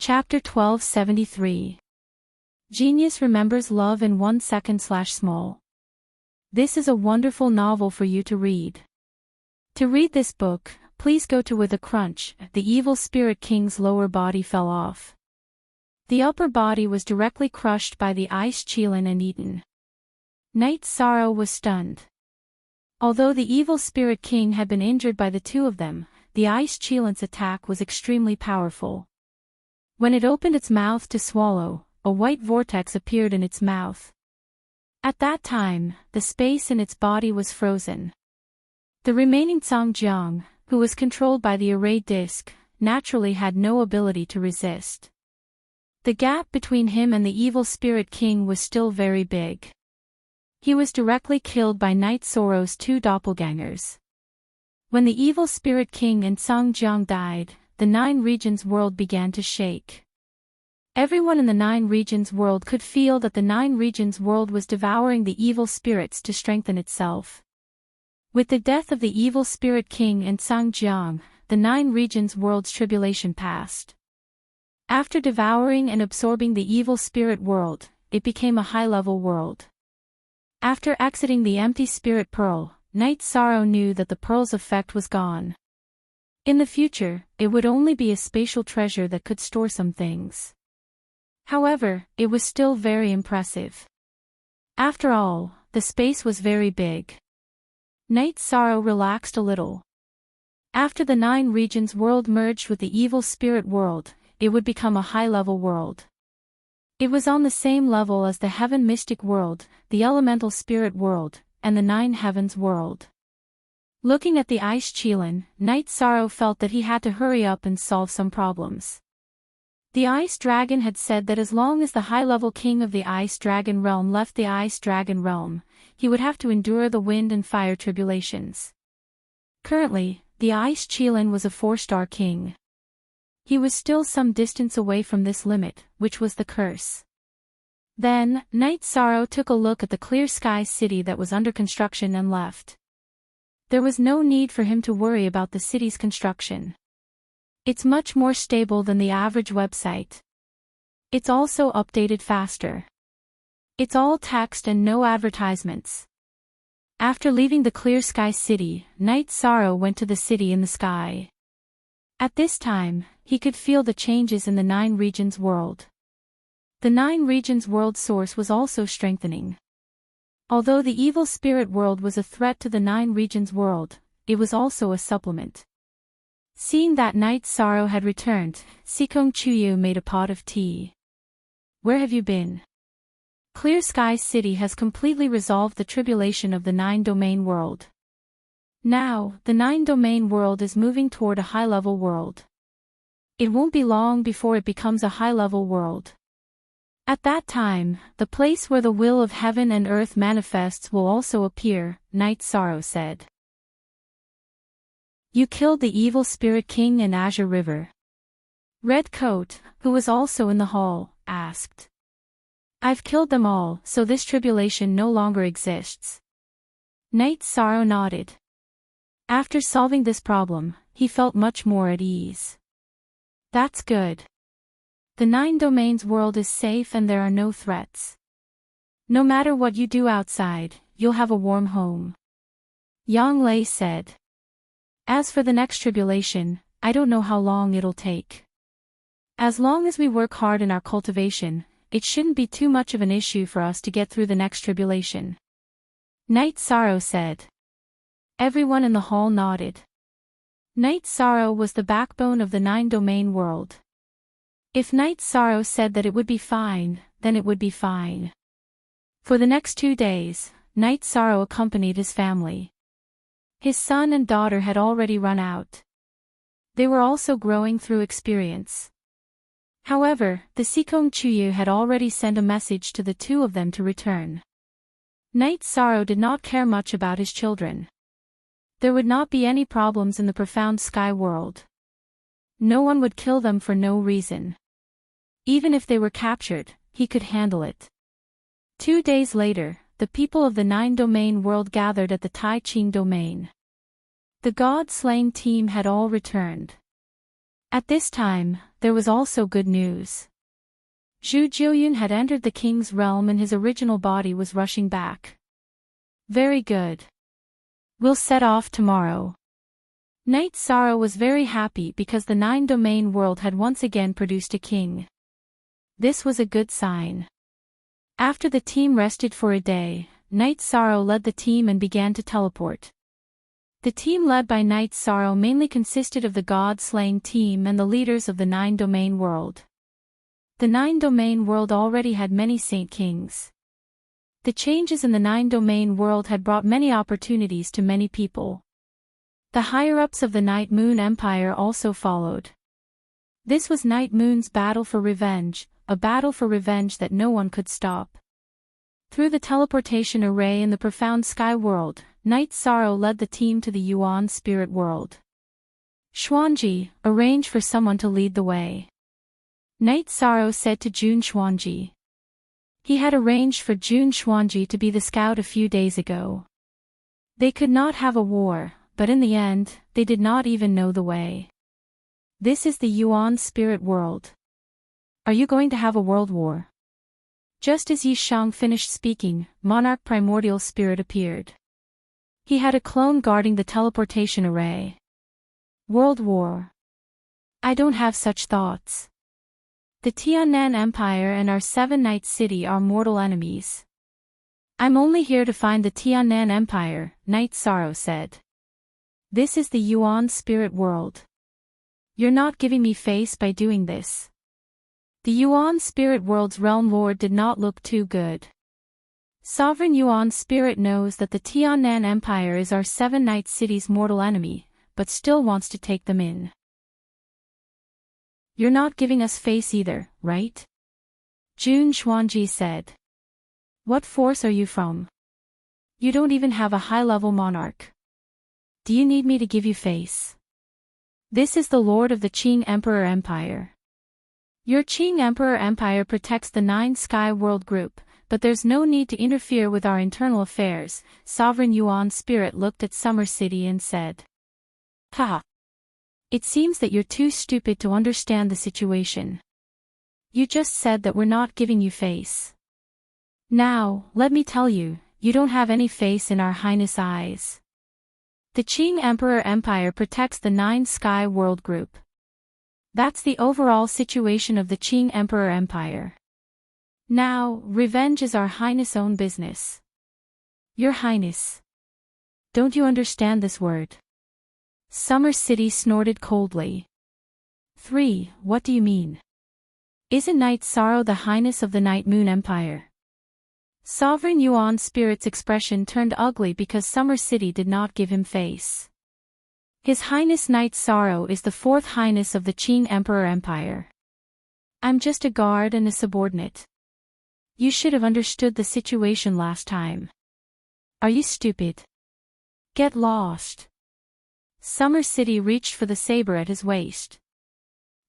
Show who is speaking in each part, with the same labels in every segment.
Speaker 1: Chapter 1273. Genius remembers love in 1 second/small. This is a wonderful novel for you to read. To read this book, please go to. With a crunch, the evil spirit king's lower body fell off. The upper body was directly crushed by the ice Qilin and eaten. Night Sorrow was stunned. Although the evil spirit king had been injured by the two of them, the ice Qilin's attack was extremely powerful. When it opened its mouth to swallow, a white vortex appeared in its mouth. At that time, the space in its body was frozen. The remaining Songjiang, who was controlled by the array disc, naturally had no ability to resist. The gap between him and the evil spirit king was still very big. He was directly killed by Night Sorrow's two doppelgangers. When the evil spirit king and Songjiang died, the 9 regions world began to shake. Everyone in the 9 regions world could feel that the 9 regions world was devouring the evil spirits to strengthen itself. With the death of the evil spirit king and Songjiang, the 9 regions world's tribulation passed. After devouring and absorbing the evil spirit world, it became a high-level world. After exiting the empty spirit pearl, Night Sorrow knew that the pearl's effect was gone. In the future, it would only be a spatial treasure that could store some things. However, it was still very impressive. After all, the space was very big. Night Sorrow relaxed a little. After the 9 regions world merged with the evil spirit world, it would become a high-level world. It was on the same level as the heaven mystic world, the elemental spirit world, and the 9 heavens world. Looking at the ice Qilin, Night Sorrow felt that he had to hurry up and solve some problems. The ice dragon had said that as long as the high-level king of the ice dragon realm left the ice dragon realm, he would have to endure the wind and fire tribulations. Currently, the ice Qilin was a 4-star king. He was still some distance away from this limit, which was the curse. Then, Night Sorrow took a look at the clear sky city that was under construction and left. There was no need for him to worry about the city's construction. It's much more stable than the average website. It's also updated faster. It's all text and no advertisements. After leaving the clear sky city, Night Sorrow went to the city in the sky. At this time, he could feel the changes in the 9 regions world. The 9 regions world source was also strengthening. Although the evil spirit world was a threat to the 9 regions world, it was also a supplement. Seeing that Night Sorrow had returned, Sikong Chuyu made a pot of tea. "Where have you been?" Clear Sky City has completely resolved the tribulation of the 9 domain world. Now, the 9 domain world is moving toward a high-level world. It won't be long before it becomes a high-level world. At that time, the place where the will of heaven and earth manifests will also appear, Night Sorrow said. "You killed the evil spirit king in Azure River?" Red Coat, who was also in the hall, asked. "I've killed them all, so this tribulation no longer exists." Night Sorrow nodded. After solving this problem, he felt much more at ease. "That's good. The 9 domains world is safe and there are no threats. No matter what you do outside, you'll have a warm home," Yang Lei said. "As for the next tribulation, I don't know how long it'll take. As long as we work hard in our cultivation, it shouldn't be too much of an issue for us to get through the next tribulation," Night Sorrow said. Everyone in the hall nodded. Night Sorrow was the backbone of the 9 domain world. If Night Sorrow said that it would be fine, then it would be fine. For the next 2 days, Night Sorrow accompanied his family. His son and daughter had already run out. They were also growing through experience. However, the Sikong Chuyu had already sent a message to the 2 of them to return. Night Sorrow did not care much about his children. There would not be any problems in the profound sky world. No one would kill them for no reason. Even if they were captured, he could handle it. 2 days later, the people of the 9 domain world gathered at the Tai Ching domain. The god-slaying team had all returned. At this time, there was also good news. Zhu Jiuyun had entered the king's realm and his original body was rushing back. Very good. We'll set off tomorrow. Knight Sorrow was very happy because the 9-domain world had once again produced a king. This was a good sign. After the team rested for a day, Knight Sorrow led the team and began to teleport. The team led by Knight Sorrow mainly consisted of the god-slaying team and the leaders of the 9-domain world. The 9-domain world already had many saint kings. The changes in the 9-domain world had brought many opportunities to many people. The higher-ups of the Night Moon Empire also followed. This was Night Moon's battle for revenge, a battle for revenge that no one could stop. Through the teleportation array in the profound sky world, Knight Sorrow led the team to the Yuan spirit world. Xuanji, arrange for someone to lead the way. Knight Sorrow said to Jun Xuanji. He had arranged for Jun Xuanji to be the scout a few days ago. They could not have a war, but in the end, they did not even know the way. This is the Yuan spirit world. Are you going to have a world war? Just as Yi Shang finished speaking, Monarch Primordial Spirit appeared. He had a clone guarding the teleportation array. World war. I don't have such thoughts. The Tiannan Empire and our 7-Night City are mortal enemies. I'm only here to find the Tiannan Empire, Knight Sorrow said. This is the Yuan spirit world. You're not giving me face by doing this. The Yuan spirit world's realm lord did not look too good. Sovereign Yuan spirit knows that the Tiannan Empire is our 7-Night City's mortal enemy, but still wants to take them in. You're not giving us face either, right? Jun Xuanji said. What force are you from? You don't even have a high-level monarch. Do you need me to give you face? This is the Lord of the Qing Emperor Empire. Your Qing Emperor Empire protects the 9 Sky World Group, but there's no need to interfere with our internal affairs. Sovereign Yuan Spirit looked at Summer City and said. Haha. It seems that you're too stupid to understand the situation. You just said that we're not giving you face. Now, let me tell you, you don't have any face in our Highness' eyes. The Qing Emperor Empire protects the 9 Sky World Group. That's the overall situation of the Qing Emperor Empire. Now, revenge is our Highness' own business. Your Highness. Don't you understand this word? Summer City snorted coldly. 3. What do you mean? Isn't Night Sorrow the Highness of the Night Moon Empire? Sovereign Yuan Spirit's expression turned ugly because Summer City did not give him face. His Highness Night Sorrow is the 4th Highness of the Qing Emperor Empire. I'm just a guard and a subordinate. You should have understood the situation last time. Are you stupid? Get lost. Summer City reached for the saber at his waist.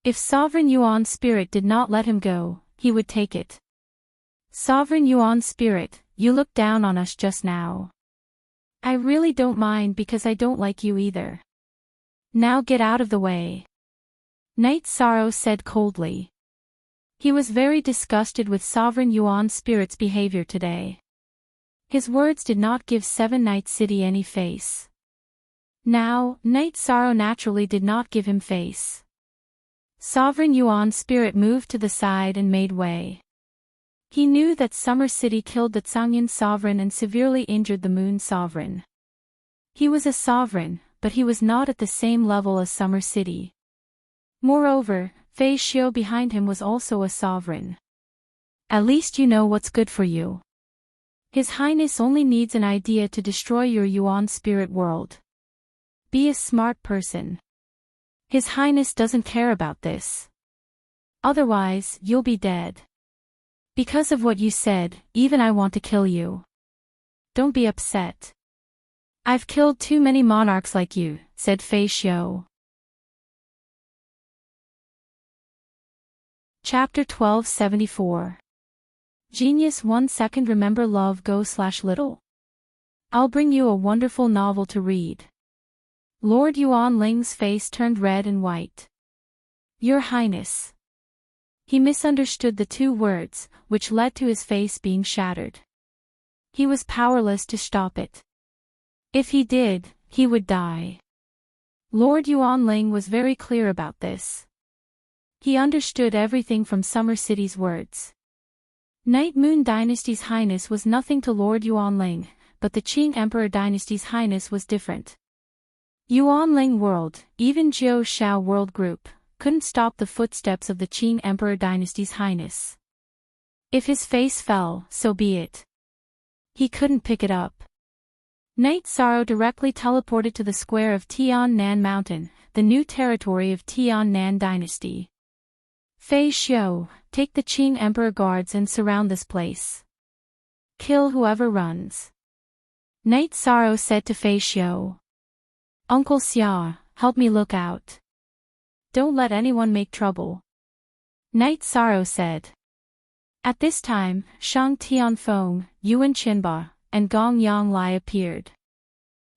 Speaker 1: If Sovereign Yuan Spirit did not let him go, he would take it. Sovereign Yuan Spirit, you looked down on us just now. I really don't mind because I don't like you either. Now get out of the way. Night Sorrow said coldly. He was very disgusted with Sovereign Yuan Spirit's behavior today. His words did not give 7-Night City any face. Now, Night Sorrow naturally did not give him face. Sovereign Yuan Spirit moved to the side and made way. He knew that Summer City killed the Zhangyan Sovereign and severely injured the Moon Sovereign. He was a sovereign, but he was not at the same level as Summer City. Moreover, Fei Xiu behind him was also a sovereign. At least you know what's good for you. His Highness only needs an idea to destroy your Yuan spirit world. Be a smart person. His Highness doesn't care about this. Otherwise, you'll be dead. Because of what you said, even I want to kill you. Don't be upset. I've killed too many monarchs like you, said Fei Xiu. Chapter 1274. Genius 1 second. Remember love go/little? I'll bring you a wonderful novel to read. Lord Yuan Ling's face turned red and white. Your Highness. He misunderstood the two words, which led to his face being shattered. He was powerless to stop it. If he did, he would die. Lord Yuanling was very clear about this. He understood everything from Summer City's words. Night Moon Dynasty's highness was nothing to Lord Yuanling, but the Qing Emperor Dynasty's highness was different. Yuanling World, even Jiao Shao World Group, couldn't stop the footsteps of the Qing Emperor Dynasty's highness. If his face fell, so be it. He couldn't pick it up. Night Sorrow directly teleported to the square of Tiannan Mountain, the new territory of Tiannan Dynasty. Fei Xiu, take the Qing Emperor guards and surround this place. Kill whoever runs. Night Sorrow said to Fei Xiu. Uncle Xia, help me look out. Don't let anyone make trouble. Night Sorrow said. At this time, Shang Tianfeng, Yuan Qinba, and Gong Yanglai appeared.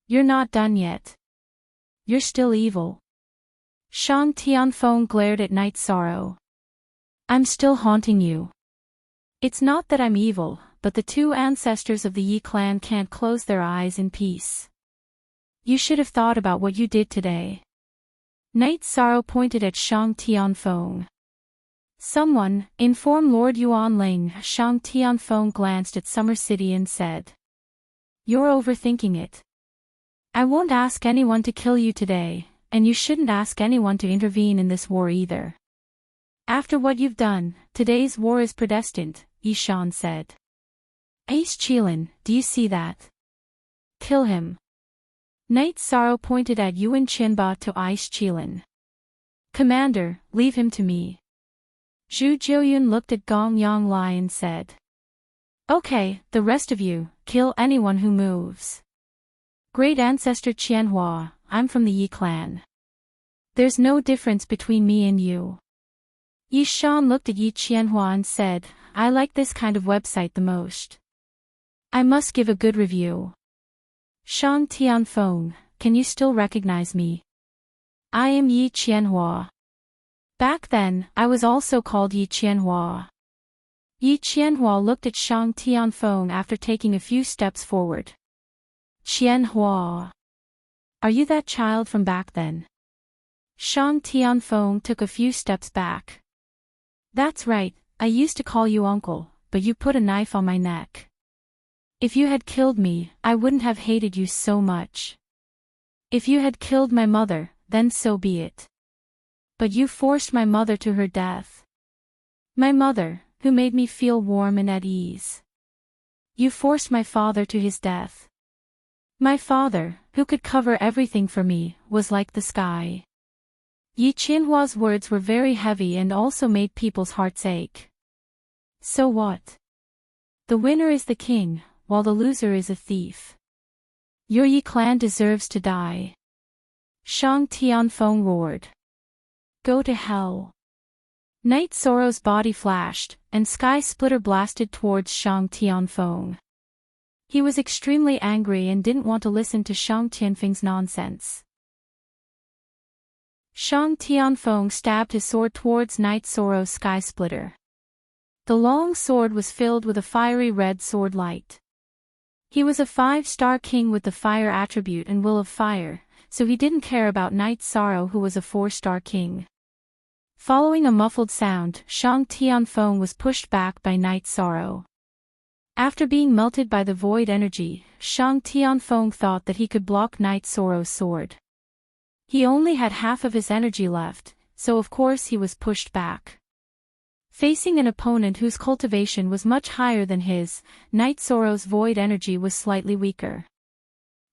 Speaker 1: You're not done yet. You're still evil. Shang Tianfeng glared at Night Sorrow. I'm still haunting you. It's not that I'm evil, but the two ancestors of the Yi clan can't close their eyes in peace. You should have thought about what you did today. Night Sorrow pointed at Shang Tianfeng. Someone, inform Lord Yuanling. Shang Tianfeng glanced at Summer City and said. You're overthinking it. I won't ask anyone to kill you today, and you shouldn't ask anyone to intervene in this war either. After what you've done, today's war is predestined, Yishan said. Ace Qilin, do you see that? Kill him. Night Sorrow pointed at Yuan Qinba to Ace Qilin. Commander, leave him to me. Zhu Jiuyun looked at Gong Yanglai and said. Okay, the rest of you, kill anyone who moves. Great Ancestor Qianhua, I'm from the Yi clan. There's no difference between me and you. Yi Shan looked at Yi Qianhua and said, I like this kind of website the most. I must give a good review. Shang Tianfeng, can you still recognize me? I am Yi Qianhua. Back then, I was also called Yi Qianhua. Yi Qianhua looked at Shang Tianfeng after taking a few steps forward. Qianhua. Are you that child from back then? Shang Tianfeng took a few steps back. That's right, I used to call you uncle, but you put a knife on my neck. If you had killed me, I wouldn't have hated you so much. If you had killed my mother, then so be it. But you forced my mother to her death. My mother, who made me feel warm and at ease. You forced my father to his death. My father, who could cover everything for me, was like the sky. Yi Qianhua's words were very heavy and also made people's hearts ache. So what? The winner is the king, while the loser is a thief. Your Yi clan deserves to die. Shang Tianfeng roared. Go to hell. Night Sorrow's body flashed, and Sky Splitter blasted towards Shang Tianfeng. He was extremely angry and didn't want to listen to Shang Tianfeng's nonsense. Shang Tianfeng stabbed his sword towards Night Sorrow's Sky Splitter. The long sword was filled with a fiery red sword light. He was a 5-star king with the fire attribute and will of fire, so he didn't care about Night Sorrow who was a 4-star king. Following a muffled sound, Shang Tianfeng was pushed back by Night Sorrow. After being melted by the void energy, Shang Tianfeng thought that he could block Night Sorrow's sword. He only had half of his energy left, so of course he was pushed back. Facing an opponent whose cultivation was much higher than his, Night Sorrow's void energy was slightly weaker.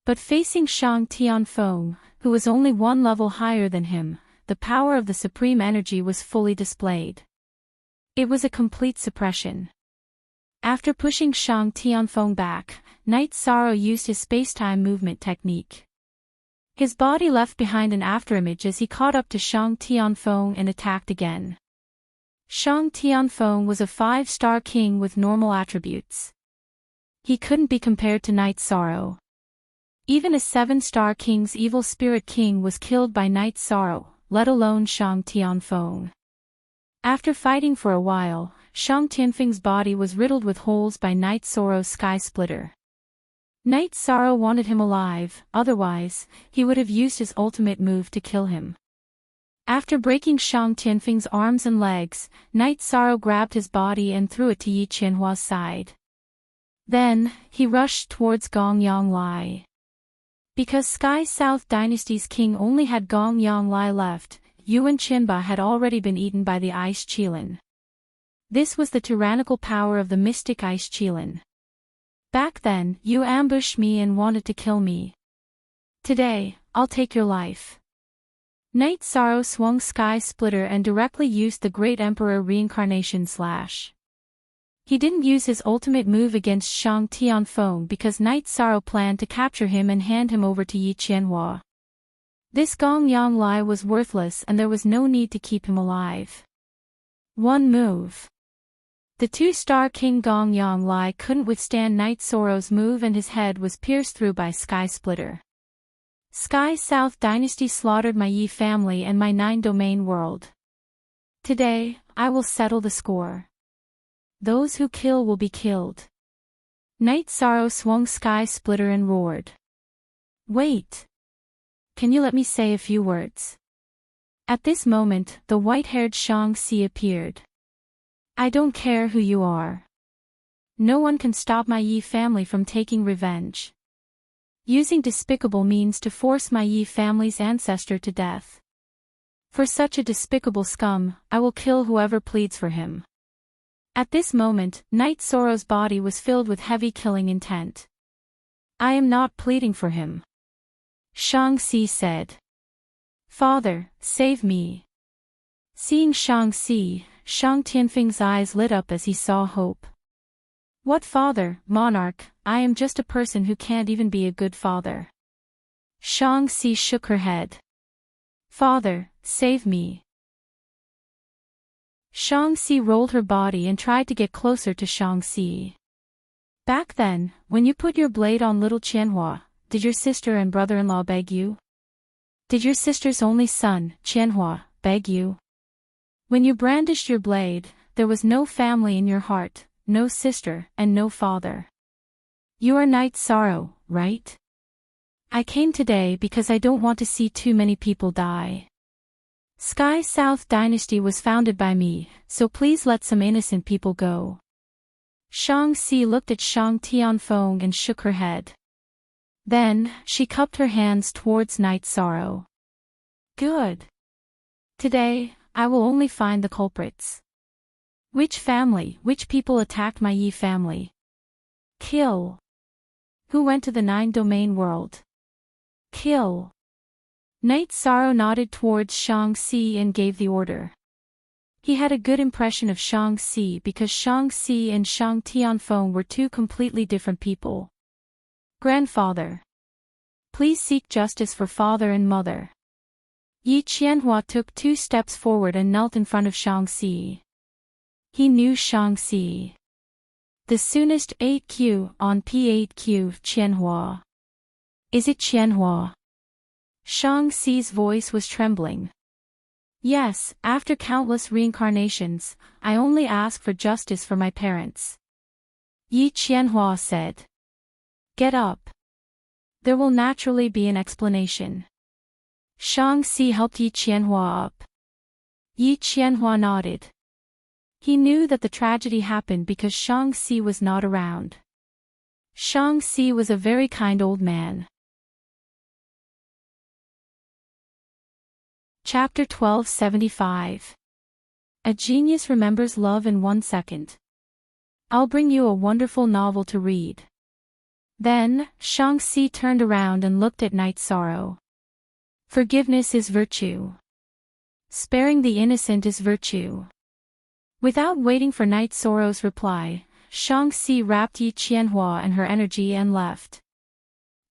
Speaker 1: But facing Shang Tianfeng, who was only one level higher than him, the power of the supreme energy was fully displayed. It was a complete suppression. After pushing Shang Tianfeng back, Night Sorrow used his spacetime movement technique. His body left behind an afterimage as he caught up to Shang Tianfeng and attacked again. Shang Tianfeng was a 5-star king with normal attributes. He couldn't be compared to Night Sorrow. Even a 7-star king's evil spirit king was killed by Night Sorrow, let alone Shang Tianfeng. After fighting for a while, Shang Tianfeng's body was riddled with holes by Night Sorrow's Sky Splitter. Night Sorrow wanted him alive, otherwise, he would have used his ultimate move to kill him. After breaking Shang Tianfeng's arms and legs, Night Sorrow grabbed his body and threw it to Yi Qianhua's side. Then, he rushed towards Gong Yonglai. Because Sky South Dynasty's king only had Gong Yonglai left, Yuan Qinba had already been eaten by the Ice Qilin. This was the tyrannical power of the mystic Ice Qilin. Back then, you ambushed me and wanted to kill me. Today, I'll take your life. Night Sorrow swung Sky Splitter and directly used the Great Emperor Reincarnation Slash. He didn't use his ultimate move against Shang Tianfeng because Night Sorrow planned to capture him and hand him over to Yi Qianhua. This Gong Yonglai was worthless and there was no need to keep him alive. One move. The two-star King Gong Yonglai couldn't withstand Night Sorrow's move and his head was pierced through by Sky Splitter. Sky South Dynasty slaughtered my Yi family and my 9-domain world. Today, I will settle the score. Those who kill will be killed. Night Sorrow swung Sky Splitter and roared. Wait! Can you let me say a few words? At this moment, the white-haired Shang-Chi appeared. I don't care who you are. No one can stop my Yi family from taking revenge. Using despicable means to force my Yi family's ancestor to death. For such a despicable scum, I will kill whoever pleads for him. At this moment, Night Sorrow's body was filled with heavy killing intent. I am not pleading for him. Shang-Chi said. Father, save me. Seeing Shang-Chi, Shang Tianfeng's eyes lit up as he saw hope. What father, monarch, I am just a person who can't even be a good father. Shang-Chi shook her head. Father, save me. Shang-Chi rolled her body and tried to get closer to Shang-Chi. Back then, when you put your blade on little Qianhua, did your sister and brother-in-law beg you? Did your sister's only son, Qianhua, beg you? When you brandished your blade, there was no family in your heart, no sister, and no father. You are Night Sorrow, right? I came today because I don't want to see too many people die. Sky South Dynasty was founded by me, so please let some innocent people go. Shang-Chi looked at Shang Tianfeng and shook her head. Then, she cupped her hands towards Night Sorrow. Good. Today, I will only find the culprits. Which people attacked my Yi family? Kill. Who went to the 9-domain world? Kill. Night Sorrow nodded towards Shang-Chi and gave the order. He had a good impression of Shang-Chi because Shang-Chi and Shang Tianfeng were two completely different people. Grandfather. Please seek justice for father and mother. Yi Qianhua took 2 steps forward and knelt in front of Shang-Chi. He knew Shang-Chi. The soonest 8Q on P8Q Qianhua. Is it Qianhua? Shang-Chi's voice was trembling. Yes, after countless reincarnations, I only ask for justice for my parents. Yi Qianhua said. Get up. There will naturally be an explanation. Shang-Chi helped Yi Qianhua up. Yi Qianhua nodded. He knew that the tragedy happened because Shang-Chi was not around. Shang-Chi was a very kind old man. Chapter 1275. A genius remembers love in 1 second. I'll bring you a wonderful novel to read. Then, Shang-Chi turned around and looked at Night Sorrow. Forgiveness is virtue. Sparing the innocent is virtue. Without waiting for Night Sorrow's reply, Shang-Chi wrapped Yi Qianhua and her energy and left.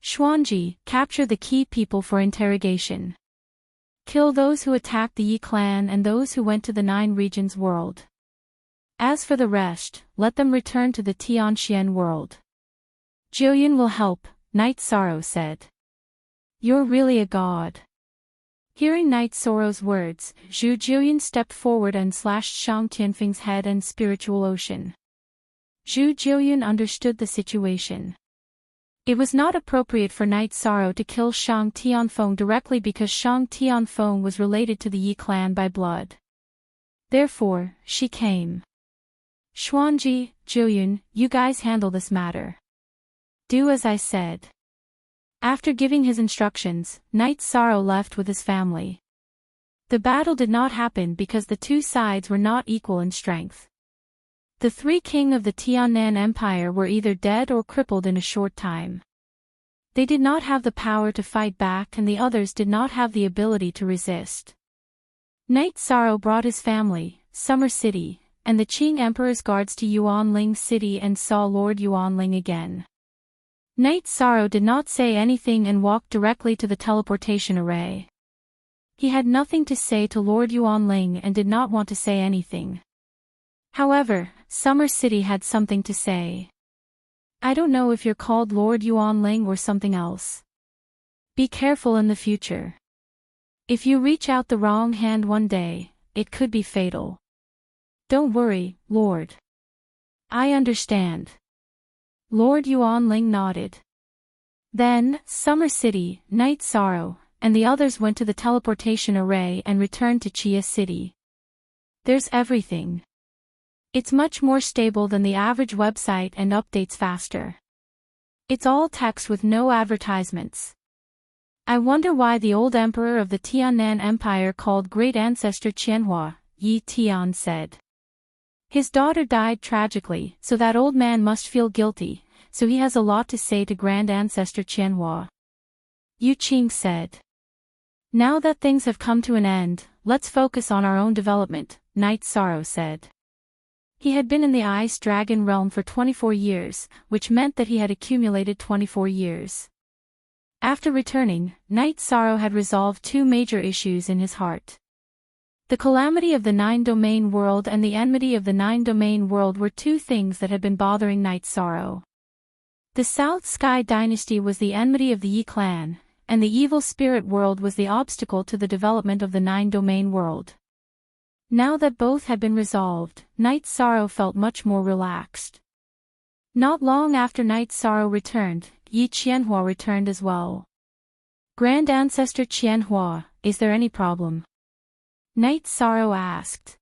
Speaker 1: Xuanji, capture the key people for interrogation. Kill those who attacked the Yi clan and those who went to the 9 regions world. As for the rest, let them return to the Tianxian world. Jiuyun will help, Night Sorrow said. You're really a god. Hearing Night Sorrow's words, Zhu Jiuyan stepped forward and slashed Shang Tianfeng's head and spiritual ocean. Zhu Jiuyan understood the situation. It was not appropriate for Night Sorrow to kill Shang Tianfeng directly because Shang Tianfeng was related to the Yi clan by blood. Therefore, she came. Xuanji, Jiuyan, you guys handle this matter. Do as I said. After giving his instructions, Night Sorrow left with his family. The battle did not happen because the two sides were not equal in strength. The three kings of the Tiannan Empire were either dead or crippled in a short time. They did not have the power to fight back and the others did not have the ability to resist. Night Sorrow brought his family, Summer City, and the Qing Emperor's guards to Yuanling City and saw Lord Yuanling again. Night Sorrow did not say anything and walked directly to the teleportation array. He had nothing to say to Lord Yuanling and did not want to say anything. However, Summer City had something to say. I don't know if you're called Lord Yuanling or something else. Be careful in the future. If you reach out the wrong hand one day, it could be fatal. Don't worry, Lord. I understand. Lord Yuanling nodded. Then, Summer City, Night Sorrow, and the others went to the teleportation array and returned to Chia City. There's everything. It's much more stable than the average website and updates faster. It's all text with no advertisements. I wonder why the old emperor of the Tiannan Empire called Great Ancestor Qianhua, Yi Tian said. His daughter died tragically, so that old man must feel guilty, so he has a lot to say to Grand Ancestor Qianhua. Yu Qing said. Now that things have come to an end, let's focus on our own development, Night Sorrow said. He had been in the Ice Dragon realm for 24 years, which meant that he had accumulated 24 years. After returning, Night Sorrow had resolved two major issues in his heart. The calamity of the Nine-Domain world and the enmity of the Nine-Domain world were two things that had been bothering Night Sorrow. The South Sky dynasty was the enmity of the Yi clan, and the evil spirit world was the obstacle to the development of the Nine-Domain world. Now that both had been resolved, Night Sorrow felt much more relaxed. Not long after Night Sorrow returned, Yi Qianhua returned as well. Grand Ancestor Qianhua, is there any problem? Night Sorrow asked.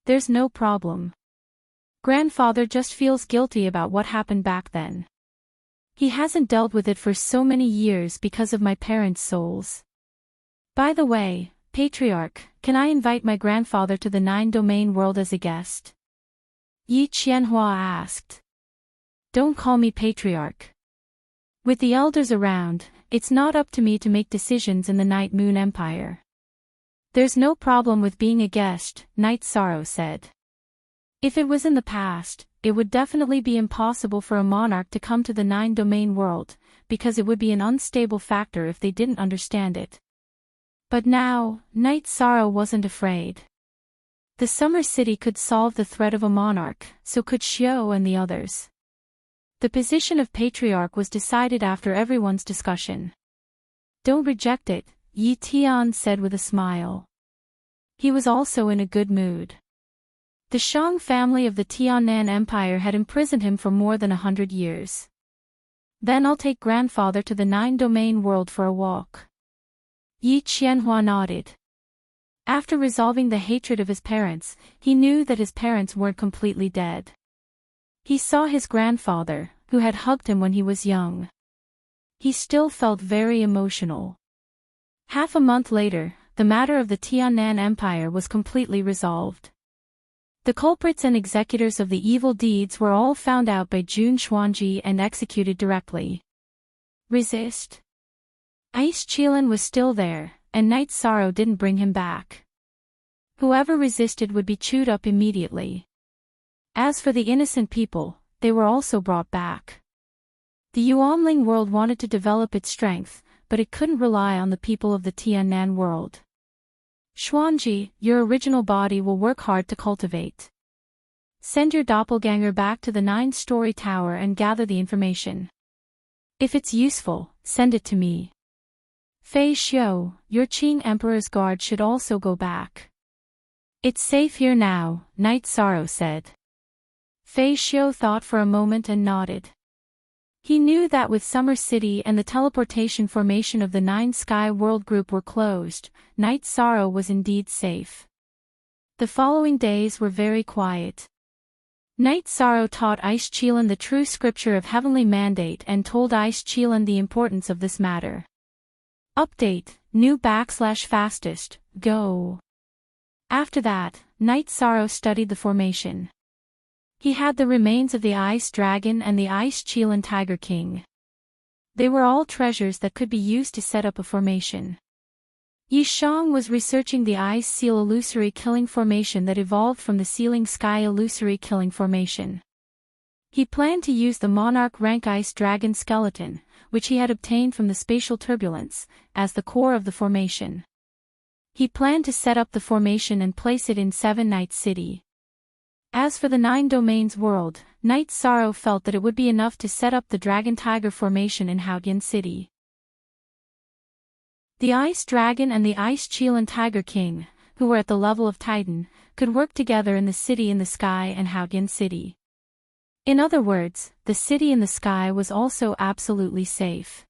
Speaker 1: There's no problem. Grandfather just feels guilty about what happened back then. He hasn't dealt with it for so many years because of my parents' souls. By the way, Patriarch, can I invite my grandfather to the Nine-Domain world as a guest? Yi Qianhua asked. Don't call me Patriarch. With the elders around, it's not up to me to make decisions in the Night Moon Empire. There's no problem with being a guest, Night Sorrow said. If it was in the past, it would definitely be impossible for a monarch to come to the Nine-Domain world, because it would be an unstable factor if they didn't understand it. But now, Night Sorrow wasn't afraid. The Summer City could solve the threat of a monarch, so could Xiao and the others. The position of Patriarch was decided after everyone's discussion. Don't reject it, Yi Tian said with a smile. He was also in a good mood. The Shang family of the Tiannan Empire had imprisoned him for more than 100 years. Then I'll take grandfather to the Nine-Domain world for a walk. Yi Qianhua nodded. After resolving the hatred of his parents, he knew that his parents weren't completely dead. He saw his grandfather, who had hugged him when he was young. He still felt very emotional. Half a month later, the matter of the Tiannan Empire was completely resolved. The culprits and executors of the evil deeds were all found out by Jun Xuanji and executed directly. Resist? Ice Qilin was still there, and Night Sorrow didn't bring him back. Whoever resisted would be chewed up immediately. As for the innocent people, they were also brought back. The Yuanling world wanted to develop its strength, but it couldn't rely on the people of the Tiannan world. Xuanji, your original body will work hard to cultivate. Send your doppelganger back to the 9-story tower and gather the information. If it's useful, send it to me. Fei Xiu, your Qing Emperor's guard should also go back. It's safe here now, Night Sorrow said. Fei Xiu thought for a moment and nodded. He knew that with Summer City and the teleportation formation of the Nine Sky World Group were closed, Night Sorrow was indeed safe. The following days were very quiet. Night Sorrow taught Ice Qilan the true scripture of heavenly mandate and told Ice Qilan the importance of this matter. Update, new /fastest, go. After that, Night Sorrow studied the formation. He had the remains of the Ice Dragon and the Ice Qilan Tiger King. They were all treasures that could be used to set up a formation. Yi Shang was researching the Ice Seal Illusory Killing Formation that evolved from the Sealing Sky Illusory Killing Formation. He planned to use the Monarch rank Ice Dragon skeleton, which he had obtained from the spatial turbulence, as the core of the formation. He planned to set up the formation and place it in Seven Night City. As for the Nine Domains world, Night Sorrow felt that it would be enough to set up the Dragon Tiger formation in Haotian City. The Ice Dragon and the Ice Qilan Tiger King, who were at the level of Titan, could work together in the City in the Sky and Haotian City. In other words, the City in the Sky was also absolutely safe.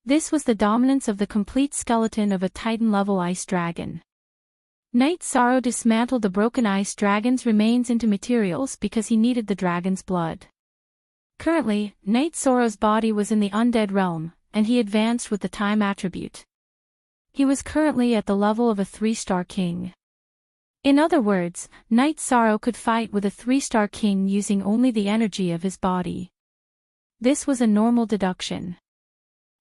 Speaker 1: This was the dominance of the complete skeleton of a Titan-level Ice Dragon. Night Sorrow dismantled the broken Ice Dragon's remains into materials because he needed the dragon's blood. Currently, Night Sorrow's body was in the undead realm, and he advanced with the time attribute. He was currently at the level of a 3-star king. In other words, Night Sorrow could fight with a 3-star king using only the energy of his body. This was a normal deduction.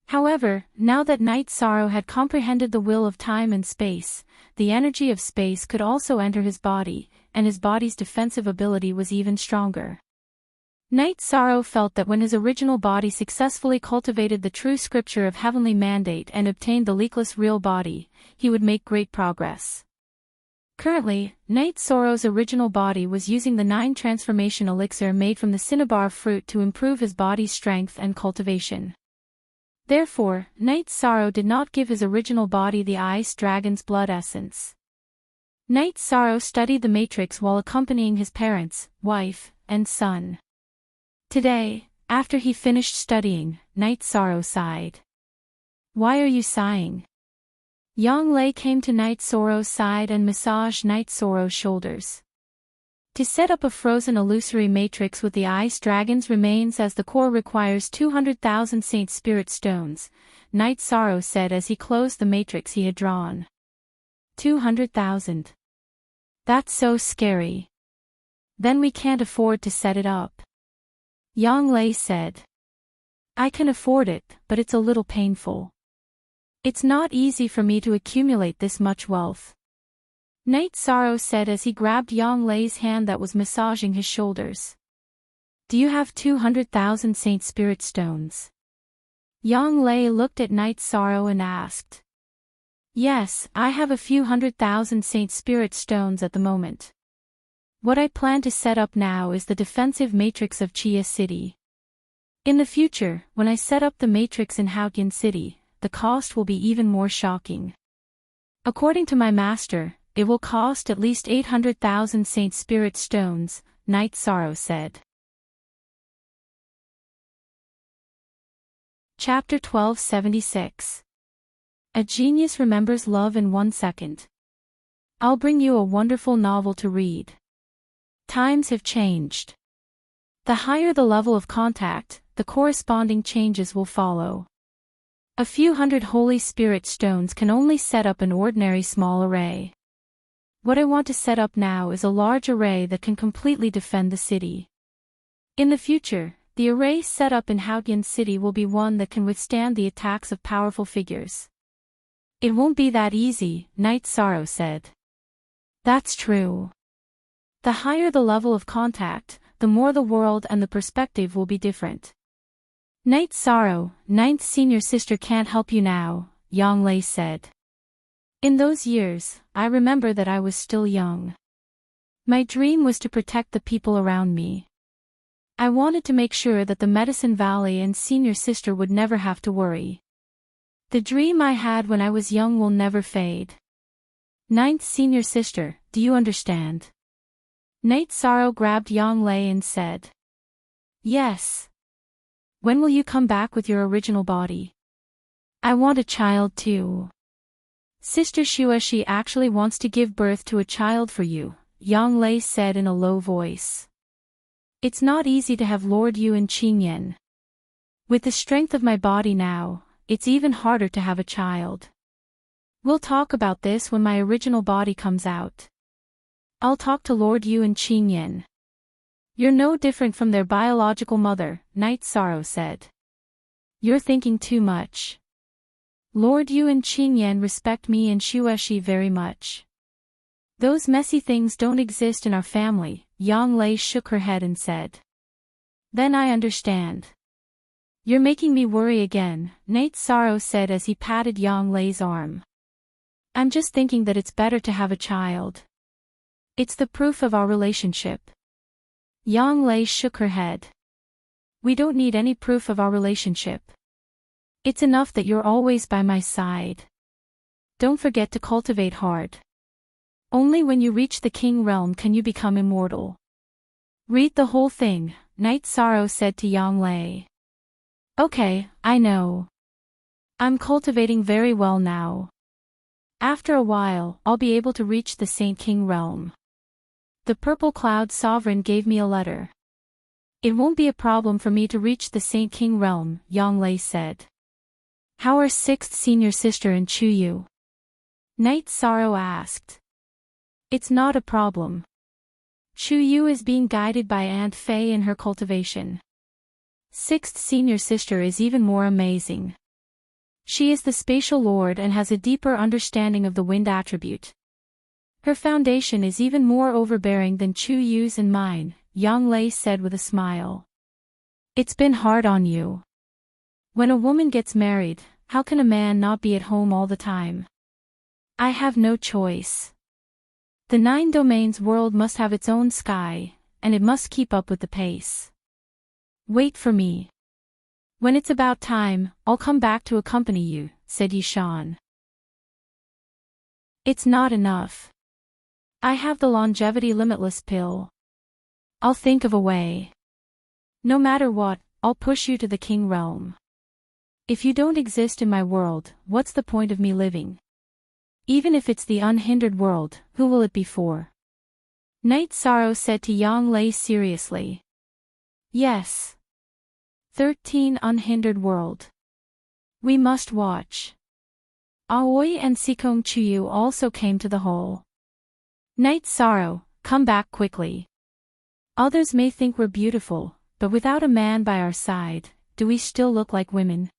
Speaker 1: However, now that Night Sorrow had comprehended the will of time and space, the energy of space could also enter his body, and his body's defensive ability was even stronger. Night Sorrow felt that when his original body successfully cultivated the true scripture of heavenly mandate and obtained the leakless real body, he would make great progress. Currently, Night Sorrow's original body was using the 9 transformation elixir made from the cinnabar fruit to improve his body's strength and cultivation. Therefore, Night Sorrow did not give his original body the Ice Dragon's blood essence. Night Sorrow studied the Matrix while accompanying his parents, wife, and son. Today, after he finished studying, Night Sorrow sighed. "Why are you sighing?" Yang Lei came to Night Sorrow's side and massaged Night Sorrow's shoulders. To set up a frozen illusory matrix with the Ice Dragon's remains as the core requires 200,000 Saint Spirit Stones, Night Sorrow said as he closed the matrix he had drawn. 200,000. That's so scary. Then we can't afford to set it up. Yang Lei said. I can afford it, but it's a little painful. It's not easy for me to accumulate this much wealth. Night Sorrow said as he grabbed Yang Lei's hand that was massaging his shoulders. Do you have 200,000 Saint Spirit Stones? Yang Lei looked at Night Sorrow and asked. Yes, I have a few 100,000 Saint Spirit Stones at the moment. What I plan to set up now is the defensive matrix of Chia City. In the future, when I set up the matrix in Haotian City, the cost will be even more shocking. According to my master, it will cost at least 800,000 Saint Spirit Stones, Night Sorrow said. Chapter 1276. A Genius Remembers Love in 1 Second. I'll bring you a wonderful novel to read. Times have changed. The higher the level of contact, the corresponding changes will follow. A few hundred Holy Spirit Stones can only set up an ordinary small array. What I want to set up now is a large array that can completely defend the city. In the future, the array set up in Haotian City will be one that can withstand the attacks of powerful figures. It won't be that easy, Night Sorrow said. That's true. The higher the level of contact, the more the world and the perspective will be different. Night Sorrow, 9th senior sister can't help you now, Yang Lei said. In those years, I remember that I was still young. My dream was to protect the people around me. I wanted to make sure that the Medicine Valley and senior sister would never have to worry. The dream I had when I was young will never fade. Ninth senior sister, do you understand? Night Sorrow grabbed Yang Lei and said. Yes. When will you come back with your original body? I want a child too. Sister Shueshi actually wants to give birth to a child for you, Yang Lei said in a low voice. It's not easy to have Lord Yu and Qingyan. With the strength of my body now, it's even harder to have a child. We'll talk about this when my original body comes out. I'll talk to Lord Yu and Qingyan. You're no different from their biological mother, Night Sorrow said. You're thinking too much. Lord Yu and Qingyan respect me and Shueshi very much. Those messy things don't exist in our family, Yang Lei shook her head and said. Then I understand. You're making me worry again, Night Sorrow said as he patted Yang Lei's arm. I'm just thinking that it's better to have a child. It's the proof of our relationship. Yang Lei shook her head. We don't need any proof of our relationship. It's enough that you're always by my side. Don't forget to cultivate hard. Only when you reach the King Realm can you become immortal. Read the whole thing, Night Sorrow said to Yang Lei. Okay, I know. I'm cultivating very well now. After a while, I'll be able to reach the Saint King Realm. The Purple Cloud Sovereign gave me a letter. It won't be a problem for me to reach the Saint King Realm, Yang Lei said. How are 6th senior sister and Chuyu? Night Sorrow asked. It's not a problem. Chuyu is being guided by Aunt Fei in her cultivation. 6th senior sister is even more amazing. She is the spatial lord and has a deeper understanding of the wind attribute. Her foundation is even more overbearing than Chuyu's and mine, Yang Lei said with a smile. It's been hard on you. When a woman gets married, how can a man not be at home all the time? I have no choice. The 9 domains world must have its own sky, and it must keep up with the pace. Wait for me. When it's about time, I'll come back to accompany you, said Yishan. It's not enough. I have the longevity limitless pill. I'll think of a way. No matter what, I'll push you to the King Realm. If you don't exist in my world, what's the point of me living? Even if it's the unhindered world, who will it be for? Night Sorrow said to Yang Lei seriously. Yes. 13 Unhindered World. We must watch. Aoi and Sikong Chuyu also came to the hole. Night Sorrow, come back quickly. Others may think we're beautiful, but without a man by our side, do we still look like women?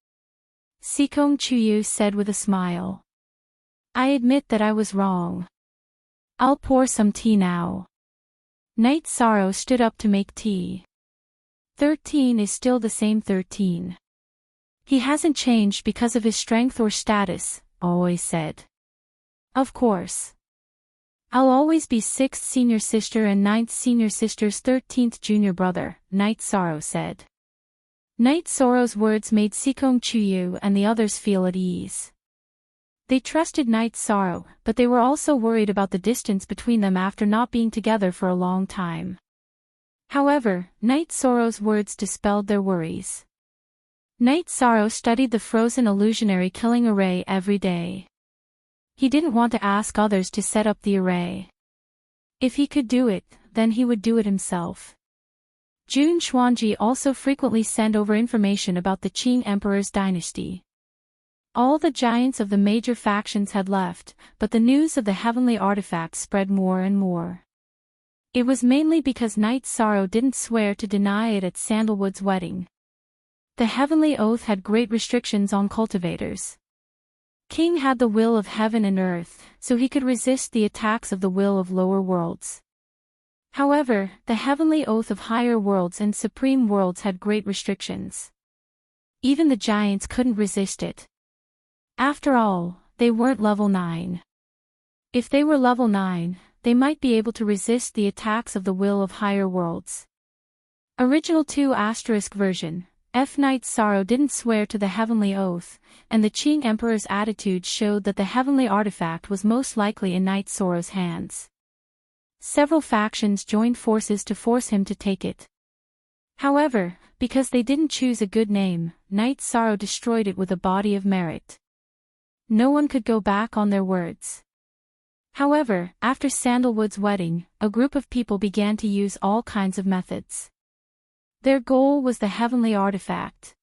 Speaker 1: Sikong Chuyu said with a smile. I admit that I was wrong. I'll pour some tea now. Night Sorrow stood up to make tea. 13 is still the same 13. He hasn't changed because of his strength or status, always said. Of course. I'll always be 6th senior sister and 9th senior sister's 13th junior brother, Night Sorrow said. Night Sorrow's words made Sikong Chuyu and the others feel at ease. They trusted Night Sorrow, but they were also worried about the distance between them after not being together for a long time. However, Night Sorrow's words dispelled their worries. Night Sorrow studied the frozen illusionary killing array every day. He didn't want to ask others to set up the array. If he could do it, then he would do it himself. Jun Xuanji also frequently sent over information about the Qing Emperor's dynasty. All the giants of the major factions had left, but the news of the heavenly artifact spread more and more. It was mainly because Night Sorrow didn't swear to deny it at Sandalwood's wedding. The heavenly oath had great restrictions on cultivators. King had the will of heaven and earth, so he could resist the attacks of the will of lower worlds. However, the heavenly oath of higher worlds and supreme worlds had great restrictions. Even the giants couldn't resist it. After all, they weren't level 9. If they were level 9, they might be able to resist the attacks of the will of higher worlds. Original 2 * version, Night Sorrow didn't swear to the heavenly oath, and the Qing Emperor's attitude showed that the heavenly artifact was most likely in Night Sorrow's hands. Several factions joined forces to force him to take it. However, because they didn't choose a good name, Night Sorrow destroyed it with a body of merit. No one could go back on their words. However, after Sandalwood's wedding, a group of people began to use all kinds of methods. Their goal was the heavenly artifact.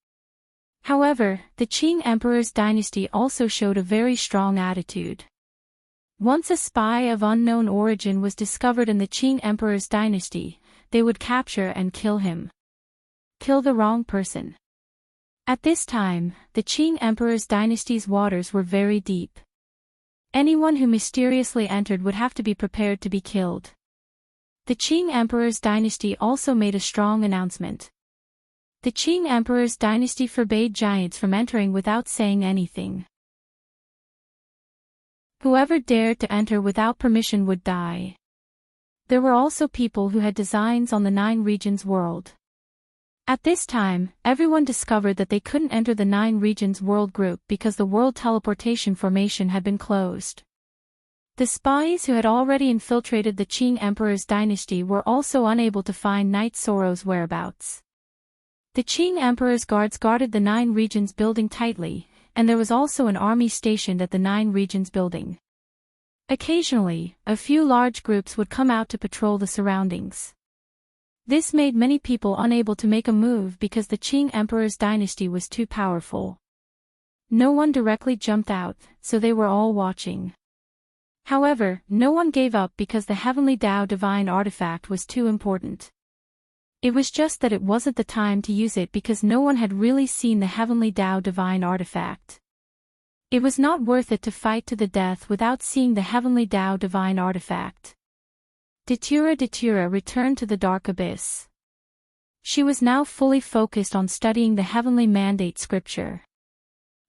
Speaker 1: However, the Qing Emperor's dynasty also showed a very strong attitude. Once a spy of unknown origin was discovered in the Qing Emperor's dynasty, they would capture and kill him. Kill the wrong person. At this time, the Qing Emperor's dynasty's waters were very deep. Anyone who mysteriously entered would have to be prepared to be killed. The Qing Emperor's dynasty also made a strong announcement. The Qing Emperor's dynasty forbade giants from entering without saying anything. Whoever dared to enter without permission would die. There were also people who had designs on the 9 regions world. At this time, everyone discovered that they couldn't enter the 9 regions world group because the world teleportation formation had been closed. The spies who had already infiltrated the Qing Emperor's dynasty were also unable to find Night Sorrow's whereabouts. The Qing Emperor's guards guarded the 9 regions building tightly, and there was also an army stationed at the 9 regions building. Occasionally, a few large groups would come out to patrol the surroundings. This made many people unable to make a move because the Qing Emperor's dynasty was too powerful. No one directly jumped out, so they were all watching. However, no one gave up because the Heavenly Tao Divine Artifact was too important. It was just that it wasn't the time to use it because no one had really seen the Heavenly Tao Divine Artifact. It was not worth it to fight to the death without seeing the Heavenly Tao Divine Artifact. Datura returned to the Dark Abyss. She was now fully focused on studying the Heavenly Mandate Scripture.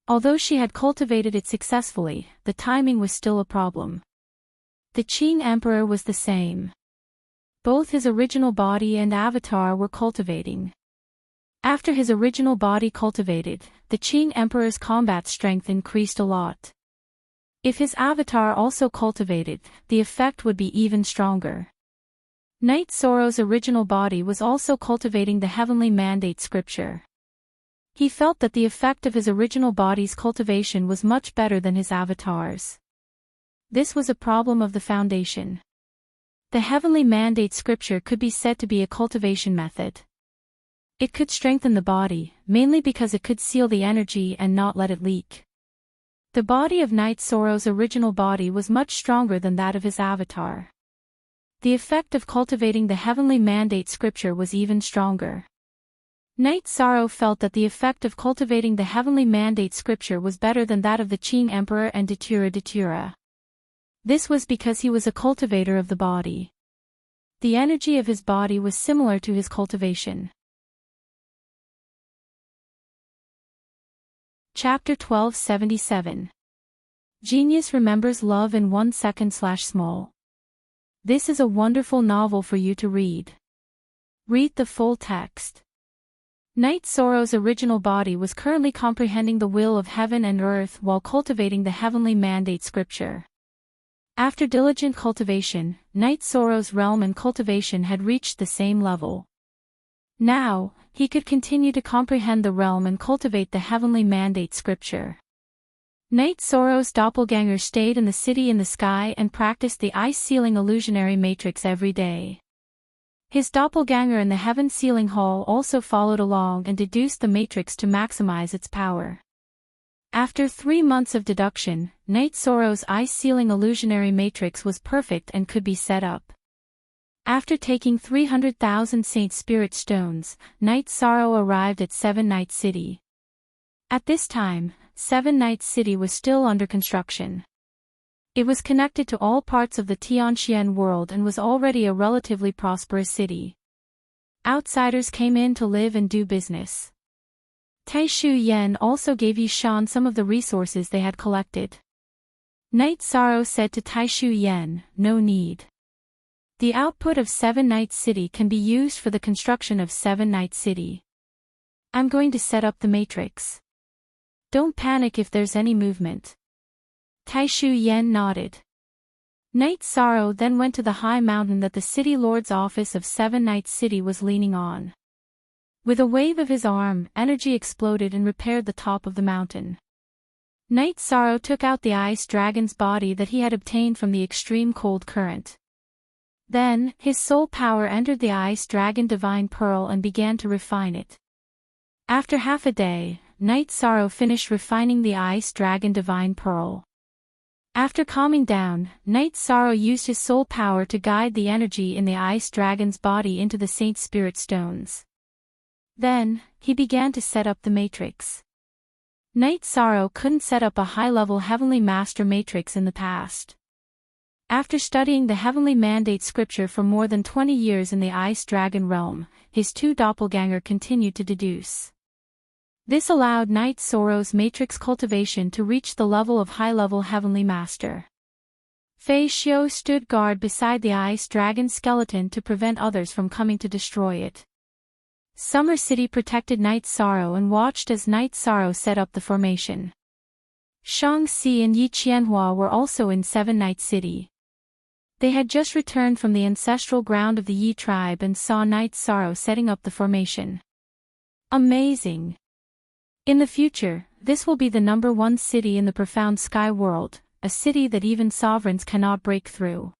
Speaker 1: Although she had cultivated it successfully, the timing was still a problem. The Qing Emperor was the same. Both his original body and avatar were cultivating. After his original body cultivated, the Qing Emperor's combat strength increased a lot. If his avatar also cultivated, the effect would be even stronger. Night Sorrow's original body was also cultivating the Heavenly Mandate Scripture. He felt that the effect of his original body's cultivation was much better than his avatar's. This was a problem of the foundation. The Heavenly Mandate Scripture could be said to be a cultivation method. It could strengthen the body, mainly because it could seal the energy and not let it leak. The body of Night Sorrow's original body was much stronger than that of his avatar. The effect of cultivating the Heavenly Mandate Scripture was even stronger. Night Sorrow felt that the effect of cultivating the Heavenly Mandate Scripture was better than that of the Qing Emperor and Datura. This was because he was a cultivator of the body. The energy of his body was similar to his cultivation. Chapter 1277. Genius Remembers Love in 1 Second/Small. This is a wonderful novel for you to read. Read the full text. Night Sorrow's original body was currently comprehending the will of heaven and earth while cultivating the Heavenly Mandate Scripture. After diligent cultivation, Night Sorrow's realm and cultivation had reached the same level. Now, he could continue to comprehend the realm and cultivate the Heavenly Mandate Scripture. Night Sorrow's doppelganger stayed in the city in the sky and practiced the ice-sealing illusionary matrix every day. His doppelganger in the Heaven Sealing Hall also followed along and deduced the matrix to maximize its power. After 3 months of deduction, Night Sorrow's ice-sealing illusionary matrix was perfect and could be set up. After taking 300,000 Saint Spirit stones, Night Sorrow arrived at Seven Night City. At this time, Seven Night City was still under construction. It was connected to all parts of the Tianxian world and was already a relatively prosperous city. Outsiders came in to live and do business. Taishu Yen also gave Yishan some of the resources they had collected. Night Sorrow said to Taishu Yen, "No need. The output of Seven Night City can be used for the construction of Seven Night City." I'm going to set up the matrix. Don't panic if there's any movement. Taishu Yen nodded. Night Sorrow then went to the high mountain that the city lord's office of Seven Nights City was leaning on. With a wave of his arm, energy exploded and repaired the top of the mountain. Night Sorrow took out the ice dragon's body that he had obtained from the extreme cold current. Then, his soul power entered the ice dragon divine pearl and began to refine it. After half a day, Night Sorrow finished refining the ice dragon divine pearl. After calming down, Night Sorrow used his soul power to guide the energy in the ice dragon's body into the Saint Spirit stones. Then, he began to set up the matrix. Night Sorrow couldn't set up a high-level Heavenly Master matrix in the past. After studying the Heavenly Mandate scripture for more than 20 years in the Ice Dragon realm, his two doppelganger continued to deduce. This allowed Night Sorrow's matrix cultivation to reach the level of high-level Heavenly Master. Fei Xiu stood guard beside the Ice Dragon skeleton to prevent others from coming to destroy it. Summer City protected Night Sorrow and watched as Night Sorrow set up the formation. Shang-Xi and Yi Qianhua were also in Seven Night City. They had just returned from the ancestral ground of the Yi tribe and saw Night Sorrow setting up the formation. Amazing! In the future, this will be the #1 city in the profound sky world, a city that even sovereigns cannot break through.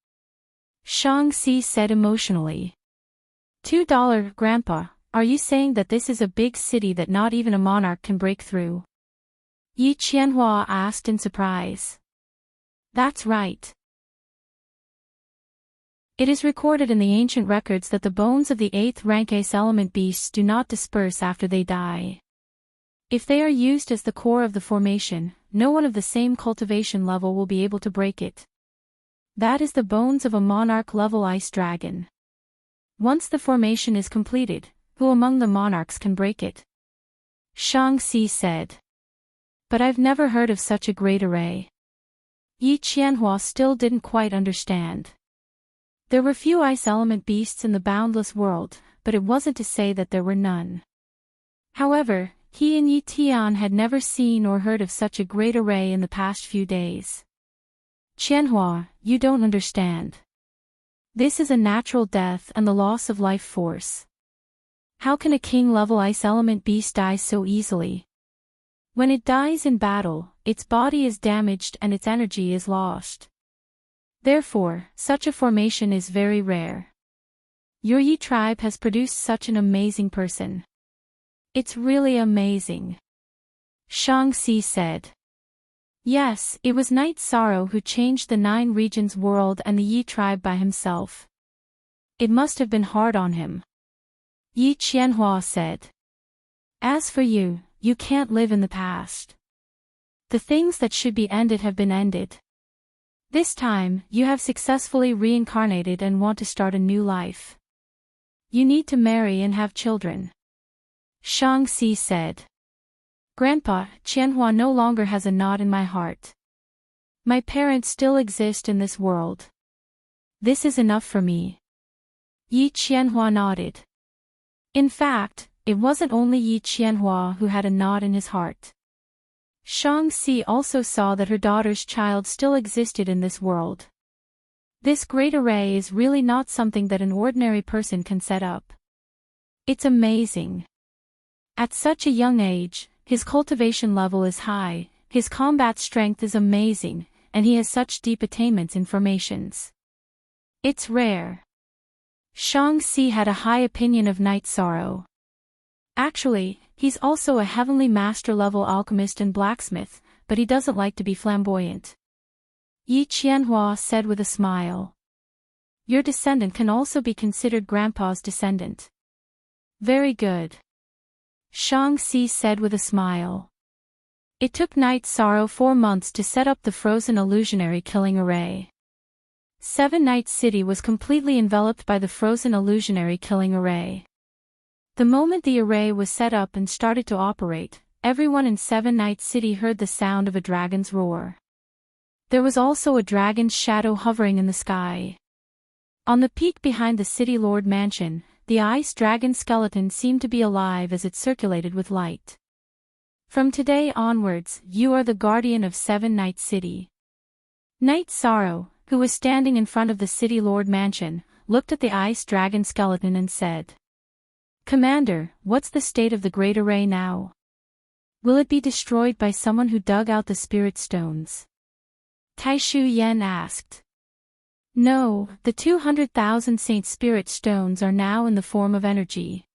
Speaker 1: Shang-Xi said emotionally. $2, Grandpa, are you saying that this is a big city that not even a monarch can break through? Yi Qianhua asked in surprise. That's right. It is recorded in the ancient records that the bones of the 8th rank Ace element beasts do not disperse after they die. If they are used as the core of the formation, no one of the same cultivation level will be able to break it. That is the bones of a monarch-level ice dragon. Once the formation is completed, who among the monarchs can break it? Shang-Xi said. But I've never heard of such a great array. Yi Qianhua still didn't quite understand. There were few ice element beasts in the boundless world, but it wasn't to say that there were none. However, he and Yi Tian had never seen or heard of such a great array in the past few days. Qianhua, you don't understand. This is a natural death and the loss of life force. How can a king-level ice element beast die so easily? When it dies in battle, its body is damaged and its energy is lost. Therefore, such a formation is very rare. Your Yi tribe has produced such an amazing person. It's really amazing. Shang-Xi said. Yes, it was Night Sorrow who changed the 9 regions world and the Yi tribe by himself. It must have been hard on him. Yi Qianhua said. As for you, you can't live in the past. The things that should be ended have been ended. This time, you have successfully reincarnated and want to start a new life. You need to marry and have children. Shang-Xi said. Grandpa, Qianhua no longer has a knot in my heart. My parents still exist in this world. This is enough for me. Yi Qianhua nodded. In fact, it wasn't only Yi Qianhua who had a knot in his heart. Shang-Xi also saw that her daughter's child still existed in this world. This great array is really not something that an ordinary person can set up. It's amazing. At such a young age, his cultivation level is high, his combat strength is amazing, and he has such deep attainments in formations. It's rare. Shang-Xi had a high opinion of Night Sorrow. Actually, he's also a heavenly master-level alchemist and blacksmith, but he doesn't like to be flamboyant. Yi Qianhua said with a smile. Your descendant can also be considered Grandpa's descendant. Very good. Shang-Xi said with a smile. It took Night Sorrow 4 months to set up the frozen illusionary killing array. Seven Night City was completely enveloped by the frozen illusionary killing array. The moment the array was set up and started to operate, everyone in Seven Night City heard the sound of a dragon's roar. There was also a dragon's shadow hovering in the sky. On the peak behind the City Lord Mansion, the ice dragon skeleton seemed to be alive as it circulated with light. From today onwards, you are the guardian of Seven Night City. Knight Sorrow, who was standing in front of the City Lord mansion, looked at the ice dragon skeleton and said, "Commander, what's the state of the Great Array now? Will it be destroyed by someone who dug out the spirit stones?" Taishu Yen asked. "No, the 200,000 Saint Spirit stones are now in the form of energy.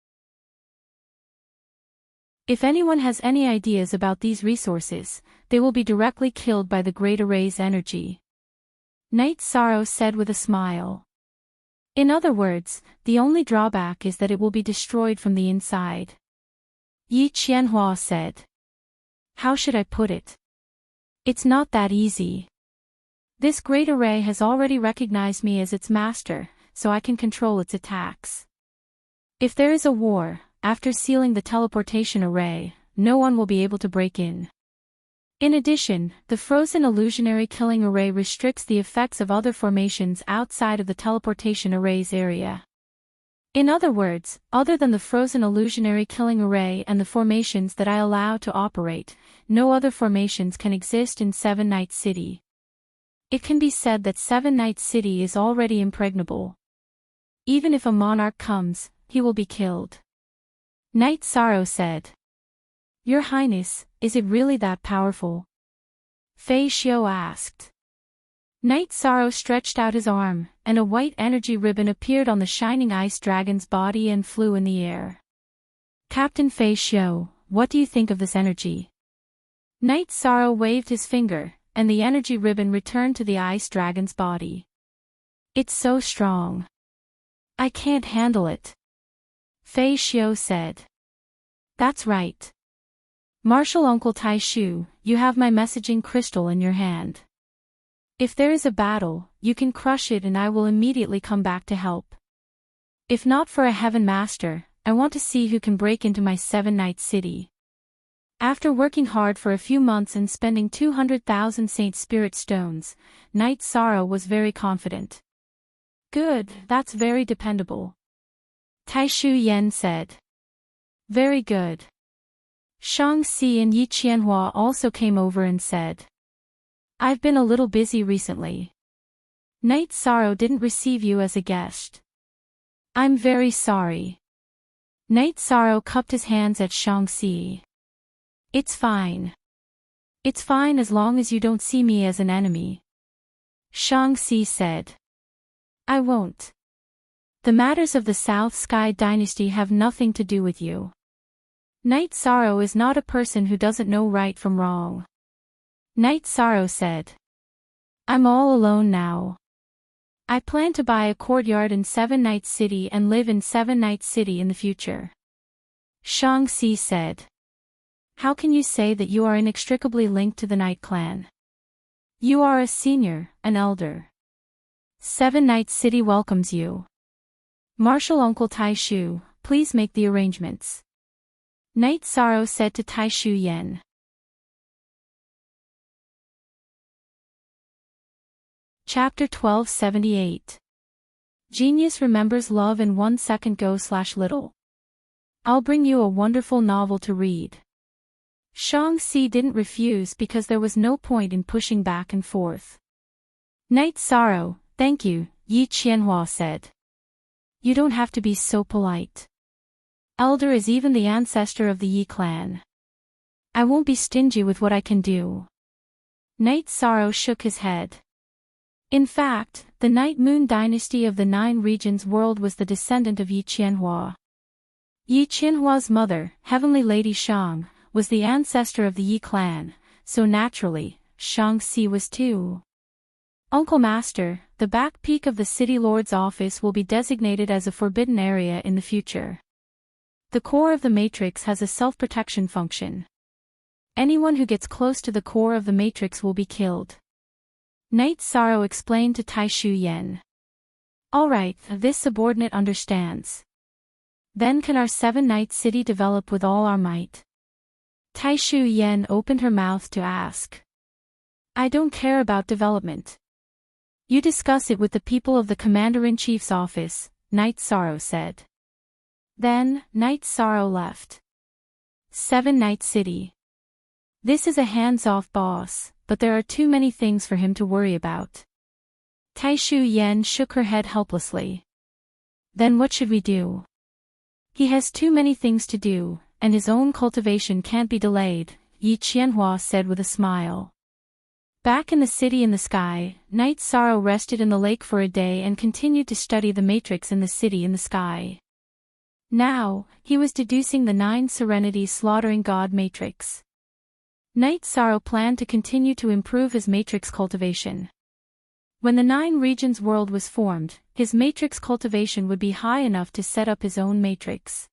Speaker 1: If anyone has any ideas about these resources, they will be directly killed by the Great Array's energy," Knight Sorrow said with a smile. "In other words, the only drawback is that it will be destroyed from the inside." Yi Qianhua said. "How should I put it? It's not that easy. This Great Array has already recognized me as its master, so I can control its attacks. If there is a war, after sealing the teleportation array, no one will be able to break in. In addition, the frozen illusionary killing array restricts the effects of other formations outside of the teleportation array's area. In other words, other than the frozen illusionary killing array and the formations that I allow to operate, no other formations can exist in Seven Night City. It can be said that Seven Night City is already impregnable. Even if a monarch comes, he will be killed." Knight Sorrow said. "Your Highness, is it really that powerful?" Fei Xiu asked. Knight Sorrow stretched out his arm, and a white energy ribbon appeared on the shining ice dragon's body and flew in the air. "Captain Fei Xiu, what do you think of this energy?" Knight Sorrow waved his finger, and the energy ribbon returned to the ice dragon's body. "It's so strong. I can't handle it," Fei Xiu said. "That's right. Martial Uncle Taishu, you have my messaging crystal in your hand. If there is a battle, you can crush it and I will immediately come back to help. If not for a Heaven Master, I want to see who can break into my Seven Night City." After working hard for a few months and spending 200,000 Saint Spirit stones, Knight Sorrow was very confident. "Good, that's very dependable," Taishu Yen said. "Very good." Shangxi and Yi Qianhua also came over and said, "I've been a little busy recently. Knight Sorrow didn't receive you as a guest. I'm very sorry." Knight Sorrow cupped his hands at Shangxi. "It's fine. It's fine as long as you don't see me as an enemy," Shangxi said. "I won't. The matters of the South Sky Dynasty have nothing to do with you. Knight Sorrow is not a person who doesn't know right from wrong," Knight Sorrow said. "I'm all alone now. I plan to buy a courtyard in Seven Night City and live in Seven Night City in the future," Shangxi said. "How can you say that you are inextricably linked to the Night Clan? You are a senior, an elder. Seven Night City welcomes you. Martial Uncle Taishu, please make the arrangements," Knight Sorrow said to Taishu Yen. Chapter 1278. Genius remembers love in 1 second go/little. I'll bring you a wonderful novel to read. Shangxi didn't refuse because there was no point in pushing back and forth. Knight Sorrow, thank you, Yi Qianhua said. You don't have to be so polite. Elder is even the ancestor of the Yi clan. I won't be stingy with what I can do. Knight Sorrow shook his head. In fact, the Night Moon dynasty of the Nine Regions world was the descendant of Yi Qianhua. Yi Qianhua's mother, Heavenly Lady Shang, was the ancestor of the Yi clan, so naturally, Shangxi was too. Uncle Master, the back peak of the City Lord's office will be designated as a forbidden area in the future. The core of the matrix has a self-protection function. Anyone who gets close to the core of the matrix will be killed. Knight Sorrow explained to Taishu Yen. Alright, this subordinate understands. Then can our Seven-Night City develop with all our might? Taishu Yen opened her mouth to ask. I don't care about development. You discuss it with the people of the Commander-in-Chief's office, Knight Sorrow said. Then, Night Sorrow left. 7 Night City. This is a hands-off boss, but there are too many things for him to worry about. Taishu Yen shook her head helplessly. Then what should we do? He has too many things to do, and his own cultivation can't be delayed, Yi Qianhua said with a smile. Back in the city in the sky, Night Sorrow rested in the lake for a day and continued to study the matrix in the city in the sky. Now, he was deducing the 9 Serenities slaughtering God matrix. Night Sorrow planned to continue to improve his matrix cultivation. When the 9 regions world was formed, his matrix cultivation would be high enough to set up his own matrix.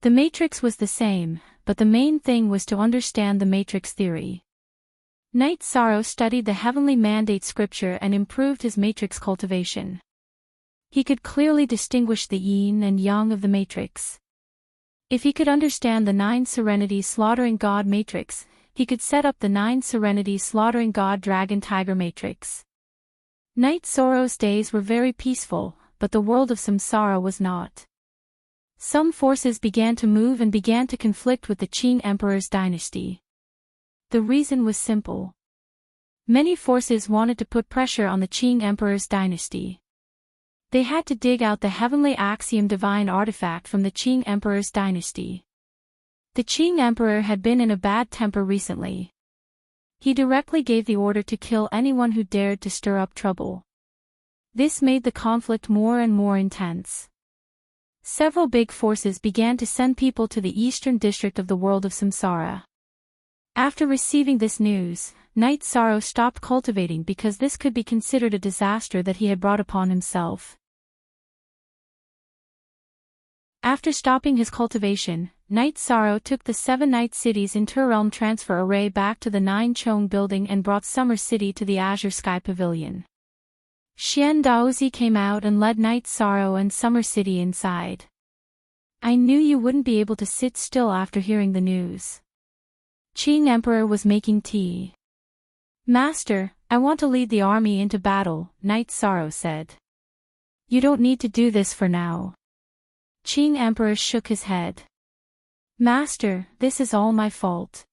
Speaker 1: The matrix was the same, but the main thing was to understand the matrix theory. Night Sorrow studied the heavenly mandate scripture and improved his matrix cultivation. He could clearly distinguish the yin and yang of the matrix. If he could understand the 9 Serenities slaughtering God matrix, he could set up the 9 Serenities slaughtering God Dragon Tiger matrix. Night Sorrow's days were very peaceful, but the world of Samsara was not. Some forces began to move and began to conflict with the Qing Emperor's dynasty. The reason was simple. Many forces wanted to put pressure on the Qing Emperor's dynasty. They had to dig out the heavenly axiom divine artifact from the Qing Emperor's dynasty. The Qing Emperor had been in a bad temper recently. He directly gave the order to kill anyone who dared to stir up trouble. This made the conflict more and more intense. Several big forces began to send people to the eastern district of the world of Samsara. After receiving this news, Night Sorrow stopped cultivating because this could be considered a disaster that he had brought upon himself. After stopping his cultivation, Night Sorrow took the 7 night cities interrealm transfer array back to the 9 Chong building and brought Summer City to the Azure Sky Pavilion. Xian Daozi came out and led Night Sorrow and Summer City inside. I knew you wouldn't be able to sit still after hearing the news. Qing Emperor was making tea. Master, I want to lead the army into battle, Night Sorrow said. You don't need to do this for now. Qing Emperor shook his head. Master, this is all my fault.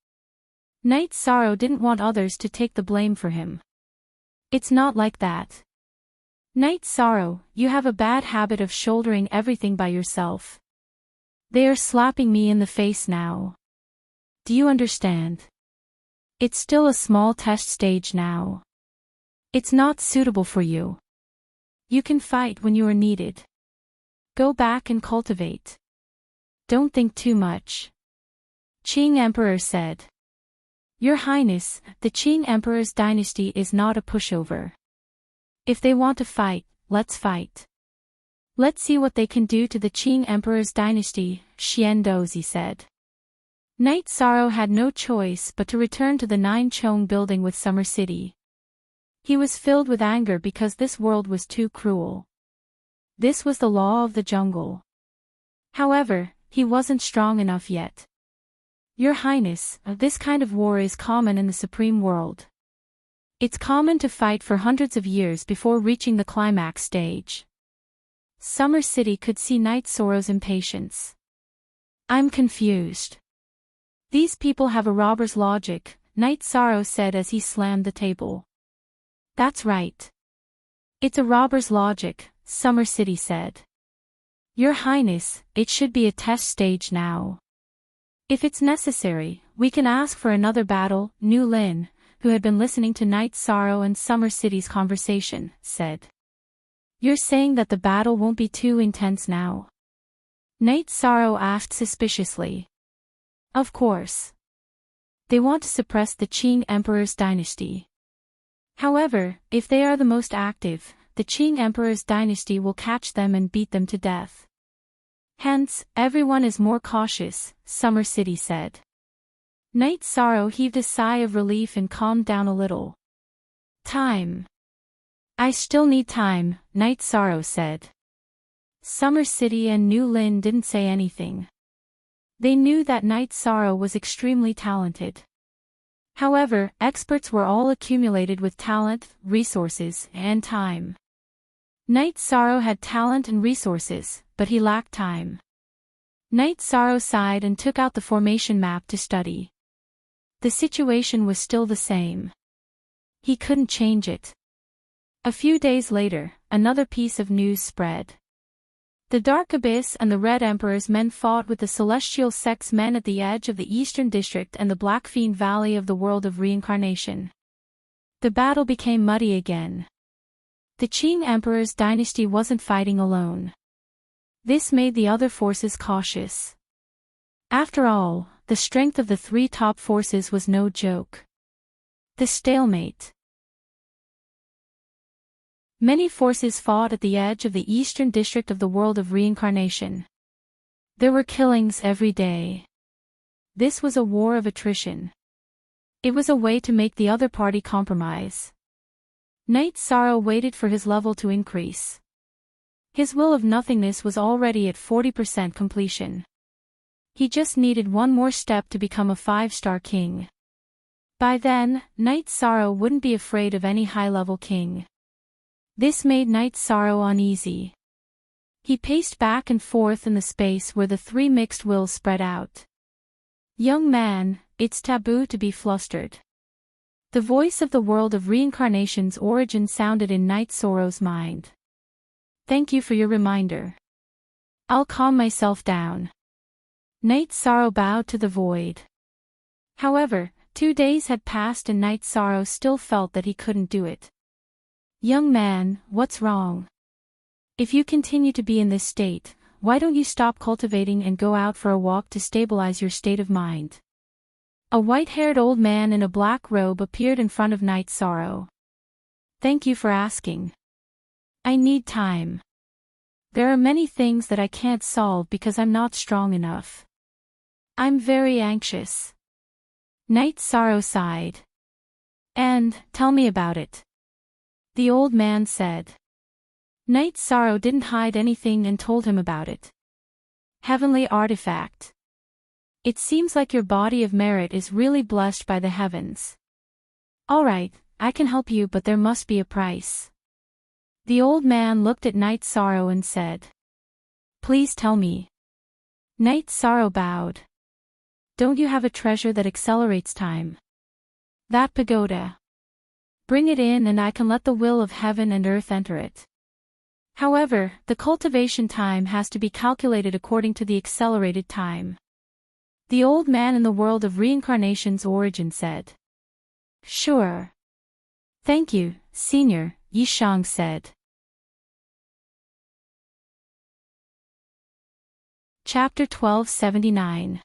Speaker 1: Night Sorrow didn't want others to take the blame for him. It's not like that. Night Sorrow, you have a bad habit of shouldering everything by yourself. They are slapping me in the face now. Do you understand? It's still a small test stage now. It's not suitable for you. You can fight when you are needed. Go back and cultivate. Don't think too much. Qing Emperor said. Your Highness, the Qing Emperor's dynasty is not a pushover. If they want to fight, let's fight. Let's see what they can do to the Qing Emperor's dynasty, Xian Dozi said. Night Sorrow had no choice but to return to the 9 Chong building with Summer City. He was filled with anger because this world was too cruel. This was the law of the jungle. However, he wasn't strong enough yet. Your Highness, this kind of war is common in the Supreme World. It's common to fight for hundreds of years before reaching the climax stage. Summer City could see Night Sorrow's impatience. I'm confused. These people have a robber's logic, Night Sorrow said as he slammed the table. That's right. It's a robber's logic, Summer City said. Your Highness, it should be a test stage now. If it's necessary, we can ask for another battle, Nu Lin, who had been listening to Night Sorrow and Summer City's conversation, said. You're saying that the battle won't be too intense now? Night Sorrow asked suspiciously. Of course. They want to suppress the Qing Emperor's dynasty. However, if they are the most active, the Qing Emperor's dynasty will catch them and beat them to death. Hence, everyone is more cautious, Summer City said. Night Sorrow heaved a sigh of relief and calmed down a little. Time. I still need time, Night Sorrow said. Summer City and Nu Lin didn't say anything. They knew that Night Sorrow was extremely talented. However, experts were all accumulated with talent, resources, and time. Night Sorrow had talent and resources, but he lacked time. Night Sorrow sighed and took out the formation map to study. The situation was still the same. He couldn't change it. A few days later, another piece of news spread. The Dark Abyss and the Red Emperor's men fought with the Celestial Sect's men at the edge of the Eastern District and the Black Fiend Valley of the World of Reincarnation. The battle became muddy again. The Qing Emperor's dynasty wasn't fighting alone. This made the other forces cautious. After all, the strength of the three top forces was no joke. The stalemate. Many forces fought at the edge of the Eastern District of the World of Reincarnation. There were killings every day. This was a war of attrition. It was a way to make the other party compromise. Night Sorrow waited for his level to increase. His will of nothingness was already at 40% completion. He just needed one more step to become a 5-star king. By then, Night Sorrow wouldn't be afraid of any high-level king. This made Night Sorrow uneasy. He paced back and forth in the space where the three mixed wills spread out. Young man, it's taboo to be flustered. The voice of the World of Reincarnation's origin sounded in Night Sorrow's mind. Thank you for your reminder. I'll calm myself down. Night Sorrow bowed to the void. However, 2 days had passed and Night Sorrow still felt that he couldn't do it. Young man, what's wrong? If you continue to be in this state, why don't you stop cultivating and go out for a walk to stabilize your state of mind? A white-haired old man in a black robe appeared in front of Night Sorrow. Thank you for asking. I need time. There are many things that I can't solve because I'm not strong enough. I'm very anxious. Night Sorrow sighed. And, tell me about it. The old man said. Night Sorrow didn't hide anything and told him about it. Heavenly artifact. It seems like your body of merit is really blessed by the heavens. Alright, I can help you, but there must be a price. The old man looked at Night Sorrow and said. Please tell me. Night Sorrow bowed. Don't you have a treasure that accelerates time? That pagoda. Bring it in and I can let the will of heaven and earth enter it. However, the cultivation time has to be calculated according to the accelerated time. The old man in the World of Reincarnation's origin said. Sure. Thank you, Senior, Yishang said. Chapter 1279.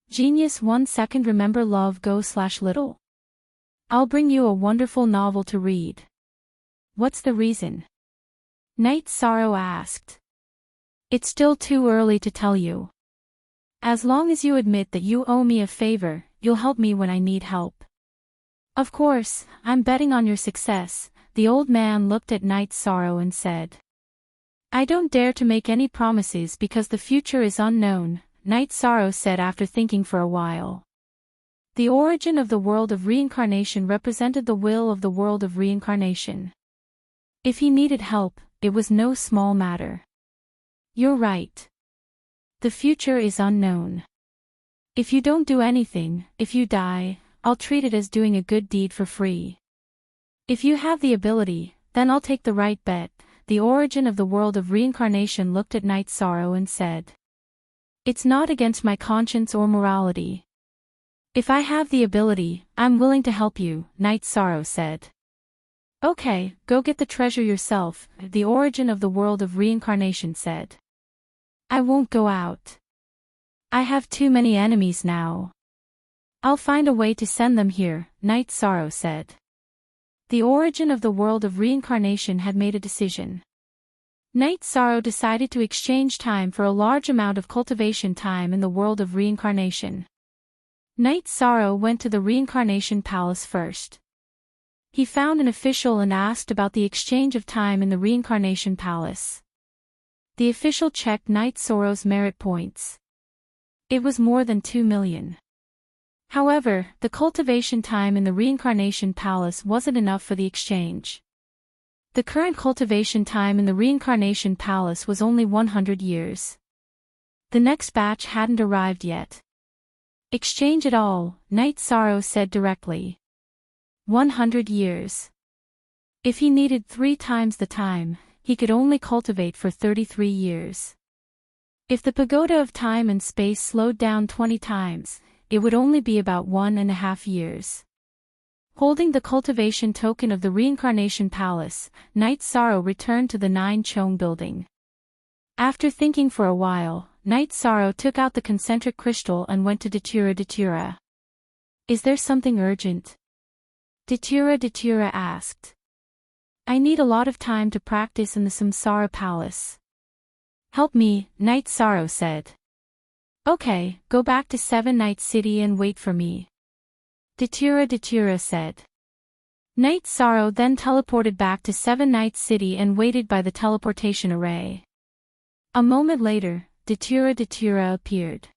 Speaker 1: Genius 1 second. Remember love go/little. I'll bring you a wonderful novel to read. What's the reason? Night Sorrow asked. It's still too early to tell you. As long as you admit that you owe me a favor, you'll help me when I need help. Of course, I'm betting on your success. The old man looked at Night Sorrow and said. I don't dare to make any promises because the future is unknown, Night Sorrow said after thinking for a while. The origin of the World of Reincarnation represented the will of the World of Reincarnation. If he needed help, it was no small matter. You're right. The future is unknown. If you don't do anything, if you die, I'll treat it as doing a good deed for free. If you have the ability, then I'll take the right bet. The origin of the World of Reincarnation looked at Night Sorrow and said. It's not against my conscience or morality. If I have the ability, I'm willing to help you, Night Sorrow said. Okay, go get the treasure yourself, the origin of the World of Reincarnation said. I won't go out. I have too many enemies now. I'll find a way to send them here, Night Sorrow said. The origin of the World of Reincarnation had made a decision. Night Sorrow decided to exchange time for a large amount of cultivation time in the World of Reincarnation. Night Sorrow went to the Reincarnation Palace first. He found an official and asked about the exchange of time in the Reincarnation Palace. The official checked Night Sorrow's merit points. It was more than 2 million. However, the cultivation time in the Reincarnation Palace wasn't enough for the exchange. The current cultivation time in the Reincarnation Palace was only 100 years. The next batch hadn't arrived yet. Exchange it all, Night Sorrow said directly. 100 years. If he needed 3 times the time, he could only cultivate for 33 years. If the pagoda of time and space slowed down 20 times, it would only be about 1.5 years. Holding the cultivation token of the Reincarnation Palace, Night Sorrow returned to the 9 Chong building. After thinking for a while, Night Sorrow took out the concentric crystal and went to Datura. Is there something urgent? Datura asked. I need a lot of time to practice in the Samsara Palace. Help me, Night Sorrow said. Okay, go back to 7 Night City and wait for me. Datura said. Night Sorrow then teleported back to 7 Night City and waited by the teleportation array. A moment later, Datura appeared.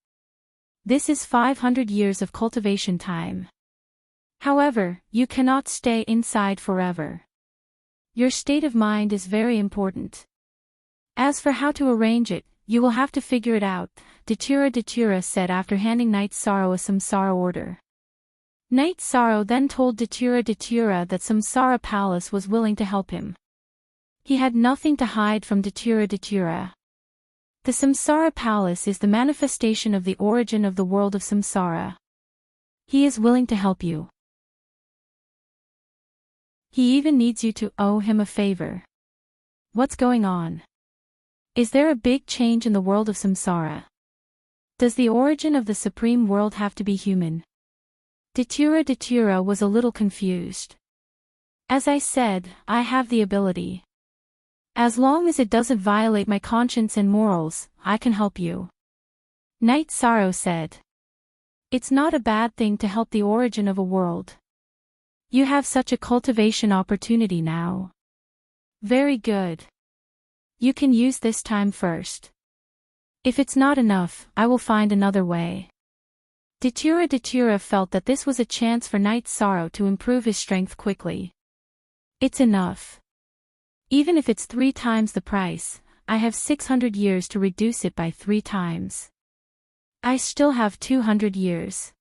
Speaker 1: This is 500 years of cultivation time. However, you cannot stay inside forever. Your state of mind is very important. As for how to arrange it, you will have to figure it out, Datura said after handing Night Sorrow a Samsara order. Night Sorrow then told Datura that Samsara Palace was willing to help him. He had nothing to hide from Datura. The Samsara Palace is the manifestation of the origin of the world of Samsara. He is willing to help you. He even needs you to owe him a favor. What's going on? Is there a big change in the world of Samsara? Does the origin of the supreme world have to be human? Datura was a little confused. As I said, I have the ability. As long as it doesn't violate my conscience and morals, I can help you. Night Sorrow said. It's not a bad thing to help the origin of a world. You have such a cultivation opportunity now. Very good. You can use this time first. If it's not enough, I will find another way. Datura felt that this was a chance for Night Sorrow to improve his strength quickly. It's enough. Even if it's 3 times the price, I have 600 years to reduce it by 3 times. I still have 200 years.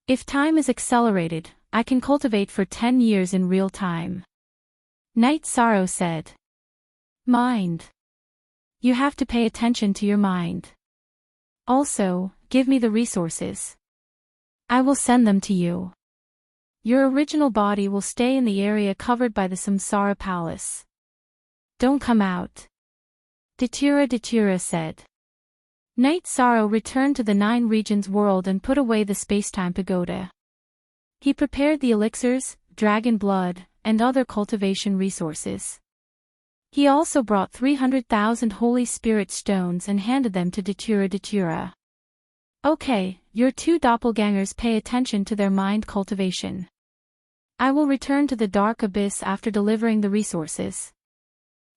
Speaker 1: If time is accelerated, I can cultivate for 10 years in real time. Night Sorrow said. Mind. You have to pay attention to your mind. Also, give me the resources. I will send them to you. Your original body will stay in the area covered by the Samsara Palace. Don't come out. Datura said. Night Sorrow returned to the 9 Regions world and put away the spacetime pagoda. He prepared the elixirs, dragon blood, and other cultivation resources. He also brought 300,000 Holy Spirit stones and handed them to Datura. Okay, your 2 doppelgangers pay attention to their mind cultivation. I will return to the dark abyss after delivering the resources.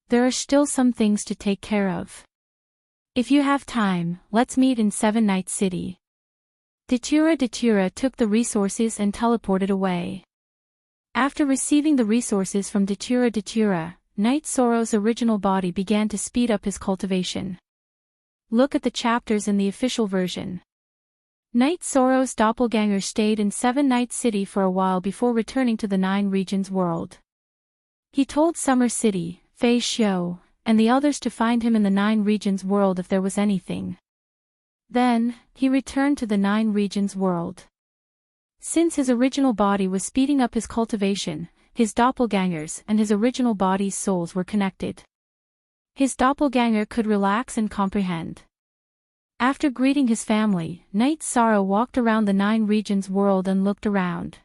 Speaker 1: There are still some things to take care of. If you have time, let's meet in 7 Night City. Datura took the resources and teleported away. After receiving the resources from Datura, Night Sorrow's original body began to speed up his cultivation. Look at the chapters in the official version. Night Sorrow's doppelganger stayed in 7 Night City for a while before returning to the 9 Regions world. He told Summer City, Fei Xiu, and the others to find him in the 9 Regions world if there was anything. Then, he returned to the 9 Regions world. Since his original body was speeding up his cultivation, his doppelgangers and his original body's souls were connected. His doppelganger could relax and comprehend. After greeting his family, Night Sorrow walked around the 9 Regions world and looked around.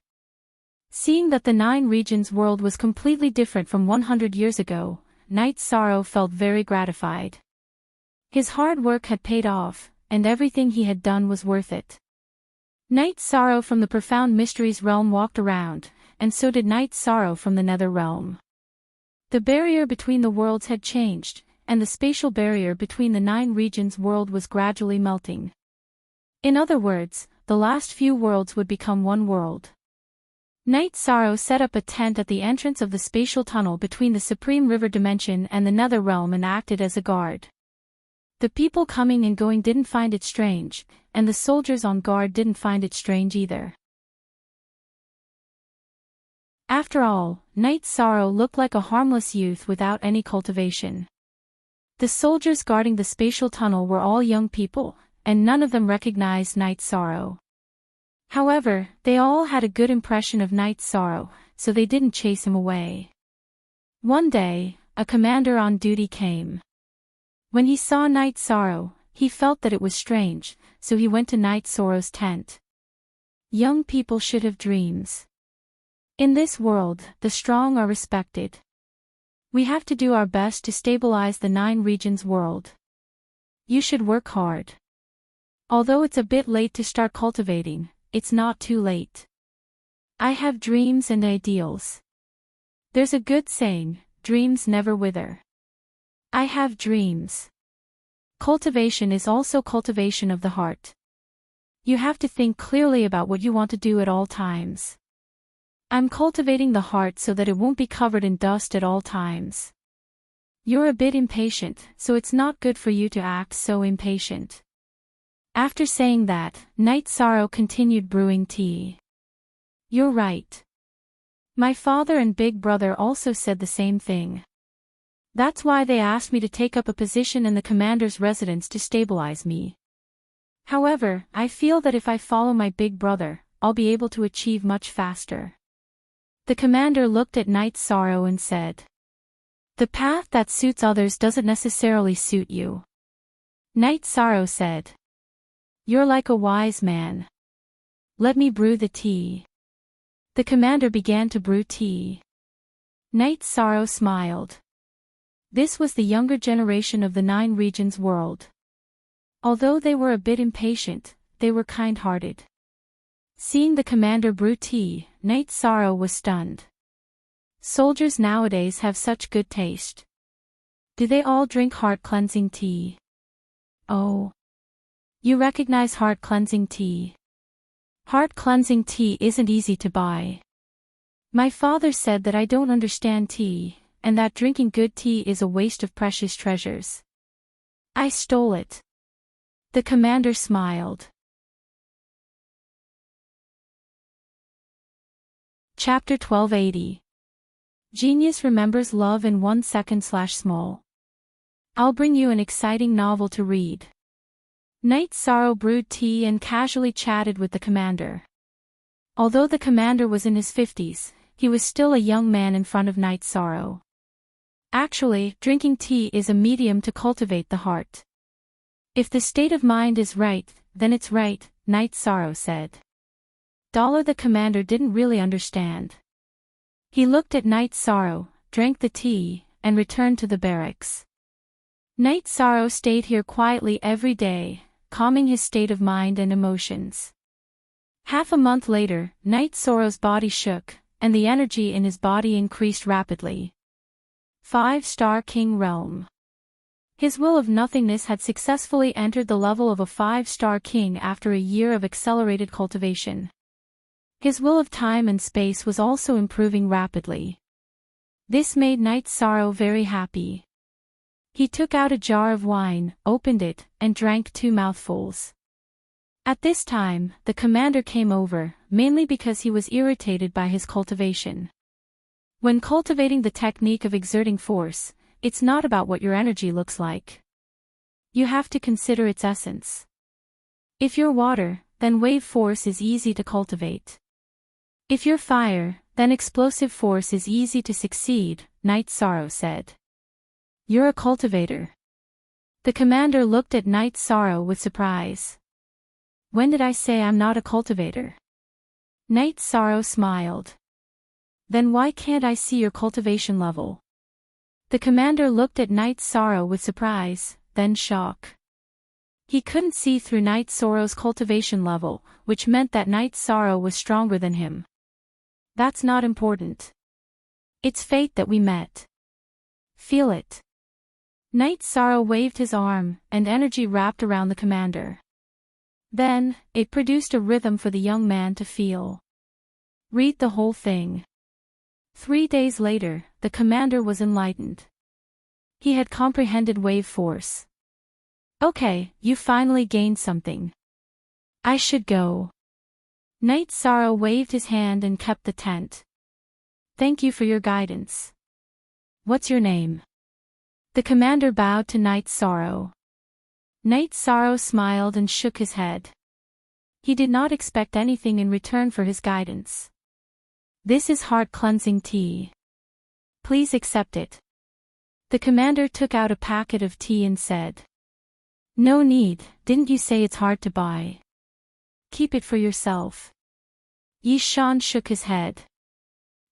Speaker 1: Seeing that the 9 Regions world was completely different from 100 years ago, Night Sorrow felt very gratified. His hard work had paid off, and everything he had done was worth it. Night Sorrow from the Profound Mysteries realm walked around, and so did Night Sorrow from the Nether realm. The barrier between the worlds had changed, and the spatial barrier between the 9 Regions world was gradually melting. In other words, the last few worlds would become one world. Night Sorrow set up a tent at the entrance of the spatial tunnel between the Supreme River Dimension and the Nether realm and acted as a guard. The people coming and going didn't find it strange, and the soldiers on guard didn't find it strange either. After all, Knight Sorrow looked like a harmless youth without any cultivation. The soldiers guarding the spatial tunnel were all young people, and none of them recognized Knight Sorrow. However, they all had a good impression of Knight Sorrow, so they didn't chase him away. One day, a commander on duty came. When he saw Knight Sorrow, he felt that it was strange, so he went to Knight Sorrow's tent. Young people should have dreams. In this world, the strong are respected. We have to do our best to stabilize the 9 regions world. You should work hard. Although it's a bit late to start cultivating, it's not too late. I have dreams and ideals. There's a good saying, dreams never wither. I have dreams. Cultivation is also cultivation of the heart. You have to think clearly about what you want to do at all times. I'm cultivating the heart so that it won't be covered in dust at all times. You're a bit impatient, so it's not good for you to act so impatient. After saying that, Knight Sorrow continued brewing tea. You're right. My father and big brother also said the same thing. That's why they asked me to take up a position in the commander's residence to stabilize me. However, I feel that if I follow my big brother, I'll be able to achieve much faster. The commander looked at Knight Sorrow and said, "The path that suits others doesn't necessarily suit you." Knight Sorrow said, "You're like a wise man. Let me brew the tea." The commander began to brew tea. Knight Sorrow smiled. This was the younger generation of the 9 regions world. Although they were a bit impatient, they were kind-hearted. Seeing the commander brew tea, Knight Sorrow was stunned. Soldiers nowadays have such good taste. Do they all drink heart-cleansing tea? Oh. You recognize heart-cleansing tea. Heart-cleansing tea isn't easy to buy. My father said that I don't understand tea, and that drinking good tea is a waste of precious treasures. I stole it. The commander smiled. Chapter 1280. Genius remembers love in 1 second/small. I'll bring you an exciting novel to read. Knight Sorrow brewed tea and casually chatted with the commander. Although the commander was in his 50s, he was still a young man in front of Knight Sorrow. Actually, drinking tea is a medium to cultivate the heart. If the state of mind is right, then it's right, Knight Sorrow said. The commander didn't really understand. He looked at Knight Sorrow, drank the tea, and returned to the barracks. Knight Sorrow stayed here quietly every day, calming his state of mind and emotions. Half a month later, Knight Sorrow's body shook, and the energy in his body increased rapidly. 5-star King Realm. His will of nothingness had successfully entered the level of a 5-star king after a year of accelerated cultivation. His will of time and space was also improving rapidly. This made Knight Sorrow very happy. He took out a jar of wine, opened it, and drank 2 mouthfuls. At this time, the commander came over, mainly because he was irritated by his cultivation. When cultivating the technique of exerting force, it's not about what your energy looks like. You have to consider its essence. If you're water, then wave force is easy to cultivate. If you're fire, then explosive force is easy to succeed, Knight Sorrow said. You're a cultivator. The commander looked at Knight Sorrow with surprise. When did I say I'm not a cultivator? Knight Sorrow smiled. Then why can't I see your cultivation level? The commander looked at Knight Sorrow with surprise, then shock. He couldn't see through Knight Sorrow's cultivation level, which meant that Knight Sorrow was stronger than him. That's not important. It's fate that we met. Feel it. Knight Sorrow waved his arm, and energy wrapped around the commander. Then, it produced a rhythm for the young man to feel. Read the whole thing. 3 days later, the commander was enlightened. He had comprehended wave force. Okay, you finally gained something. I should go. Knight Sorrow waved his hand and kept the tent. Thank you for your guidance. What's your name? The commander bowed to Knight Sorrow. Knight Sorrow smiled and shook his head. He did not expect anything in return for his guidance. This is heart-cleansing tea. Please accept it. The commander took out a packet of tea and said. No need, didn't you say it's hard to buy? Keep it for yourself. Yi Shan shook his head.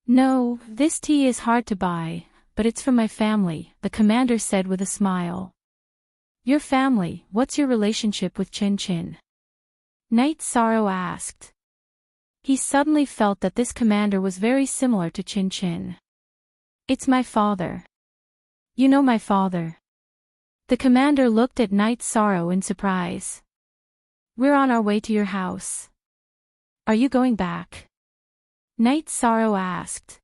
Speaker 1: No, this tea is hard to buy, but it's from my family, the commander said with a smile. Your family, what's your relationship with Chin Chin? Knight Sorrow asked. He suddenly felt that this commander was very similar to Chin Chin. It's my father. You know my father. The commander looked at Knight Sorrow in surprise. We're on our way to your house. Are you going back? Knight Sorrow asked.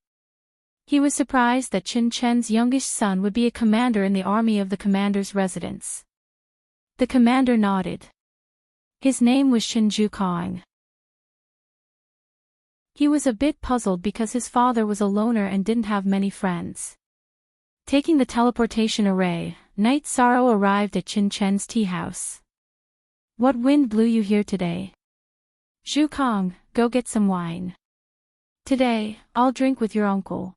Speaker 1: He was surprised that Chin Chen's youngest son would be a commander in the army of the commander's residence. The commander nodded. His name was Chin Jukong. He was a bit puzzled because his father was a loner and didn't have many friends. Taking the teleportation array, Knight Sorrow arrived at Chin Chen's tea house. What wind blew you here today? Jukong, go get some wine. Today, I'll drink with your uncle.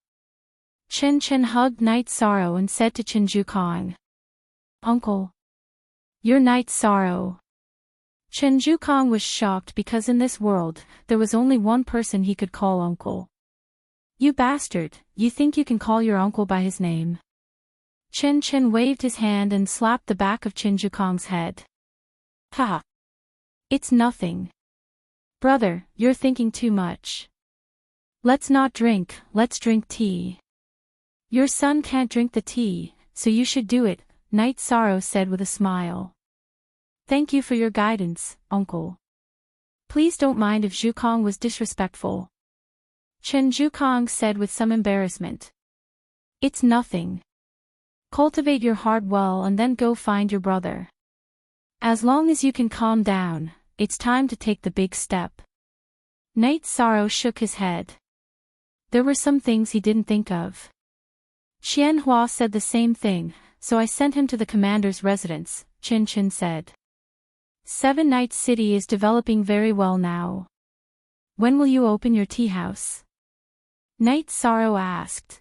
Speaker 1: Chin Chen hugged Knight Sorrow and said to Chin Jukong. Uncle. You're Knight Sorrow. Chin Jukong was shocked because in this world, there was only one person he could call uncle. You bastard, you think you can call your uncle by his name? Chin Chen waved his hand and slapped the back of Chin Jukong's head. Ha! It's nothing. Brother, you're thinking too much. Let's not drink, let's drink tea. Your son can't drink the tea, so you should do it, Knight Sorrow said with a smile. Thank you for your guidance, uncle. Please don't mind if Jukong was disrespectful. Chen Jukong said with some embarrassment. It's nothing. Cultivate your heart well and then go find your brother. As long as you can calm down, it's time to take the big step. Knight Sorrow shook his head. There were some things he didn't think of. Qian Hua said the same thing, so I sent him to the commander's residence, Chin Chin said. Seven Night City is developing very well now. When will you open your tea house? Knight Sorrow asked.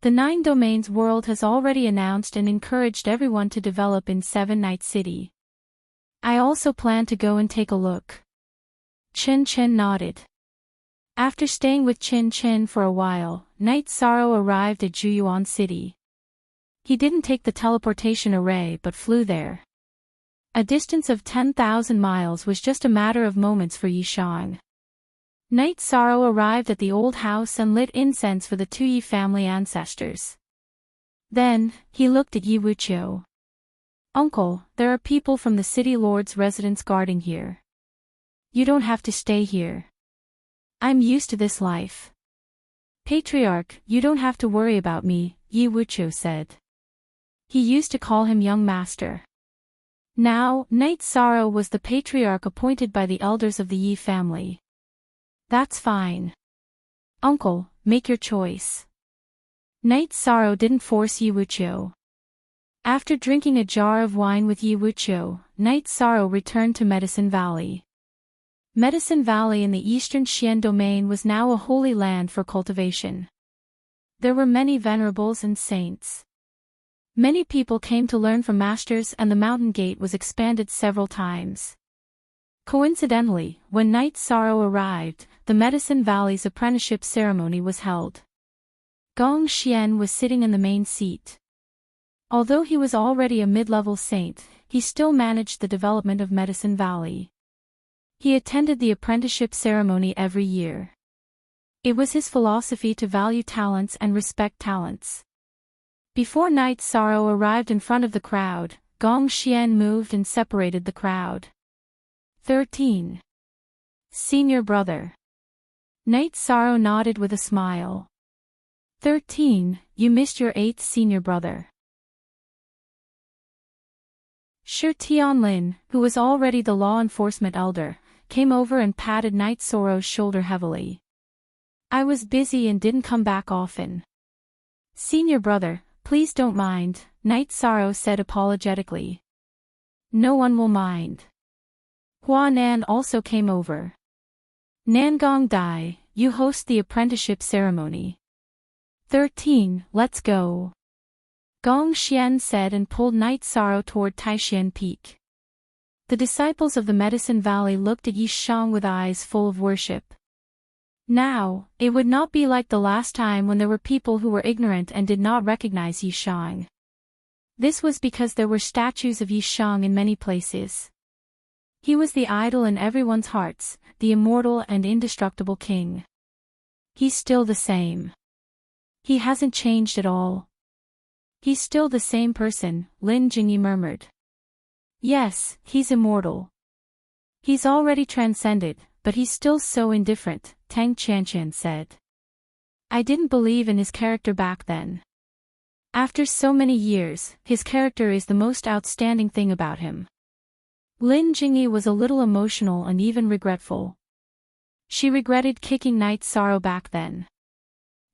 Speaker 1: The 9 Domains world has already announced and encouraged everyone to develop in Seven Night City. I also plan to go and take a look. Chin Chin nodded. After staying with Chin Chin for a while, Knight Sorrow arrived at Juyuan City. He didn't take the teleportation array but flew there. A distance of 10,000 miles was just a matter of moments for Yi Shan. Knight Sorrow arrived at the old house and lit incense for the two Yi family ancestors. Then, he looked at Yi Wuqiu. Uncle, there are people from the city lord's residence guarding here. You don't have to stay here. I'm used to this life. Patriarch, you don't have to worry about me, Yi Wuqiu said. He used to call him young master. Now, Knight Sorrow was the patriarch appointed by the elders of the Yi family. That's fine. Uncle, make your choice. Knight Sorrow didn't force Yi Wuqiu. After drinking a jar of wine with Yi Wuqiu, Knight Sorrow returned to Medicine Valley. Medicine Valley in the eastern Xian domain was now a holy land for cultivation. There were many venerables and saints. Many people came to learn from masters and the mountain gate was expanded several times. Coincidentally, when Knight Sorrow arrived, the Medicine Valley's apprenticeship ceremony was held. Gong Xian was sitting in the main seat. Although he was already a mid-level saint, he still managed the development of Medicine Valley. He attended the apprenticeship ceremony every year. It was his philosophy to value talents and respect talents. Before Knight Sorrow arrived in front of the crowd, Gong Xian moved and separated the crowd. 13. Senior brother. Knight Sorrow nodded with a smile. 13, you missed your 8th senior brother. Shi Tianlin, who was already the law enforcement elder, came over and patted Night Sorrow's shoulder heavily. I was busy and didn't come back often. Senior brother, please don't mind, Night Sorrow said apologetically. No one will mind. Hua Nan also came over. Nangong Dai, you host the apprenticeship ceremony. 13, let's go. Gong Xian said and pulled Night Sorrow toward Taishan Peak. The disciples of the Medicine Valley looked at Yishang with eyes full of worship. Now, it would not be like the last time when there were people who were ignorant and did not recognize Yishang. This was because there were statues of Yishang in many places. He was the idol in everyone's hearts, the immortal and indestructible king. He's still the same. He hasn't changed at all. He's still the same person, Lin Jingyi murmured. Yes, he's immortal. He's already transcended, but he's still so indifferent, Tang Qianqian said. I didn't believe in his character back then. After so many years, his character is the most outstanding thing about him. Lin Jingyi was a little emotional and even regretful. She regretted kicking Night Sorrow back then.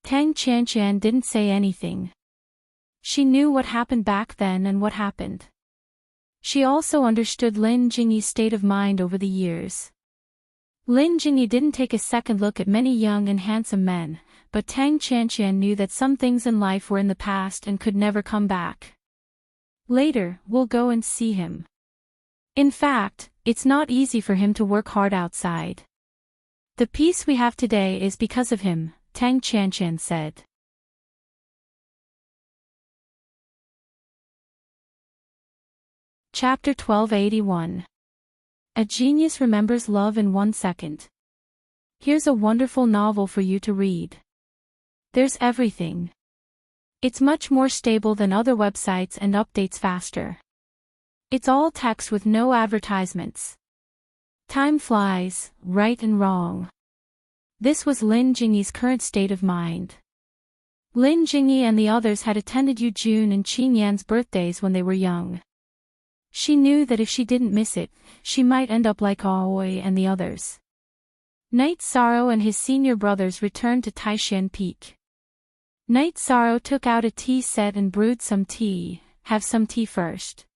Speaker 1: Tang Qianqian didn't say anything. She knew what happened back then and what happened. She also understood Lin Jingyi's state of mind over the years. Lin Jingyi didn't take a second look at many young and handsome men, but Tang Qianqian knew that some things in life were in the past and could never come back. Later, we'll go and see him. In fact, it's not easy for him to work hard outside. The peace we have today is because of him, Tang Qianqian said. Chapter 1281. A Genius Remembers Love in 1 Second. Here's a wonderful novel for you to read. There's everything. It's much more stable than other websites and updates faster. It's all text with no advertisements. Time flies, right and wrong. This was Lin Jingyi's current state of mind. Lin Jingyi and the others had attended Yu Jun and Qin Yan's birthdays when they were young. She knew that if she didn't miss it, she might end up like Aoi and the others. Night Sorrow and his senior brothers returned to Taishan Peak. Night Sorrow took out a tea set and brewed some tea. Have some tea first.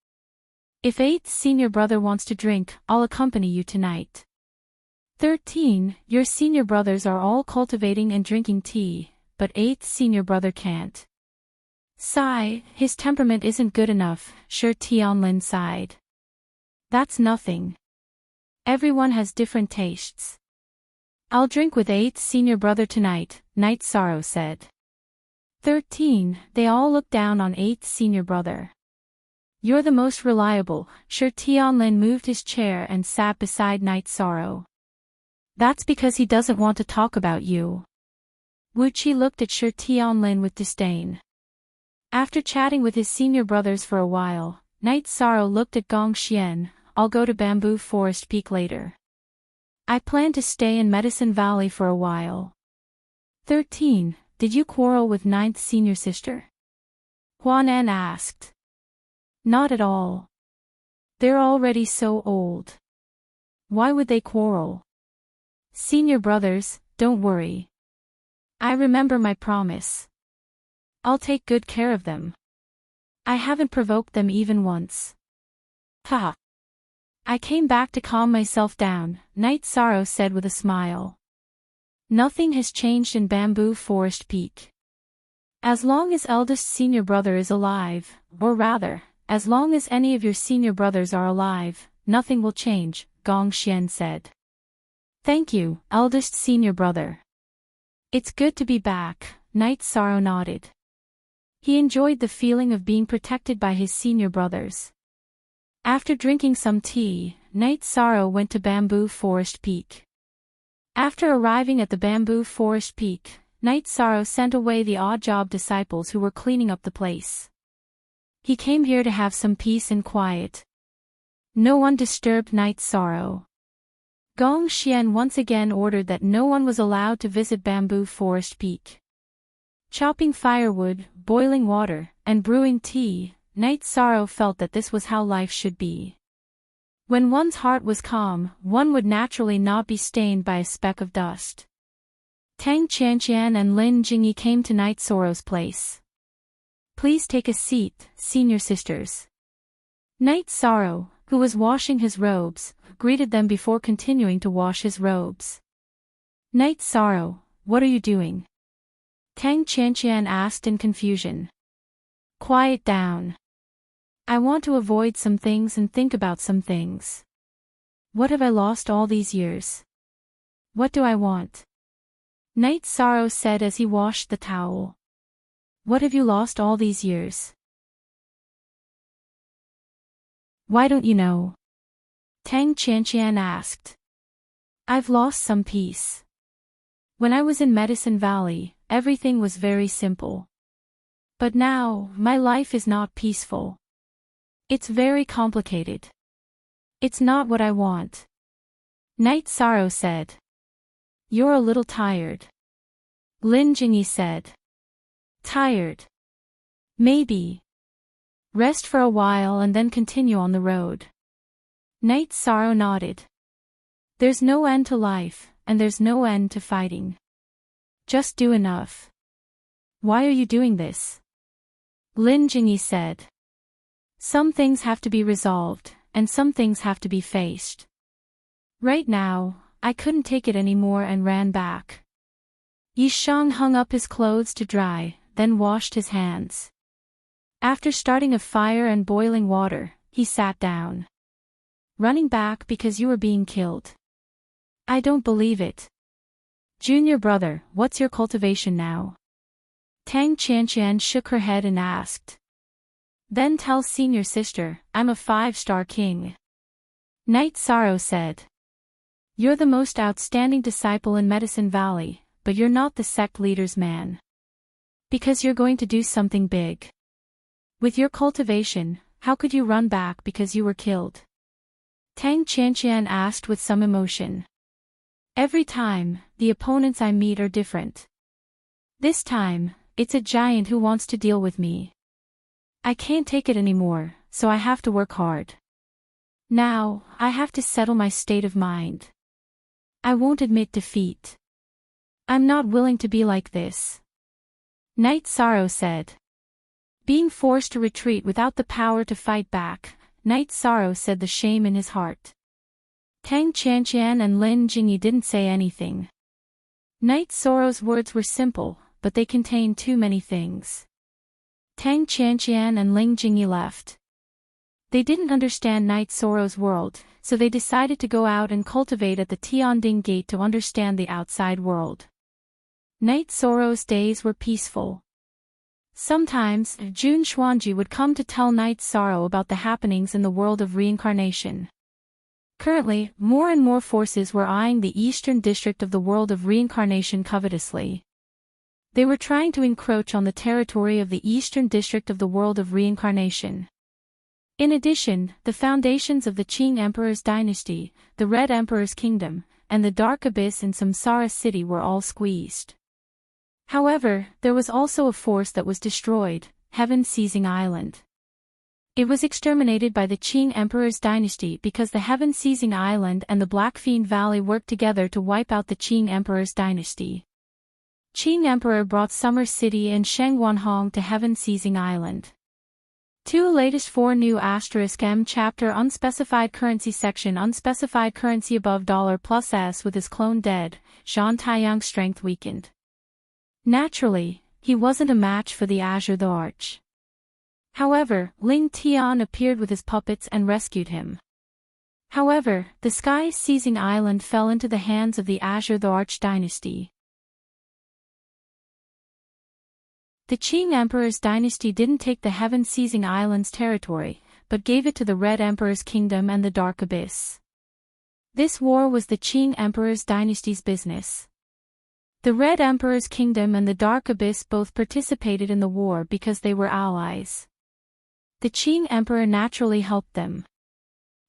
Speaker 1: If 8th senior brother wants to drink, I'll accompany you tonight. 13, your senior brothers are all cultivating and drinking tea, but 8th senior brother can't. Sigh, his temperament isn't good enough, Shi Tianlin sighed. That's nothing. Everyone has different tastes. I'll drink with 8th senior brother tonight, Night Sorrow said. 13, they all looked down on 8th senior brother. You're the most reliable, Shi Tianlin moved his chair and sat beside Night Sorrow. That's because he doesn't want to talk about you. Wu Qi looked at Shi Tianlin with disdain. After chatting with his senior brothers for a while, Night Sorrow looked at Gong Xian. I'll go to Bamboo Forest Peak later. I plan to stay in Medicine Valley for a while. 13, did you quarrel with 9th senior sister? Huanan asked. Not at all. They're already so old. Why would they quarrel? Senior brothers, don't worry. I remember my promise. I'll take good care of them. I haven't provoked them even once. Ha! I came back to calm myself down, Night Sorrow said with a smile. Nothing has changed in Bamboo Forest Peak. As long as eldest senior brother is alive, or rather, as long as any of your senior brothers are alive, nothing will change, Gong Xian said. Thank you, eldest senior brother. It's good to be back, Night Sorrow nodded. He enjoyed the feeling of being protected by his senior brothers. After drinking some tea, Night Sorrow went to Bamboo Forest Peak. After arriving at the Bamboo Forest Peak, Night Sorrow sent away the odd job disciples who were cleaning up the place. He came here to have some peace and quiet. No one disturbed Night Sorrow. Gong Xian once again ordered that no one was allowed to visit Bamboo Forest Peak. Chopping firewood, boiling water, and brewing tea, Knight Sorrow felt that this was how life should be. When one's heart was calm, one would naturally not be stained by a speck of dust. Tang Qianqian and Lin Jingyi came to Knight Sorrow's place. "Please take a seat, senior sisters." Knight Sorrow, who was washing his robes, greeted them before continuing to wash his robes. "Knight Sorrow, what are you doing?" Tang Qianqian asked in confusion. "Quiet down. I want to avoid some things and think about some things. What have I lost all these years? What do I want?" Knight Sorrow said as he washed the towel. "What have you lost all these years? Why don't you know?" Tang Qianqian asked. "I've lost some peace. When I was in Medicine Valley, everything was very simple. But now, my life is not peaceful. It's very complicated. It's not what I want." Knight Sorrow said. "You're a little tired." Lin Jingyi said. "Tired? Maybe. Rest for a while and then continue on the road." Knight Sorrow nodded. "There's no end to life, and there's no end to fighting. Just do enough." "Why are you doing this?" Lin Jingyi said. "Some things have to be resolved, and some things have to be faced. Right now, I couldn't take it anymore and ran back." Yi Shang hung up his clothes to dry, then washed his hands. After starting a fire and boiling water, he sat down. "Running back because you were being killed? I don't believe it. Junior brother, what's your cultivation now?" Tang Qianqian shook her head and asked. "Then tell senior sister, I'm a 5-star king." Knight Sorrow said. "You're the most outstanding disciple in Medicine Valley, but you're not the sect leader's man. Because you're going to do something big. With your cultivation, how could you run back because you were killed?" Tang Qianqian asked with some emotion. "Every time, the opponents I meet are different. This time, it's a giant who wants to deal with me. I can't take it anymore, so I have to work hard. Now, I have to settle my state of mind. I won't admit defeat. I'm not willing to be like this." Knight Sorrow said. Being forced to retreat without the power to fight back, Knight Sorrow said the shame in his heart. Tang Qianqian and Lin Jingyi didn't say anything. Knight Sorrow's words were simple, but they contained too many things. Tang Qianqian and Lin Jingyi left. They didn't understand Knight Sorrow's world, so they decided to go out and cultivate at the Tianding Gate to understand the outside world. Knight Sorrow's days were peaceful. Sometimes, Jun Xuanji would come to tell Knight Sorrow about the happenings in the world of reincarnation. Currently, more and more forces were eyeing the eastern district of the world of reincarnation covetously. They were trying to encroach on the territory of the eastern district of the world of reincarnation. In addition, the foundations of the Qing Emperor's dynasty, the Red Emperor's kingdom, and the Dark Abyss in Samsara City were all squeezed. However, there was also a force that was destroyed, Heaven-Seizing Island. It was exterminated by the Qing Emperor's dynasty because the Heaven-Seizing Island and the Blackfean Valley worked together to wipe out the Qing Emperor's dynasty. Qing Emperor brought Summer City and Shengguanhong to Heaven-Seizing Island. Latest 4 new *M chapter unspecified currency section unspecified currency above $+S with his clone dead, Zhan Taiyang's strength weakened. Naturally, he wasn't a match for the Azure the Arch. However, Ling Tian appeared with his puppets and rescued him. However, the Sky-Seizing Island fell into the hands of the Azure the Arch dynasty. The Qing Emperor's dynasty didn't take the Heaven-Seizing Island's territory, but gave it to the Red Emperor's kingdom and the Dark Abyss. This war was the Qing Emperor's dynasty's business. The Red Emperor's kingdom and the Dark Abyss both participated in the war because they were allies. The Qing Emperor naturally helped them.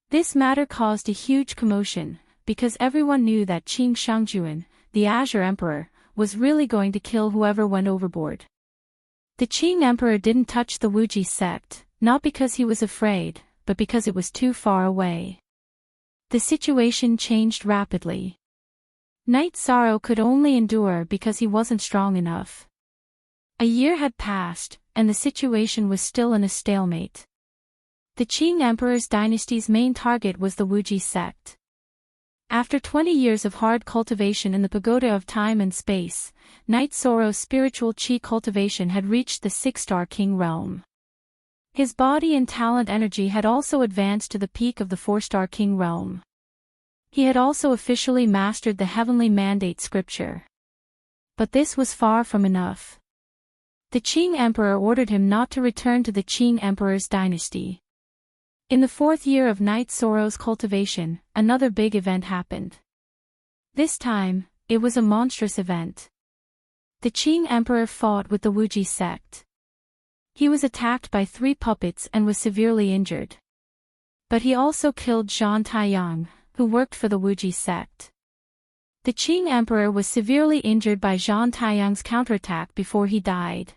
Speaker 1: This matter caused a huge commotion, because everyone knew that Qing Shangjuan, the Azure Emperor, was really going to kill whoever went overboard. The Qing Emperor didn't touch the Wuji sect, Not because he was afraid, but because it was too far away. The situation changed rapidly. Knight Sorrow could only endure because he wasn't strong enough. A year had passed, and the situation was still in a stalemate. The Qing Emperor's dynasty's main target was the Wuji sect. After 20 years of hard cultivation in the pagoda of time and space, Knight Sorrow's spiritual qi cultivation had reached the 6-star king realm. His body and talent energy had also advanced to the peak of the 4-star king realm. He had also officially mastered the heavenly mandate scripture. But this was far from enough. The Qing Emperor ordered him not to return to the Qing Emperor's dynasty. In the 4th year of Knight Sorrow's cultivation, another big event happened. This time, it was a monstrous event. The Qing Emperor fought with the Wuji sect. He was attacked by 3 puppets and was severely injured. But he also killed Zhang Taiyang, who worked for the Wuji sect. The Qing Emperor was severely injured by Zhang Taiyang's counterattack before he died.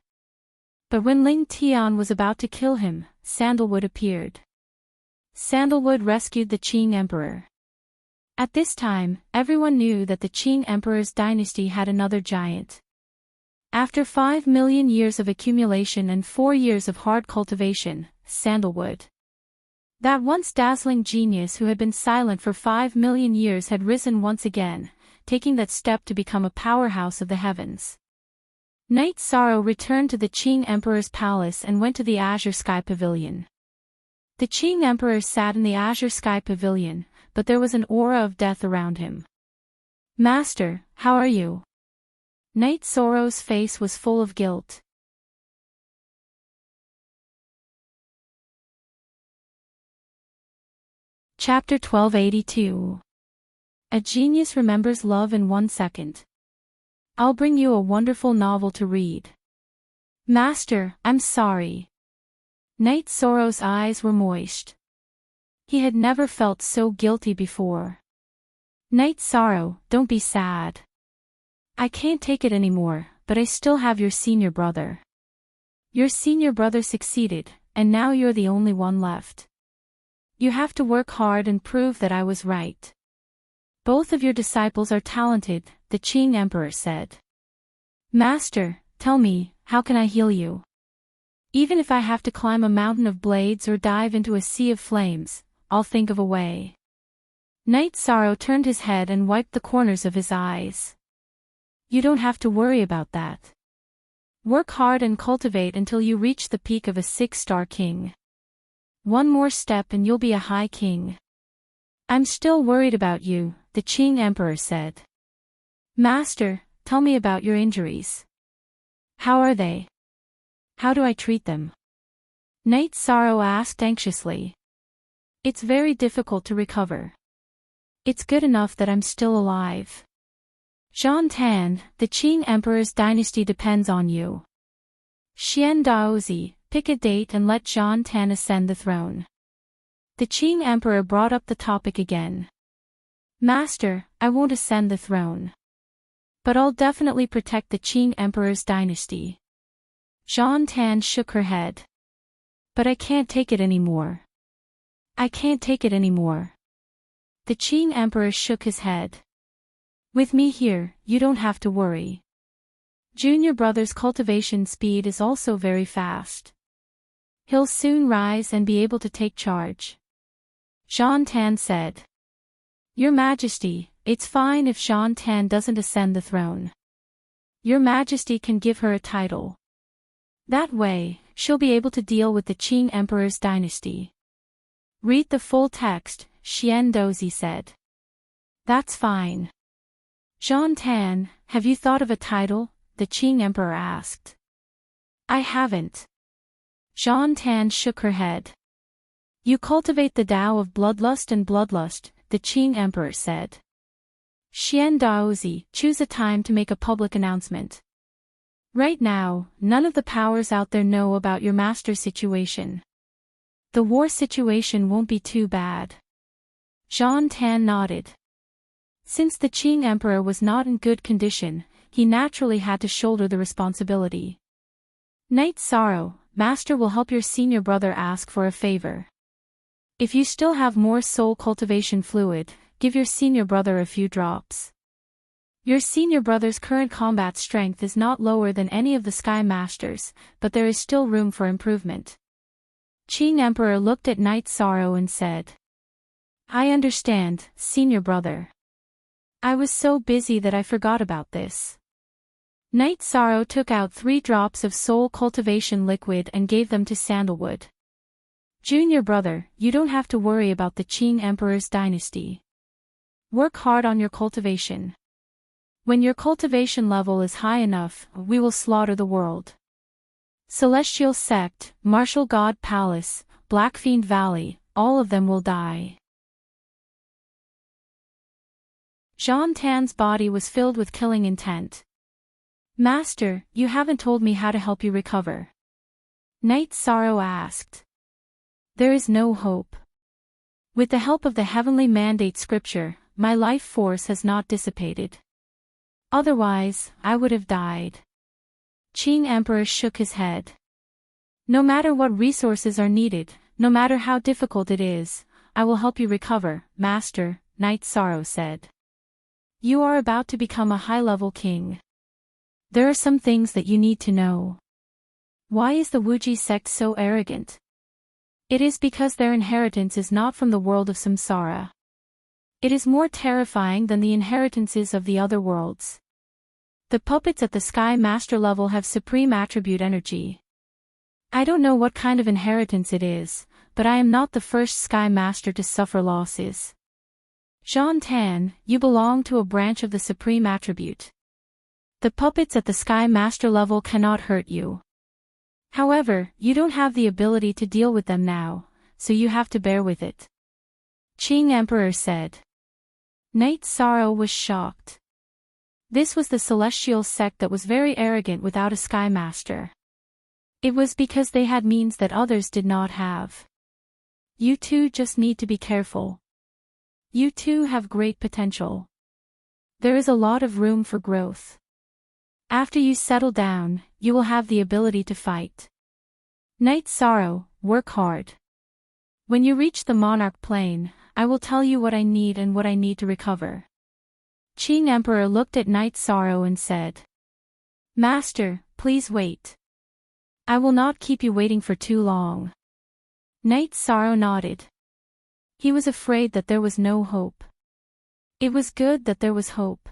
Speaker 1: But when Ling Tian was about to kill him, Sandalwood appeared. Sandalwood rescued the Qing Emperor. At this time, everyone knew that the Qing Emperor's dynasty had another giant. After 5 million years of accumulation and 4 years of hard cultivation, Sandalwood. That once dazzling genius who had been silent for 5 million years had risen once again, taking that step to become a powerhouse of the heavens. Knight Sorrow returned to the Qing Emperor's palace and went to the Azure Sky Pavilion. The Qing Emperor sat in the Azure Sky Pavilion, but there was an aura of death around him. "Master, how are you?" Knight Sorrow's face was full of guilt. Chapter 1282. A genius remembers love in 1 second. I'll bring you a wonderful novel to read. "Master, I'm sorry." Knight Sorrow's eyes were moist. He had never felt so guilty before. "Knight Sorrow, don't be sad. I can't take it anymore, but I still have your senior brother. Your senior brother succeeded, and now you're the only one left. You have to work hard and prove that I was right. Both of your disciples are talented," the Qing Emperor said. "Master, tell me, how can I heal you? Even if I have to climb a mountain of blades or dive into a sea of flames, I'll think of a way." Knight Sorrow turned his head and wiped the corners of his eyes. "You don't have to worry about that. Work hard and cultivate until you reach the peak of a 6-star king. One more step and you'll be a high king." "I'm still worried about you," the Qing Emperor said. "Master, tell me about your injuries. How are they? How do I treat them?" Knight Sorrow asked anxiously. "It's very difficult to recover. It's good enough that I'm still alive. Zhang Tan, the Qing Emperor's dynasty depends on you. Xian Daozi, pick a date and let Zhang Tan ascend the throne." The Qing Emperor brought up the topic again. "Master, I won't ascend the throne. But I'll definitely protect the Qing Emperor's dynasty." Zhang Tan shook her head. "But I can't take it anymore. I can't take it anymore." The Qing Emperor shook his head. "With me here, you don't have to worry. Junior brother's cultivation speed is also very fast. He'll soon rise and be able to take charge." Zhang Tan said. "Your Majesty, it's fine if Zhang Tan doesn't ascend the throne. Your Majesty can give her a title. That way, she'll be able to deal with the Qing Emperor's dynasty." "Read the full text," Xian Dozi said. "That's fine." "Zhang Tan, have you thought of a title?" the Qing Emperor asked. "I haven't." Zhang Tan shook her head. "You cultivate the Tao of bloodlust and bloodlust," the Qing Emperor said. "Xian Daozi, choose a time to make a public announcement. Right now, none of the powers out there know about your master's situation. The war situation won't be too bad." Zhang Tan nodded. Since the Qing Emperor was not in good condition, he naturally had to shoulder the responsibility. "Knight Sorrow, Master will help your senior brother ask for a favor. If you still have more soul cultivation fluid, give your senior brother a few drops. Your senior brother's current combat strength is not lower than any of the Sky Masters, but there is still room for improvement. Qing Emperor looked at Knight Sorrow and said, I understand, senior brother. I was so busy that I forgot about this. Knight Sorrow took out 3 drops of soul cultivation liquid and gave them to Sandalwood. Junior brother, you don't have to worry about the Qing Emperor's dynasty. Work hard on your cultivation. When your cultivation level is high enough, we will slaughter the world. Celestial Sect, Martial God Palace, Black Fiend Valley, all of them will die. Jean Tan's body was filled with killing intent. Master, you haven't told me how to help you recover. Knight Sorrow asked. There is no hope. With the help of the heavenly mandate scripture, my life force has not dissipated. Otherwise, I would have died. Qing Emperor shook his head. No matter what resources are needed, no matter how difficult it is, I will help you recover, Master, Knight Sorrow said. You are about to become a high-level king. There are some things that you need to know. Why is the Wuji sect so arrogant? It is because their inheritance is not from the world of samsara. It is more terrifying than the inheritances of the other worlds. The puppets at the Sky Master level have supreme attribute energy. I don't know what kind of inheritance it is, but I am not the first Sky Master to suffer losses. Jean Tan, you belong to a branch of the supreme attribute. The puppets at the Sky Master level cannot hurt you. However, you don't have the ability to deal with them now, so you have to bear with it. Qing Emperor said. Knight Sorrow was shocked. This was the celestial sect that was very arrogant without a Sky Master. It was because they had means that others did not have. You two just need to be careful. You two have great potential. There is a lot of room for growth. After you settle down, you will have the ability to fight. Knight Sorrow, work hard. When you reach the Monarch Plane, I will tell you what I need and what I need to recover. Qing Emperor looked at Knight Sorrow and said. Master, please wait. I will not keep you waiting for too long. Knight Sorrow nodded. He was afraid that there was no hope. It was good that there was hope.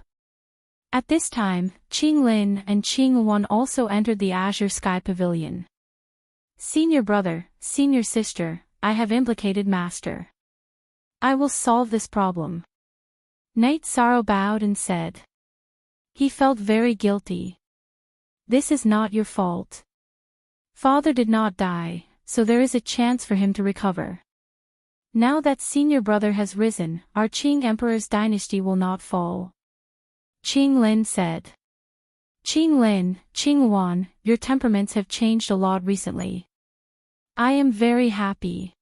Speaker 1: At this time, Qing Lin and Qing Wan also entered the Azure Sky Pavilion. Senior brother, senior sister, I have implicated Master. I will solve this problem. Knight Sorrow bowed and said. He felt very guilty. This is not your fault. Father did not die, so there is a chance for him to recover. Now that senior brother has risen, our Qing Emperor's dynasty will not fall. Qing Lin said. Qing Lin, Qing Wan, your temperaments have changed a lot recently. I am very happy.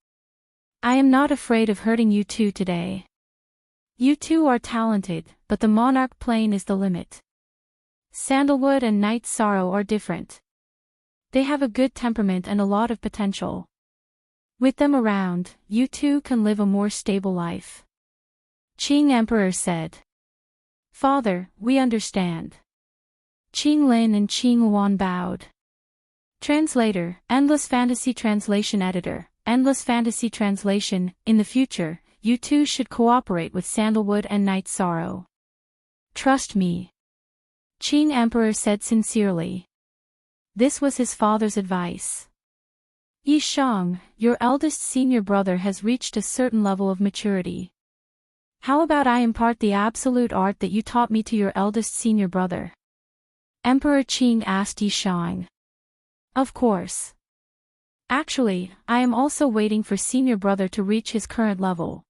Speaker 1: I am not afraid of hurting you two today. You two are talented, but the Monarch Plane is the limit. Sandalwood and Knight Sorrow are different. They have a good temperament and a lot of potential. With them around, you two can live a more stable life. Qing Emperor said. Father, we understand. Qing Lin and Qing Wan bowed. Translator, Endless Fantasy Translation Editor, Endless Fantasy Translation, in the future, you two should cooperate with Sandalwood and Knight Sorrow. Trust me. Qing Emperor said sincerely. This was his father's advice. Yi Shang, your eldest senior brother has reached a certain level of maturity. How about I impart the absolute art that you taught me to your eldest senior brother? Emperor Qing asked Yi Shang. Of course. Actually, I am also waiting for senior brother to reach his current level.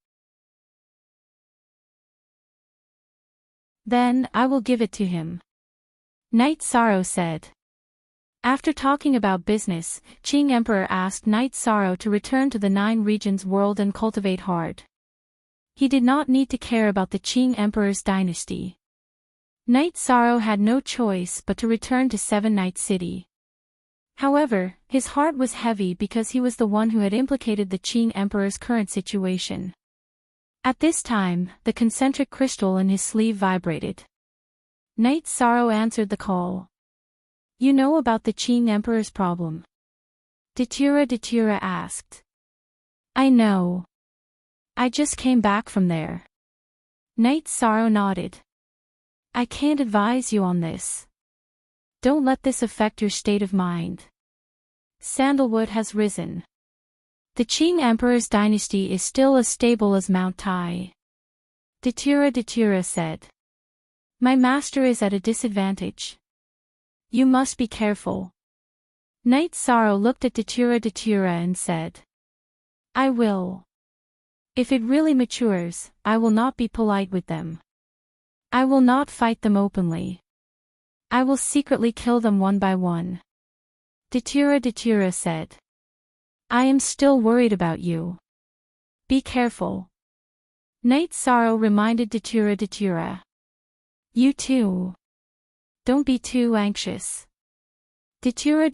Speaker 1: Then, I will give it to him. Knight Sorrow said. After talking about business, Qing Emperor asked Knight Sorrow to return to the 9 regions world and cultivate hard. He did not need to care about the Qing Emperor's dynasty. Knight Sorrow had no choice but to return to 7 Night City. However, his heart was heavy because he was the one who had implicated the Qing Emperor's current situation. At this time, the concentric crystal in his sleeve vibrated. Knight Sorrow answered the call. You know about the Qing Emperor's problem? Datura asked. I know. I just came back from there. Knight Sorrow nodded. I can't advise you on this. Don't let this affect your state of mind. Sandalwood has risen. The Qing Emperor's dynasty is still as stable as Mount Tai. Datura said. My master is at a disadvantage. You must be careful. Knight Sorrow looked at Datura and said. I will. If it really matures, I will not be polite with them. I will not fight them openly. I will secretly kill them one by one. Datura said. I am still worried about you. Be careful. Knight Sorrow reminded Datura. You too. Don't be too anxious. Datura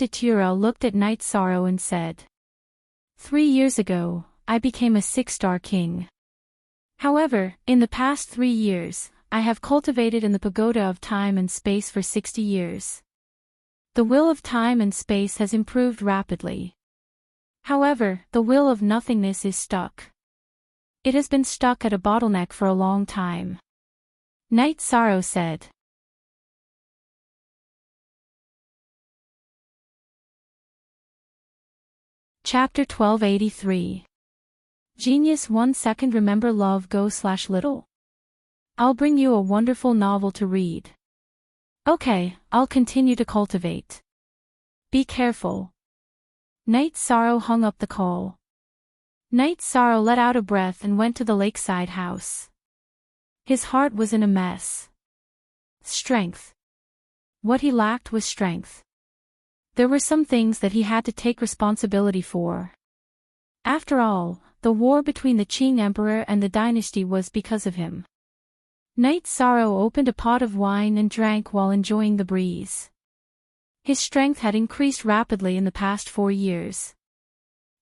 Speaker 1: looked at Knight Sorrow and said. 3 years ago, I became a 6-star king. However, in the past 3 years, I have cultivated in the pagoda of time and space for 60 years. The will of time and space has improved rapidly. However, the will of nothingness is stuck. It has been stuck at a bottleneck for a long time. Knight Sorrow said. Chapter 1283. Genius 1 second. Remember love go/little? I'll bring you a wonderful novel to read. Okay, I'll continue to cultivate. Be careful. Knight Sorrow hung up the call. Knight Sorrow let out a breath and went to the lakeside house. His heart was in a mess. Strength. What he lacked was strength. There were some things that he had to take responsibility for. After all, the war between the Qing Emperor and the dynasty was because of him. Knight Sorrow opened a pot of wine and drank while enjoying the breeze. His strength had increased rapidly in the past 4 years.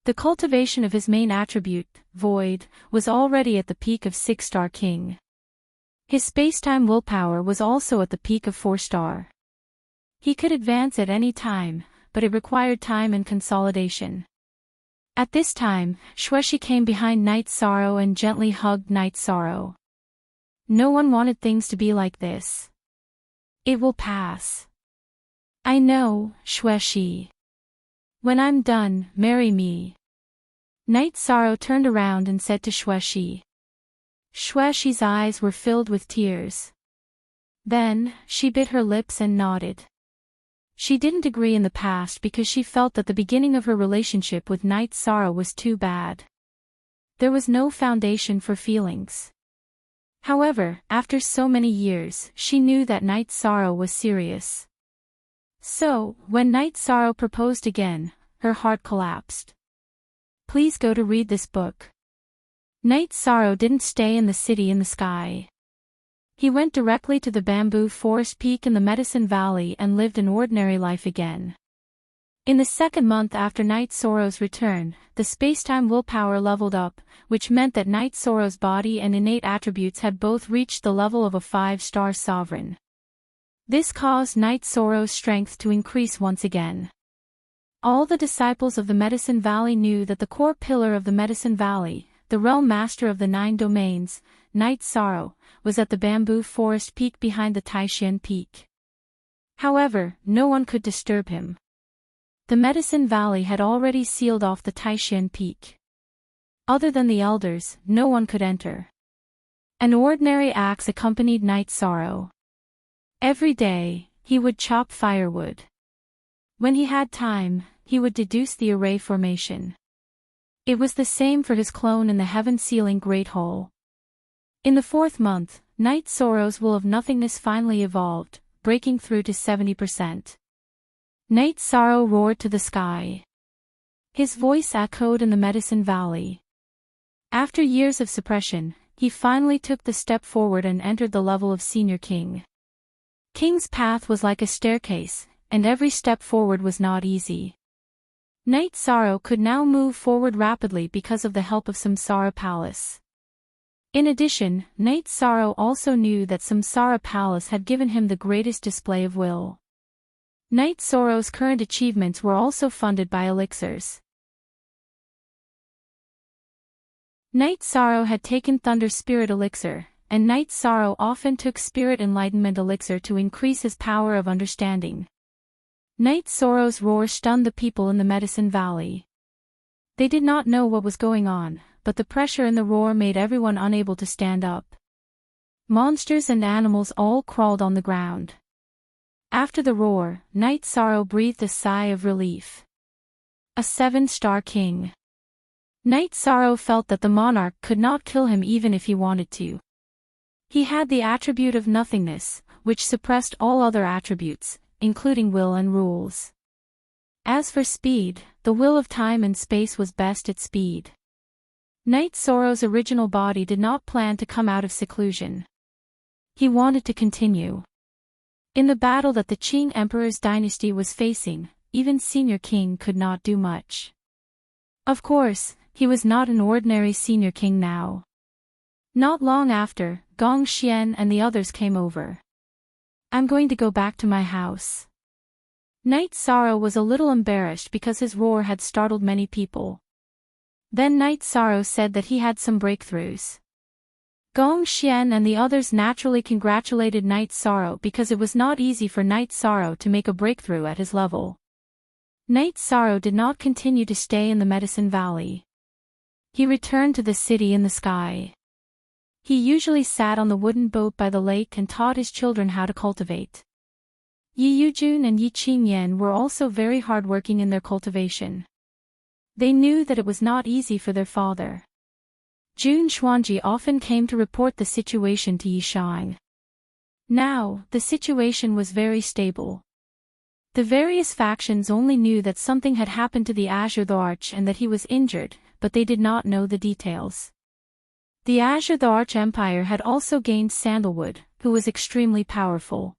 Speaker 1: The cultivation of his main attribute, void, was already at the peak of 6-star king. His spacetime willpower was also at the peak of 4-star. He could advance at any time, but it required time and consolidation. At this time, Xueshi came behind Knight Sorrow and gently hugged Knight Sorrow. No one wanted things to be like this. It will pass. I know, Xueshi. When I'm done, marry me. Knight Sorrow turned around and said to Xueshi. Xueshi's eyes were filled with tears. Then, she bit her lips and nodded. She didn't agree in the past because she felt that the beginning of her relationship with Knight Sorrow was too bad. There was no foundation for feelings. However, after so many years, she knew that Knight Sorrow was serious. So, when Knight Sorrow proposed again, her heart collapsed. Please go to read this book. Knight Sorrow didn't stay in the city in the sky. He went directly to the bamboo forest peak in the Medicine Valley and lived an ordinary life again. In the 2nd month after Knight Sorrow's return, the spacetime willpower leveled up, which meant that Knight Sorrow's body and innate attributes had both reached the level of a 5-star sovereign. This caused Knight Sorrow's strength to increase once again. All the disciples of the Medicine Valley knew that the core pillar of the Medicine Valley, the realm master of the 9 domains, Knight Sorrow, was at the bamboo forest peak behind the Taishan peak. However, no one could disturb him. The Medicine Valley had already sealed off the Taishan peak. Other than the elders, no one could enter. An ordinary axe accompanied Knight Sorrow. Every day, he would chop firewood. When he had time, he would deduce the array formation. It was the same for his clone in the heaven-sealing Great Hole. In the 4th month, Knight Sorrow's will of nothingness finally evolved, breaking through to 70%. Knight Sorrow roared to the sky. His voice echoed in the Medicine Valley. After years of suppression, he finally took the step forward and entered the level of Senior King. King's path was like a staircase, and every step forward was not easy. Night Sorrow could now move forward rapidly because of the help of Samsara Palace. In addition, Night Sorrow also knew that Samsara Palace had given him the greatest display of will. Night Sorrow's current achievements were also funded by elixirs. Night Sorrow had taken Thunder Spirit Elixir, and Night Sorrow often took Spirit Enlightenment Elixir to increase his power of understanding. Night Sorrow's roar stunned the people in the Medicine Valley. They did not know what was going on, but the pressure in the roar made everyone unable to stand up. Monsters and animals all crawled on the ground. After the roar, Night Sorrow breathed a sigh of relief. A 7-star king. Night Sorrow felt that the monarch could not kill him even if he wanted to. He had the attribute of nothingness, which suppressed all other attributes, including will and rules. As for speed, the will of time and space was best at speed. Night Sorrow's original body did not plan to come out of seclusion. He wanted to continue. In the battle that the Qing Emperor's dynasty was facing, even Senior King could not do much. Of course, he was not an ordinary Senior King now. Not long after, Gong Xian and the others came over. I'm going to go back to my house. Night Sorrow was a little embarrassed because his roar had startled many people. Then Night Sorrow said that he had some breakthroughs. Gong Xian and the others naturally congratulated Night Sorrow because it was not easy for Night Sorrow to make a breakthrough at his level. Night Sorrow did not continue to stay in the Medicine Valley. He returned to the city in the sky. He usually sat on the wooden boat by the lake and taught his children how to cultivate. Yi Yujun and Yi Qingyan were also very hardworking in their cultivation. They knew that it was not easy for their father. Jun Xuanji often came to report the situation to Yi Shang. Now, the situation was very stable. The various factions only knew that something had happened to the Azure the Arch and that he was injured, but they did not know the details. The Azure the Arch Empire had also gained Sandalwood, who was extremely powerful.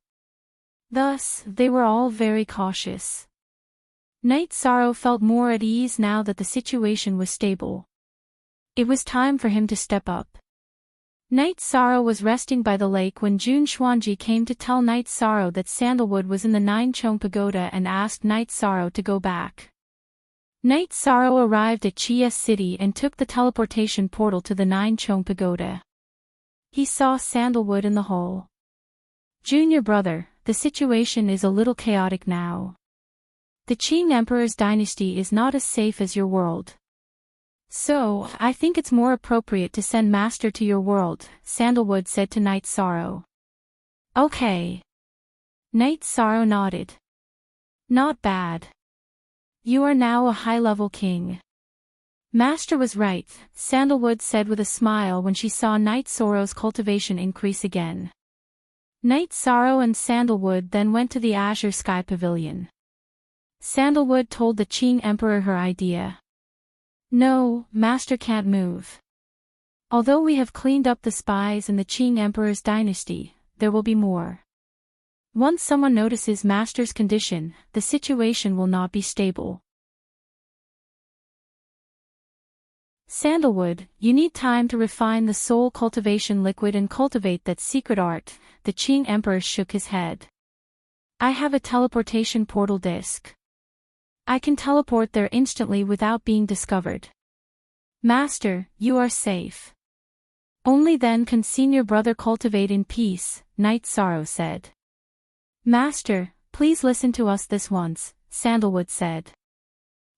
Speaker 1: Thus, they were all very cautious. Night Sorrow felt more at ease now that the situation was stable. It was time for him to step up. Night Sorrow was resting by the lake when Jun Xuanji came to tell Night Sorrow that Sandalwood was in the Nine Chong Pagoda and asked Night Sorrow to go back. Night Sorrow arrived at Chia City and took the teleportation portal to the Nine Chong Pagoda. He saw Sandalwood in the hole. Junior brother, the situation is a little chaotic now. The Qing Emperor's dynasty is not as safe as your world. So, I think it's more appropriate to send Master to your world, Sandalwood said to Night Sorrow. Okay. Night Sorrow nodded. Not bad. You are now a high-level king. Master was right, Sandalwood said with a smile when she saw Night Sorrow's cultivation increase again. Night Sorrow and Sandalwood then went to the Azure Sky Pavilion. Sandalwood told the Qing Emperor her idea. No, Master can't move. Although we have cleaned up the spies in the Qing Emperor's dynasty, there will be more. Once someone notices Master's condition, the situation will not be stable. Sandalwood, you need time to refine the soul cultivation liquid and cultivate that secret art, the Qing Emperor shook his head. I have a teleportation portal disc. I can teleport there instantly without being discovered. Master, you are safe. Only then can senior brother cultivate in peace, Night Sorrow said. Master, please listen to us this once, Sandalwood said.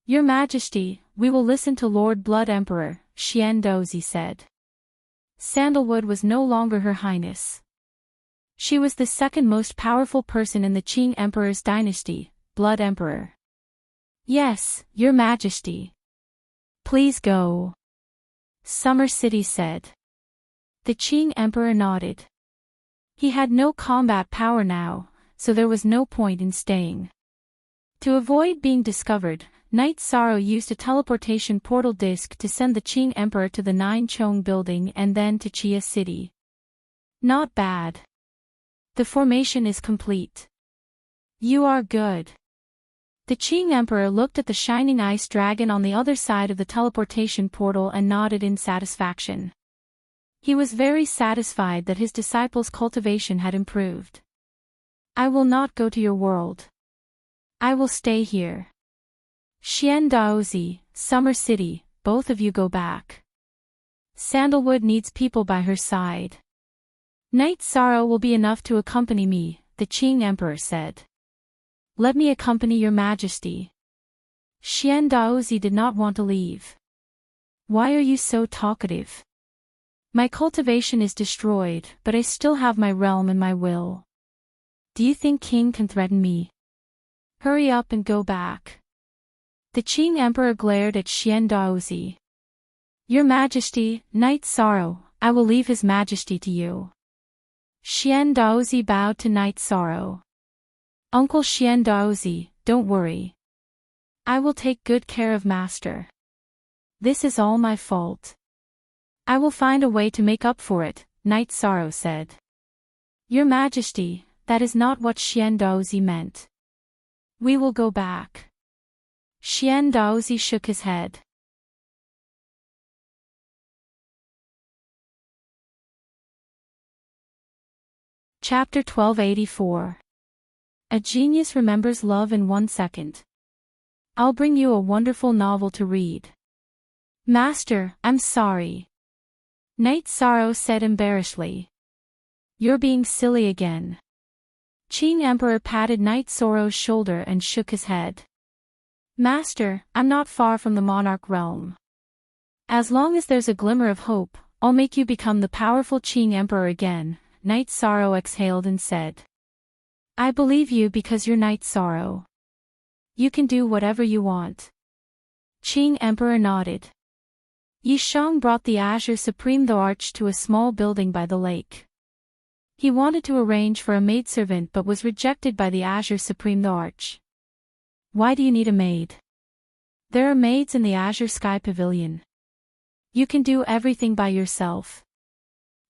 Speaker 1: Your Majesty, we will listen to Lord Blood Emperor, Xian Dozi said. Sandalwood was no longer Her Highness. She was the second most powerful person in the Qing Emperor's dynasty, Blood Emperor. Yes, Your Majesty. Please go. Summer City said. The Qing Emperor nodded. He had no combat power now, so there was no point in staying. To avoid being discovered, Night Sorrow used a teleportation portal disc to send the Qing Emperor to the Nine Chong building and then to Chia City. Not bad. The formation is complete. You are good. The Qing Emperor looked at the shining ice dragon on the other side of the teleportation portal and nodded in satisfaction. He was very satisfied that his disciple's cultivation had improved. I will not go to your world. I will stay here. Xian Daozi, Summer City, both of you go back. Sandalwood needs people by her side. Night Sorrow will be enough to accompany me, the Qing Emperor said. Let me accompany your majesty. Xian Daozi did not want to leave. Why are you so talkative? My cultivation is destroyed, but I still have my realm and my will. Do you think King can threaten me? Hurry up and go back. The Qing Emperor glared at Xian Daozi. Your Majesty, Night Sorrow, I will leave His Majesty to you. Xian Daozi bowed to Night Sorrow. Uncle Xian Daozi, don't worry. I will take good care of Master. This is all my fault. I will find a way to make up for it, Night Sorrow said. Your Majesty, that is not what Xian Daozi meant. We will go back. Xian Daozi shook his head. Chapter 1284. A genius remembers love in 1 second. I'll bring you a wonderful novel to read. Master, I'm sorry. Night Sorrow said embarrassedly. You're being silly again. Qing Emperor patted Night Sorrow's shoulder and shook his head. Master, I'm not far from the monarch realm. As long as there's a glimmer of hope, I'll make you become the powerful Qing Emperor again, Night Sorrow exhaled and said. I believe you because you're Night Sorrow. You can do whatever you want. Qing Emperor nodded. Yi Shang brought the Azure Supreme the Arch to a small building by the lake. He wanted to arrange for a maidservant but was rejected by the Azure Supreme the Arch. Why do you need a maid? There are maids in the Azure Sky Pavilion. You can do everything by yourself.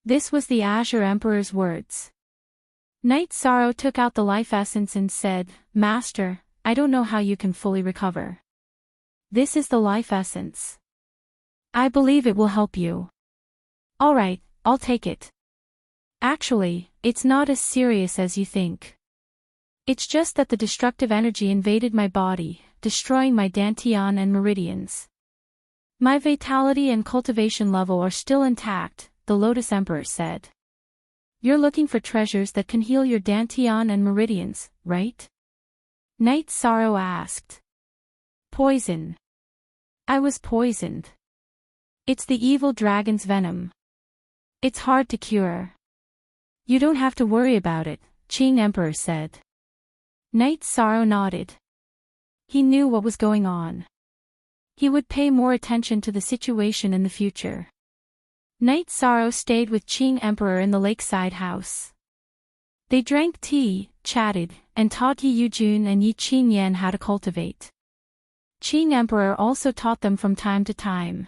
Speaker 1: This was the Azure Emperor's words. Night Sorrow took out the life essence and said, Master, I don't know how you can fully recover. This is the life essence. I believe it will help you. Alright, I'll take it. Actually, it's not as serious as you think. It's just that the destructive energy invaded my body, destroying my dantian and meridians. My vitality and cultivation level are still intact, the Lotus Emperor said. You're looking for treasures that can heal your dantian and meridians, right? Night Sorrow asked. Poison. I was poisoned. It's the evil dragon's venom. It's hard to cure. You don't have to worry about it, Qing Emperor said. Night Sorrow nodded. He knew what was going on. He would pay more attention to the situation in the future. Night Sorrow stayed with Qing Emperor in the lakeside house. They drank tea, chatted, and taught Yi Yujun and Yi Qingyan how to cultivate. Qing Emperor also taught them from time to time.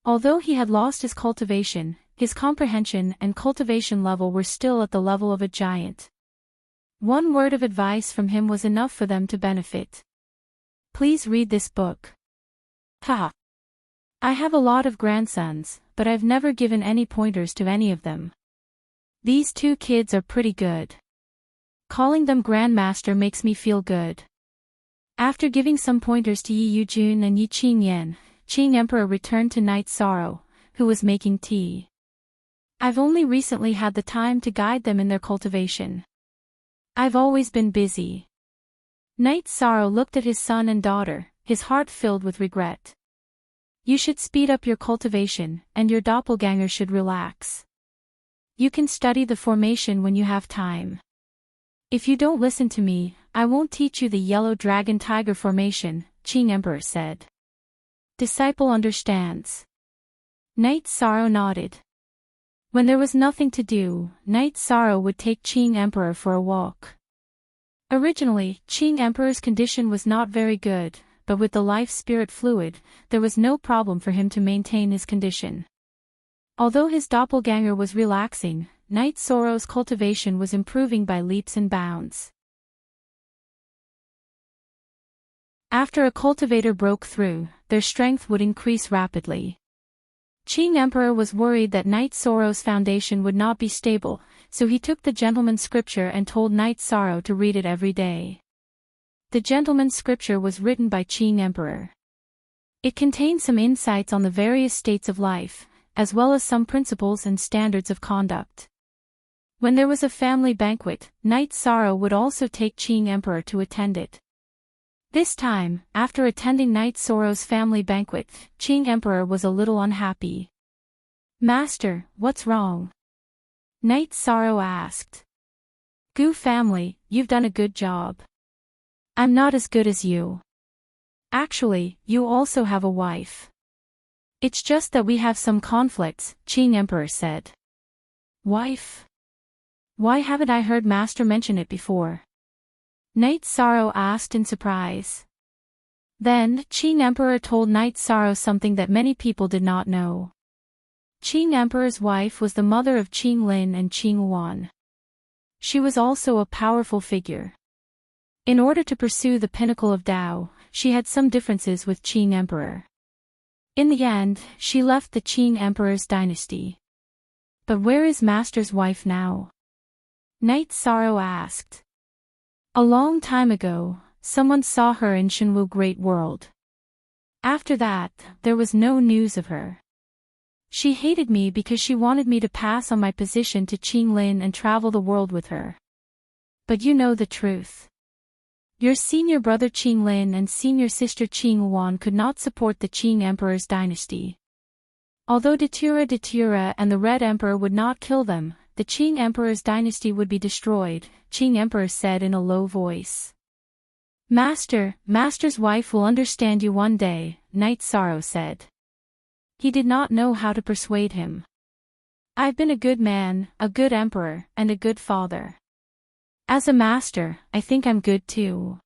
Speaker 1: Although he had lost his cultivation, his comprehension and cultivation level were still at the level of a giant. One word of advice from him was enough for them to benefit. Please read this book. Ha! I have a lot of grandsons, but I've never given any pointers to any of them. These 2 kids are pretty good. Calling them Grandmaster makes me feel good. After giving some pointers to Yi Yujun and Yi Qingyan, Qing Emperor returned to Night Sorrow, who was making tea. I've only recently had the time to guide them in their cultivation. I've always been busy. Night Sorrow looked at his son and daughter, his heart filled with regret. You should speed up your cultivation, and your doppelganger should relax. You can study the formation when you have time. If you don't listen to me, I won't teach you the yellow dragon tiger formation, Qing Emperor said. Disciple understands. Night Sorrow nodded. When there was nothing to do, Night Sorrow would take Qing Emperor for a walk. Originally, Qing Emperor's condition was not very good, but with the life spirit fluid, there was no problem for him to maintain his condition. Although his doppelganger was relaxing, Night Sorrow's cultivation was improving by leaps and bounds. After a cultivator broke through, their strength would increase rapidly. Qing Emperor was worried that Knight Sorrow's foundation would not be stable, so he took the Gentleman's Scripture and told Knight Sorrow to read it every day. The Gentleman's Scripture was written by Qing Emperor. It contained some insights on the various states of life, as well as some principles and standards of conduct. When there was a family banquet, Knight Sorrow would also take Qing Emperor to attend it. This time, after attending Knight Sorrow's family banquet, Qing Emperor was a little unhappy. "Master, what's wrong?" Knight Sorrow asked. "Gu family, you've done a good job. I'm not as good as you. Actually, you also have a wife. It's just that we have some conflicts," Qing Emperor said. "Wife? Why haven't I heard Master mention it before?" Knight Sorrow asked in surprise. Then, Qing Emperor told Knight Sorrow something that many people did not know. Qing Emperor's wife was the mother of Qing Lin and Qing Wan. She was also a powerful figure. In order to pursue the pinnacle of Tao, she had some differences with Qing Emperor. In the end, she left the Qing Emperor's dynasty. But where is Master's wife now? Knight Sorrow asked. A long time ago, someone saw her in Shenwu Great World. After that, there was no news of her. She hated me because she wanted me to pass on my position to Qing Lin and travel the world with her. But you know the truth. Your senior brother Qing Lin and senior sister Qing Wan could not support the Qing Emperor's dynasty. Although Datura and the Red Emperor would not kill them, the Qing Emperor's dynasty would be destroyed, Qing Emperor said in a low voice. Master's wife will understand you one day, Knight Sorrow said. He did not know how to persuade him. I've been a good man, a good emperor, and a good father. As a master, I think I'm good too.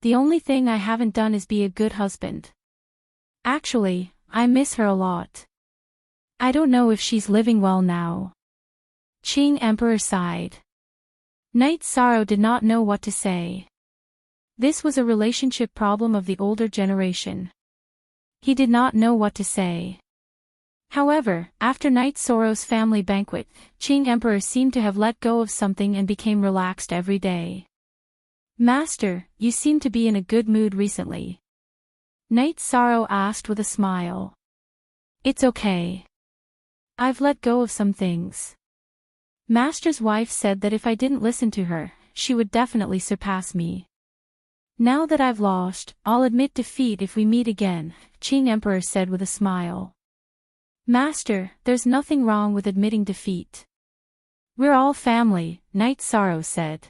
Speaker 1: The only thing I haven't done is be a good husband. Actually, I miss her a lot. I don't know if she's living well now. Qing Emperor sighed. Knight Sorrow did not know what to say. This was a relationship problem of the older generation. He did not know what to say. However, after Knight Sorrow's family banquet, Qing Emperor seemed to have let go of something and became relaxed every day. Master, you seem to be in a good mood recently. Knight Sorrow asked with a smile. It's okay. I've let go of some things. Master's wife said that if I didn't listen to her, she would definitely surpass me. Now that I've lost, I'll admit defeat if we meet again, Qing Emperor said with a smile. Master, there's nothing wrong with admitting defeat. We're all family, Knight Sorrow said.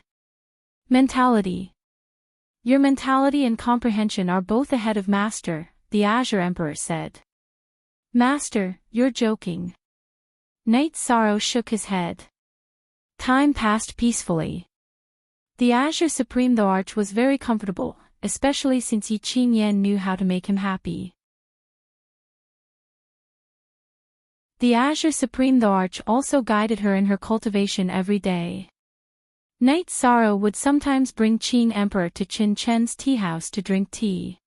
Speaker 1: Mentality. Your mentality and comprehension are both ahead of Master, the Azure Emperor said. Master, you're joking. Knight Sorrow shook his head. Time passed peacefully. The Azure Supreme the Arch was very comfortable, especially since Yi Qing Yan knew how to make him happy. The Azure Supreme the Arch also guided her in her cultivation every day. Knight Sorrow would sometimes bring Qing Emperor to Qin Chen's tea house to drink tea.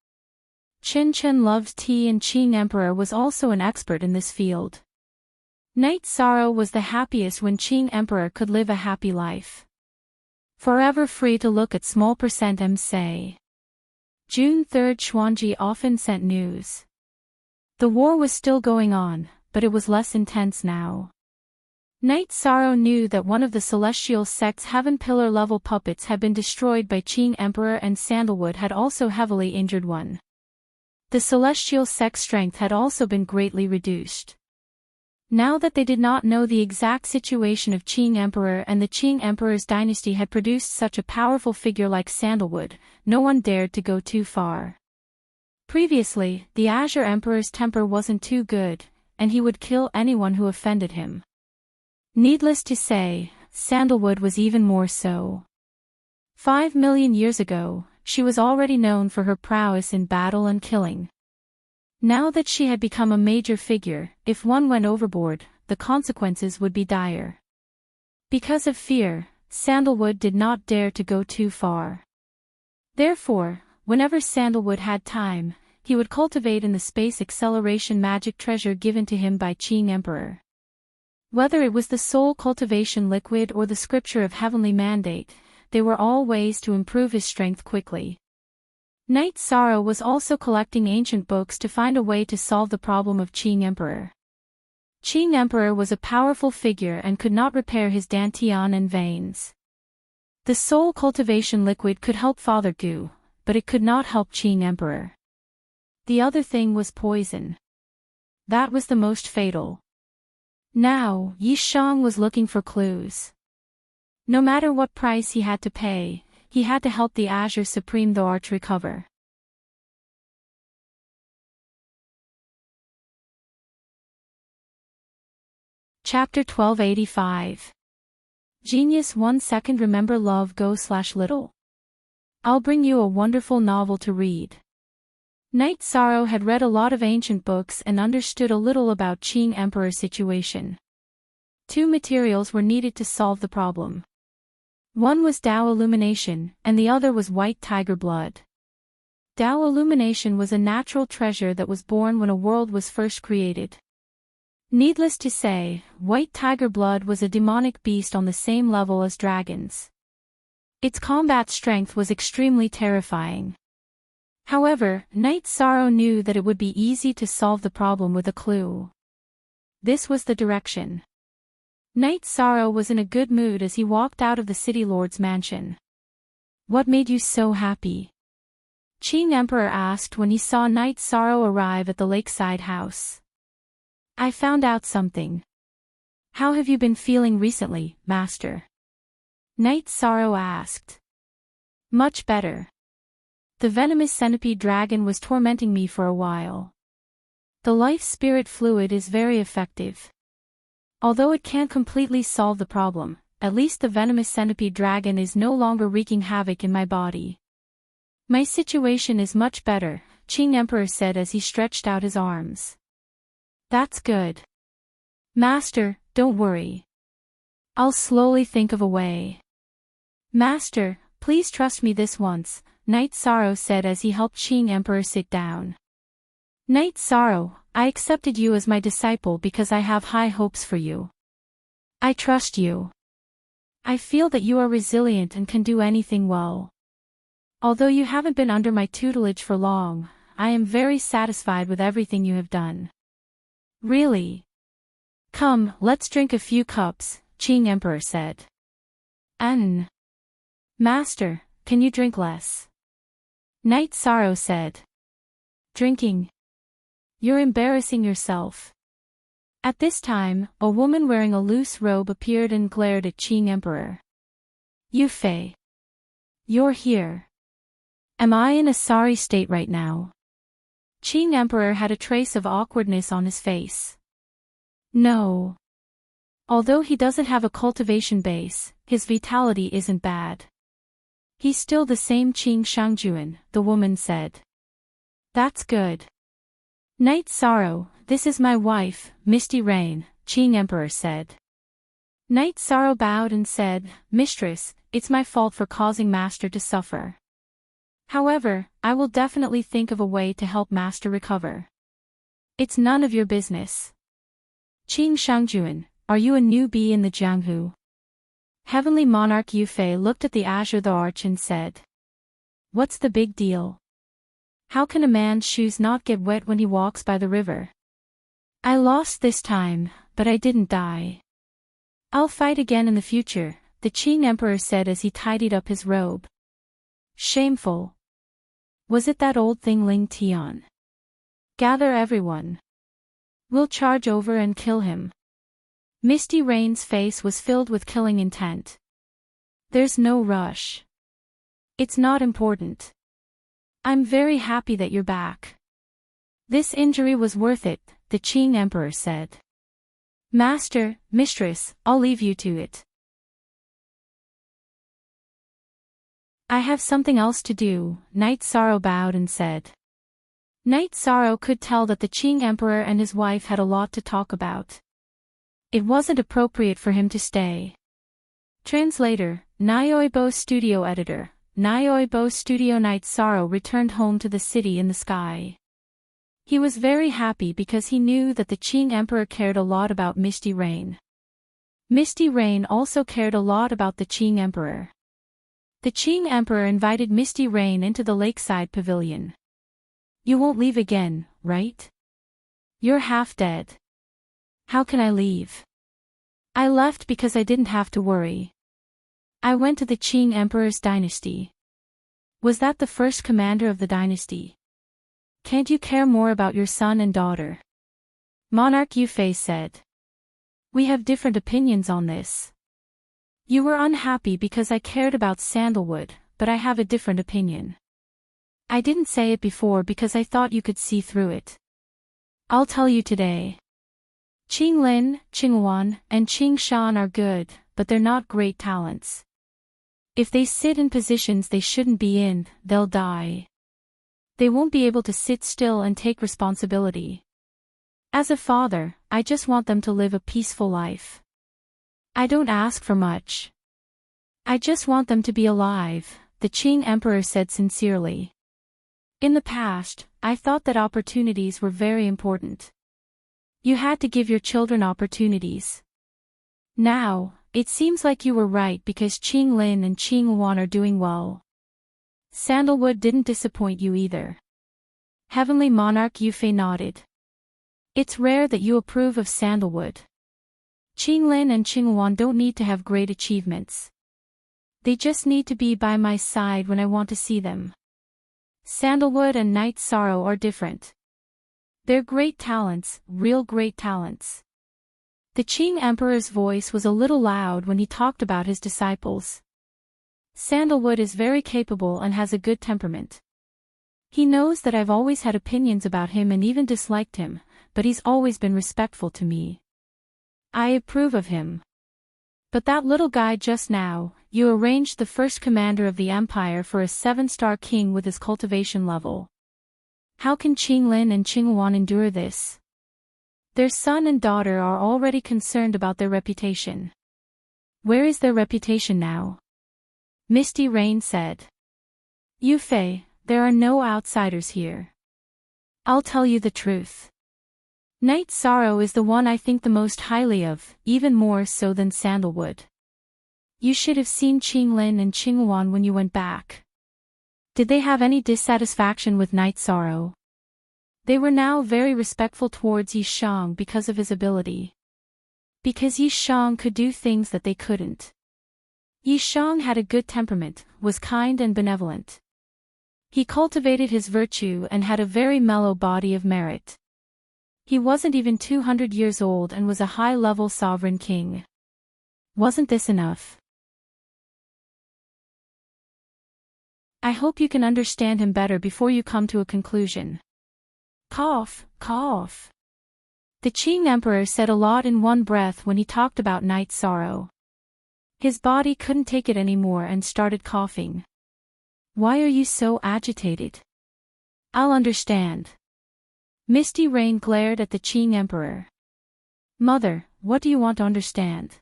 Speaker 1: Qin Chen loved tea and Qing Emperor was also an expert in this field. Knight Sorrow was the happiest when Qing Emperor could live a happy life. Forever free to look at small percent M say. June 3 Xuanji often sent news. The war was still going on, but it was less intense now. Knight Sorrow knew that one of the celestial sect's heaven pillar level puppets had been destroyed by Qing Emperor and Sandalwood had also heavily injured one. The celestial sect's strength had also been greatly reduced. Now that they did not know the exact situation of Qing Emperor and the Qing Emperor's dynasty had produced such a powerful figure like Sandalwood, no one dared to go too far. Previously, the Azure Emperor's temper wasn't too good, and he would kill anyone who offended him. Needless to say, Sandalwood was even more so. 5 million years ago, she was already known for her prowess in battle and killing. Now that she had become a major figure, if one went overboard, the consequences would be dire. Because of fear, Sandalwood did not dare to go too far. Therefore, whenever Sandalwood had time, he would cultivate in the space acceleration magic treasure given to him by Qing Emperor. Whether it was the soul cultivation liquid or the scripture of heavenly mandate, they were all ways to improve his strength quickly. Knight Sorrow was also collecting ancient books to find a way to solve the problem of Qing Emperor. Qing Emperor was a powerful figure and could not repair his dantian and veins. The soul cultivation liquid could help Father Gu, but it could not help Qing Emperor. The other thing was poison. That was the most fatal. Now, Yi Shang was looking for clues. No matter what price he had to pay, he had to help the Azure Supreme the Arch recover. Chapter 1285. Genius 1 second. Remember love go/little. I'll bring you a wonderful novel to read. Knight Sorrow had read a lot of ancient books and understood a little about Qing Emperor's situation. Two materials were needed to solve the problem. One was Tao Illumination, and the other was white tiger blood. Tao Illumination was a natural treasure that was born when a world was first created. Needless to say, white tiger blood was a demonic beast on the same level as dragons. Its combat strength was extremely terrifying. However, Knight Sorrow knew that it would be easy to solve the problem with a clue. This was the direction. Knight Sorrow was in a good mood as he walked out of the city lord's mansion. What made you so happy? Qing Emperor asked when he saw Knight Sorrow arrive at the lakeside house. I found out something. How have you been feeling recently, Master? Knight Sorrow asked. Much better. The venomous centipede dragon was tormenting me for a while. The life spirit fluid is very effective. Although it can't completely solve the problem, at least the venomous centipede dragon is no longer wreaking havoc in my body. My situation is much better, Qing Emperor said as he stretched out his arms. That's good. Master, don't worry. I'll slowly think of a way. Master, please trust me this once, Knight Sorrow said as he helped Qing Emperor sit down. Knight Sorrow, I accepted you as my disciple because I have high hopes for you. I trust you. I feel that you are resilient and can do anything well. Although you haven't been under my tutelage for long, I am very satisfied with everything you have done. Really? Come, let's drink a few cups, Qing Emperor said. Master, can you drink less? Knight Sorrow said. Drinking? You're embarrassing yourself. At this time, a woman wearing a loose robe appeared and glared at Qing Emperor. Yu Fei. You're here. Am I in a sorry state right now? Qing Emperor had a trace of awkwardness on his face. No. Although he doesn't have a cultivation base, his vitality isn't bad. He's still the same Qing Shangjuan, the woman said. That's good. Knight Sorrow, this is my wife, Misty Rain, Qing Emperor said. Knight Sorrow bowed and said, Mistress, it's my fault for causing Master to suffer. However, I will definitely think of a way to help Master recover. It's none of your business. Qing Shangjuan, are you a newbie in the Jianghu? Heavenly Monarch Yu Fei looked at the Azure the Arch and said. What's the big deal? How can a man's shoes not get wet when he walks by the river? I lost this time, but I didn't die. I'll fight again in the future, the Qing Emperor said as he tidied up his robe. Shameful. Was it that old thing Ling Tian? Gather everyone. We'll charge over and kill him. Misty Rain's face was filled with killing intent. There's no rush. It's not important. I'm very happy that you're back. This injury was worth it, the Qing Emperor said. Master, Mistress, I'll leave you to it. I have something else to do, Knight Sorrow bowed and said. Knight Sorrow could tell that the Qing Emperor and his wife had a lot to talk about. It wasn't appropriate for him to stay. Translator, Nyoibo Studio Editor, Nyoibo Studio Night Sorrow returned home to the city in the sky. He was very happy because he knew that the Qing Emperor cared a lot about Misty Rain. Misty Rain also cared a lot about the Qing Emperor. The Qing Emperor invited Misty Rain into the lakeside pavilion. "You won't leave again, right? You're half dead." "How can I leave? I left because I didn't have to worry. I went to the Qing Emperor's dynasty." "Was that the first commander of the dynasty? Can't you care more about your son and daughter?" Monarch Yufei said. "We have different opinions on this. You were unhappy because I cared about sandalwood, but I have a different opinion. I didn't say it before because I thought you could see through it. I'll tell you today. Qing Lin, Qing Wan, and Qing Shan are good, but they're not great talents. If they sit in positions they shouldn't be in, they'll die. They won't be able to sit still and take responsibility. As a father, I just want them to live a peaceful life. I don't ask for much. I just want them to be alive," the Qing Emperor said sincerely. "In the past, I thought that opportunities were very important. You had to give your children opportunities. Now, it seems like you were right because Qing Lin and Qing Wan are doing well. Sandalwood didn't disappoint you either." Heavenly Monarch Yufei nodded. "It's rare that you approve of sandalwood. Qing Lin and Qing Wan don't need to have great achievements. They just need to be by my side when I want to see them. Sandalwood and Night Sorrow are different. They're great talents, real great talents." The Qing Emperor's voice was a little loud when he talked about his disciples. "Sandalwood is very capable and has a good temperament. He knows that I've always had opinions about him and even disliked him, but he's always been respectful to me. I approve of him. But that little guy just now, you arranged the first commander of the empire for a 7-star king with his cultivation level. How can Qing Lin and Qing Wan endure this? Their son and daughter are already concerned about their reputation." "Where is their reputation now?" Misty Rain said. "Yufei, there are no outsiders here. I'll tell you the truth. Night Sorrow is the one I think the most highly of, even more so than sandalwood. You should have seen Qing Lin and Qing Wan when you went back. Did they have any dissatisfaction with Night Sorrow? They were now very respectful towards Yi Shang because of his ability. Because Yi Shang could do things that they couldn't. Yi Shang had a good temperament, was kind and benevolent. He cultivated his virtue and had a very mellow body of merit. He wasn't even 200 years old and was a high-level sovereign king. Wasn't this enough? I hope you can understand him better before you come to a conclusion." Cough, cough. The Qing Emperor said a lot in one breath when he talked about Night Sorrow. His body couldn't take it anymore and started coughing. "Why are you so agitated?" "I'll understand." Misty Rain glared at the Qing Emperor. "Mother, what do you want to understand?"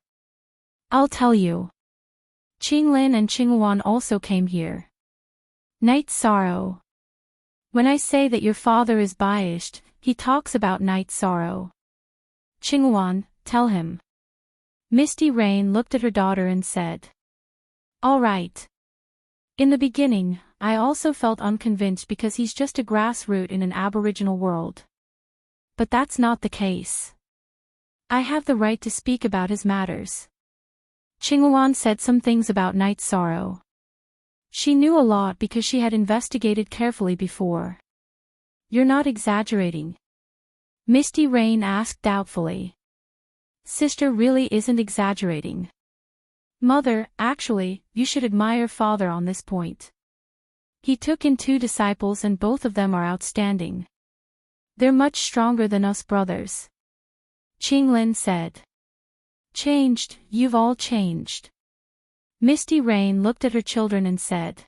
Speaker 1: "I'll tell you. Qing Lin and Qing Wan also came here. Night Sorrow. When I say that your father is biased, he talks about Night Sorrow. Qing Wan, tell him." Misty Rain looked at her daughter and said. "All right. In the beginning, I also felt unconvinced because he's just a grassroot in an aboriginal world. But that's not the case. I have the right to speak about his matters." Qing Wan said some things about Night Sorrow. She knew a lot because she had investigated carefully before. "You're not exaggerating?" Misty Rain asked doubtfully. "Sister really isn't exaggerating. Mother, actually, you should admire father on this point. He took in 2 disciples and both of them are outstanding. They're much stronger than us brothers." Qing Lin said. "Changed, you've all changed." Misty Rain looked at her children and said.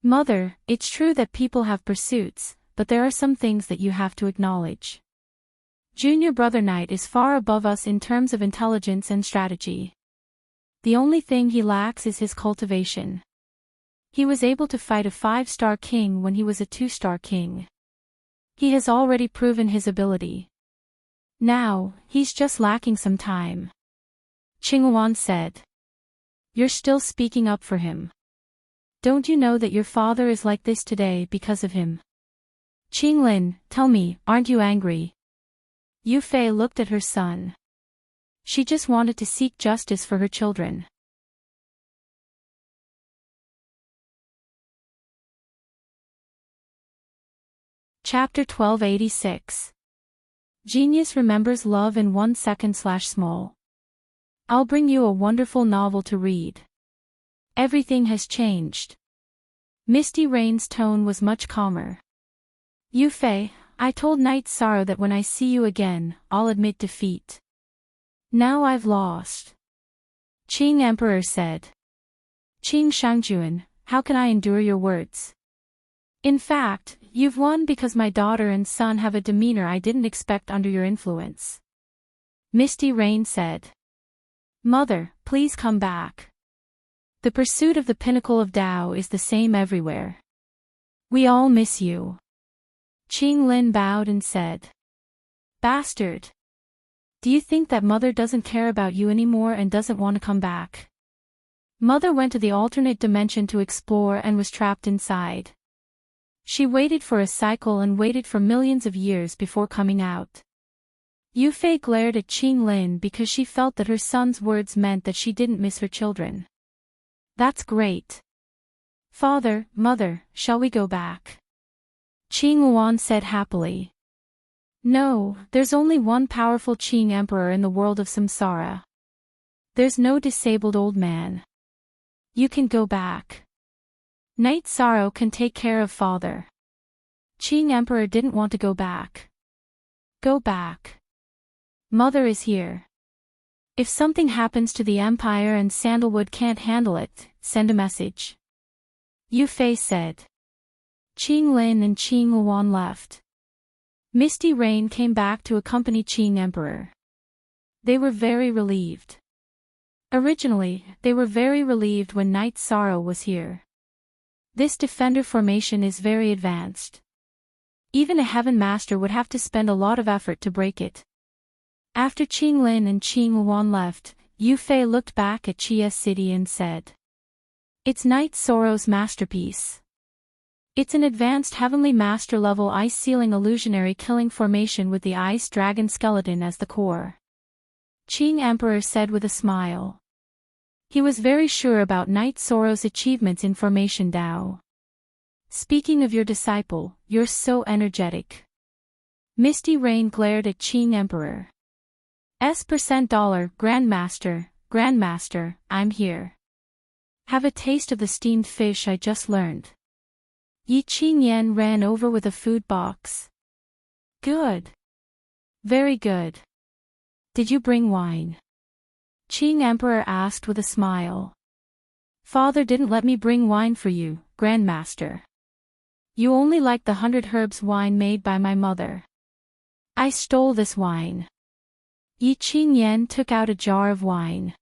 Speaker 1: "Mother, it's true that people have pursuits, but there are some things that you have to acknowledge. Junior Brother Knight is far above us in terms of intelligence and strategy. The only thing he lacks is his cultivation. He was able to fight a 5-star king when he was a 2-star king. He has already proven his ability. Now, he's just lacking some time. Qinghuan said. You're still speaking up for him. Don't you know that your father is like this today because of him? Qinglin, tell me, aren't you angry? Yu Fei looked at her son. She just wanted to seek justice for her children. Chapter 1286. Genius remembers love in 1 second/small. I'll bring you a wonderful novel to read. Everything has changed. Misty Rain's tone was much calmer. Yu Fei, I told Knight Sorrow that when I see you again, I'll admit defeat. Now I've lost. Qing Emperor said. Qing Shangjuan, how can I endure your words? In fact, you've won because my daughter and son have a demeanor I didn't expect under your influence. Misty Rain said. Mother, please come back. The pursuit of the pinnacle of Tao is the same everywhere. We all miss you. Qing Lin bowed and said. Bastard. Do you think that Mother doesn't care about you anymore and doesn't want to come back? Mother went to the alternate dimension to explore and was trapped inside. She waited for a cycle and waited for millions of years before coming out. Yu Fei glared at Qing Lin because she felt that her son's words meant that she didn't miss her children. That's great. Father, Mother, shall we go back? Qing Yuan said happily. No, there's only one powerful Qing Emperor in the world of samsara. There's no disabled old man. You can go back. Knight Sorrow can take care of father. Qing Emperor didn't want to go back. Go back. Mother is here. If something happens to the Empire and Sandalwood can't handle it, send a message. Yu Fei said. Qing Lin and Qing Yuan left. Misty Rain came back to accompany Qing Emperor. They were very relieved. Originally, they were very relieved when Knight Sorrow was here. This defender formation is very advanced. Even a Heaven Master would have to spend a lot of effort to break it. After Qing Lin and Qing Yuan left, Yu Fei looked back at Chia City and said. It's Knight Sorrow's masterpiece. It's an advanced Heavenly Master level ice ceiling illusionary killing formation with the ice dragon skeleton as the core. Qing Emperor said with a smile. He was very sure about Knight Sorrow's achievements in Formation Dao. Speaking of your disciple, you're so energetic. Misty Rain glared at Qing Emperor. $% Grandmaster, Grandmaster, I'm here. Have a taste of the steamed fish I just learned. Yi Qing Yan ran over with a food box. Good. Very good. Did you bring wine? Qing Emperor asked with a smile. Father didn't let me bring wine for you, Grandmaster. You only like the 100 herbs wine made by my mother. I stole this wine. Yi Qing Yan took out a jar of wine.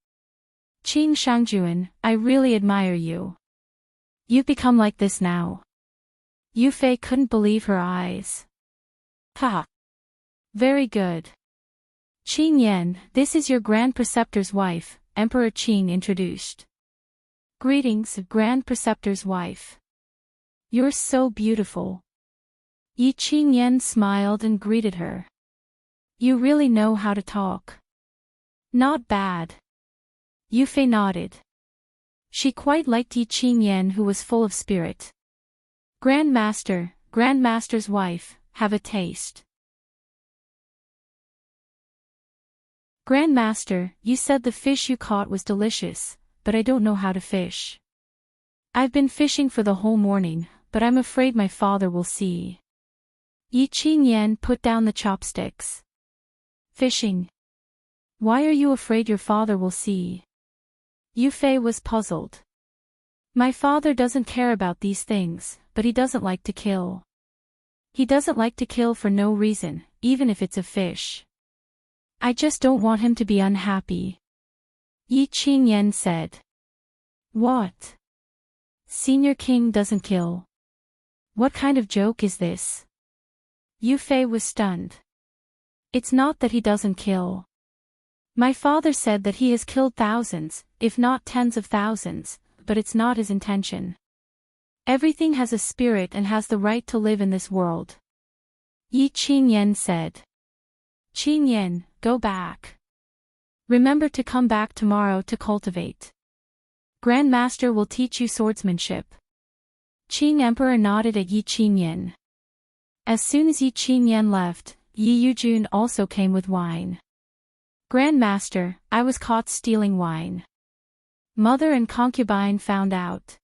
Speaker 1: Qing Shangjuan, I really admire you. You've become like this now. Yu Fei couldn't believe her eyes. Ha! Very good. Qing Yan, this is your Grand Preceptor's wife, Emperor Qing introduced. Greetings, Grand Preceptor's wife. You're so beautiful. Yi Qing Yan smiled and greeted her. You really know how to talk. Not bad. Yu Fei nodded. She quite liked Yi Qing Yan, who was full of spirit. Grandmaster, Grandmaster's wife, have a taste. Grandmaster, you said the fish you caught was delicious, but I don't know how to fish. I've been fishing for the whole morning, but I'm afraid my father will see. Yi Qing Yan put down the chopsticks. Fishing. Why are you afraid your father will see? Yu Fei was puzzled. My father doesn't care about these things, but he doesn't like to kill. He doesn't like to kill for no reason, even if it's a fish. I just don't want him to be unhappy. Yi Qing Yan said. What? Senior King doesn't kill. What kind of joke is this? Yu Fei was stunned. It's not that he doesn't kill. My father said that he has killed thousands, if not tens of thousands, but it's not his intention. Everything has a spirit and has the right to live in this world. Yi Qingyan said. Qingyan, go back. Remember to come back tomorrow to cultivate. Grandmaster will teach you swordsmanship. Qing Emperor nodded at Yi Qingyan. As soon as Yi Qingyan left, Yi Yujun also came with wine. Grandmaster, I was caught stealing wine. Mother and concubine found out.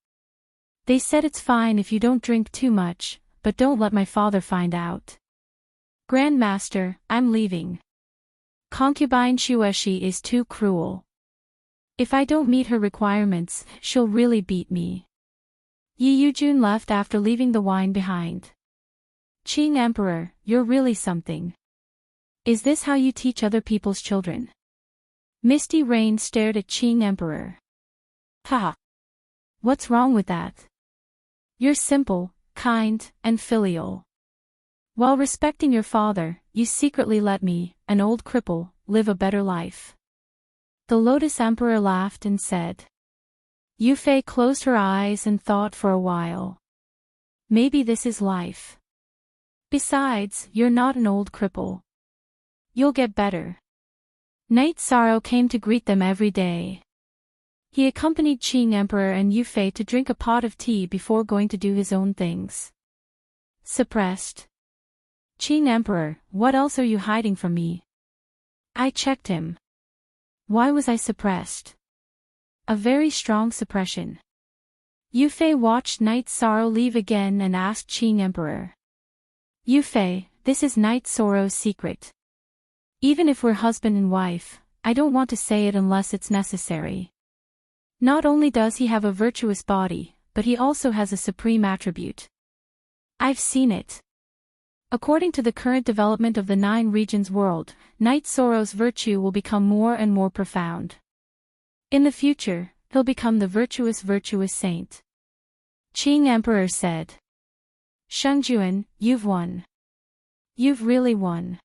Speaker 1: They said it's fine if you don't drink too much, but don't let my father find out. Grandmaster, I'm leaving. Concubine Shueshi is too cruel. If I don't meet her requirements, she'll really beat me. Yi Yujun left after leaving the wine behind. Qing Emperor, you're really something. Is this how you teach other people's children? Misty Rain stared at Qing Emperor. Ha! What's wrong with that? You're simple, kind, and filial. While respecting your father, you secretly let me, an old cripple, live a better life. The Lotus Emperor laughed and said. Yu Fei closed her eyes and thought for a while. Maybe this is life. Besides, you're not an old cripple. You'll get better. Knight Sorrow came to greet them every day. He accompanied Qing Emperor and Yu Fei to drink a pot of tea before going to do his own things. Suppressed. Qing Emperor, what else are you hiding from me? I checked him. Why was I suppressed? A very strong suppression. Yu Fei watched Knight Sorrow leave again and asked Qing Emperor. Yu Fei, this is Knight Sorrow's secret. Even if we're husband and wife, I don't want to say it unless it's necessary. Not only does he have a virtuous body, but he also has a supreme attribute. I've seen it. According to the current development of the 9 regions world, Knight Sorrow's virtue will become more and more profound. In the future, he'll become the virtuous saint. Qing Emperor said. Shengjuan, you've won. You've really won.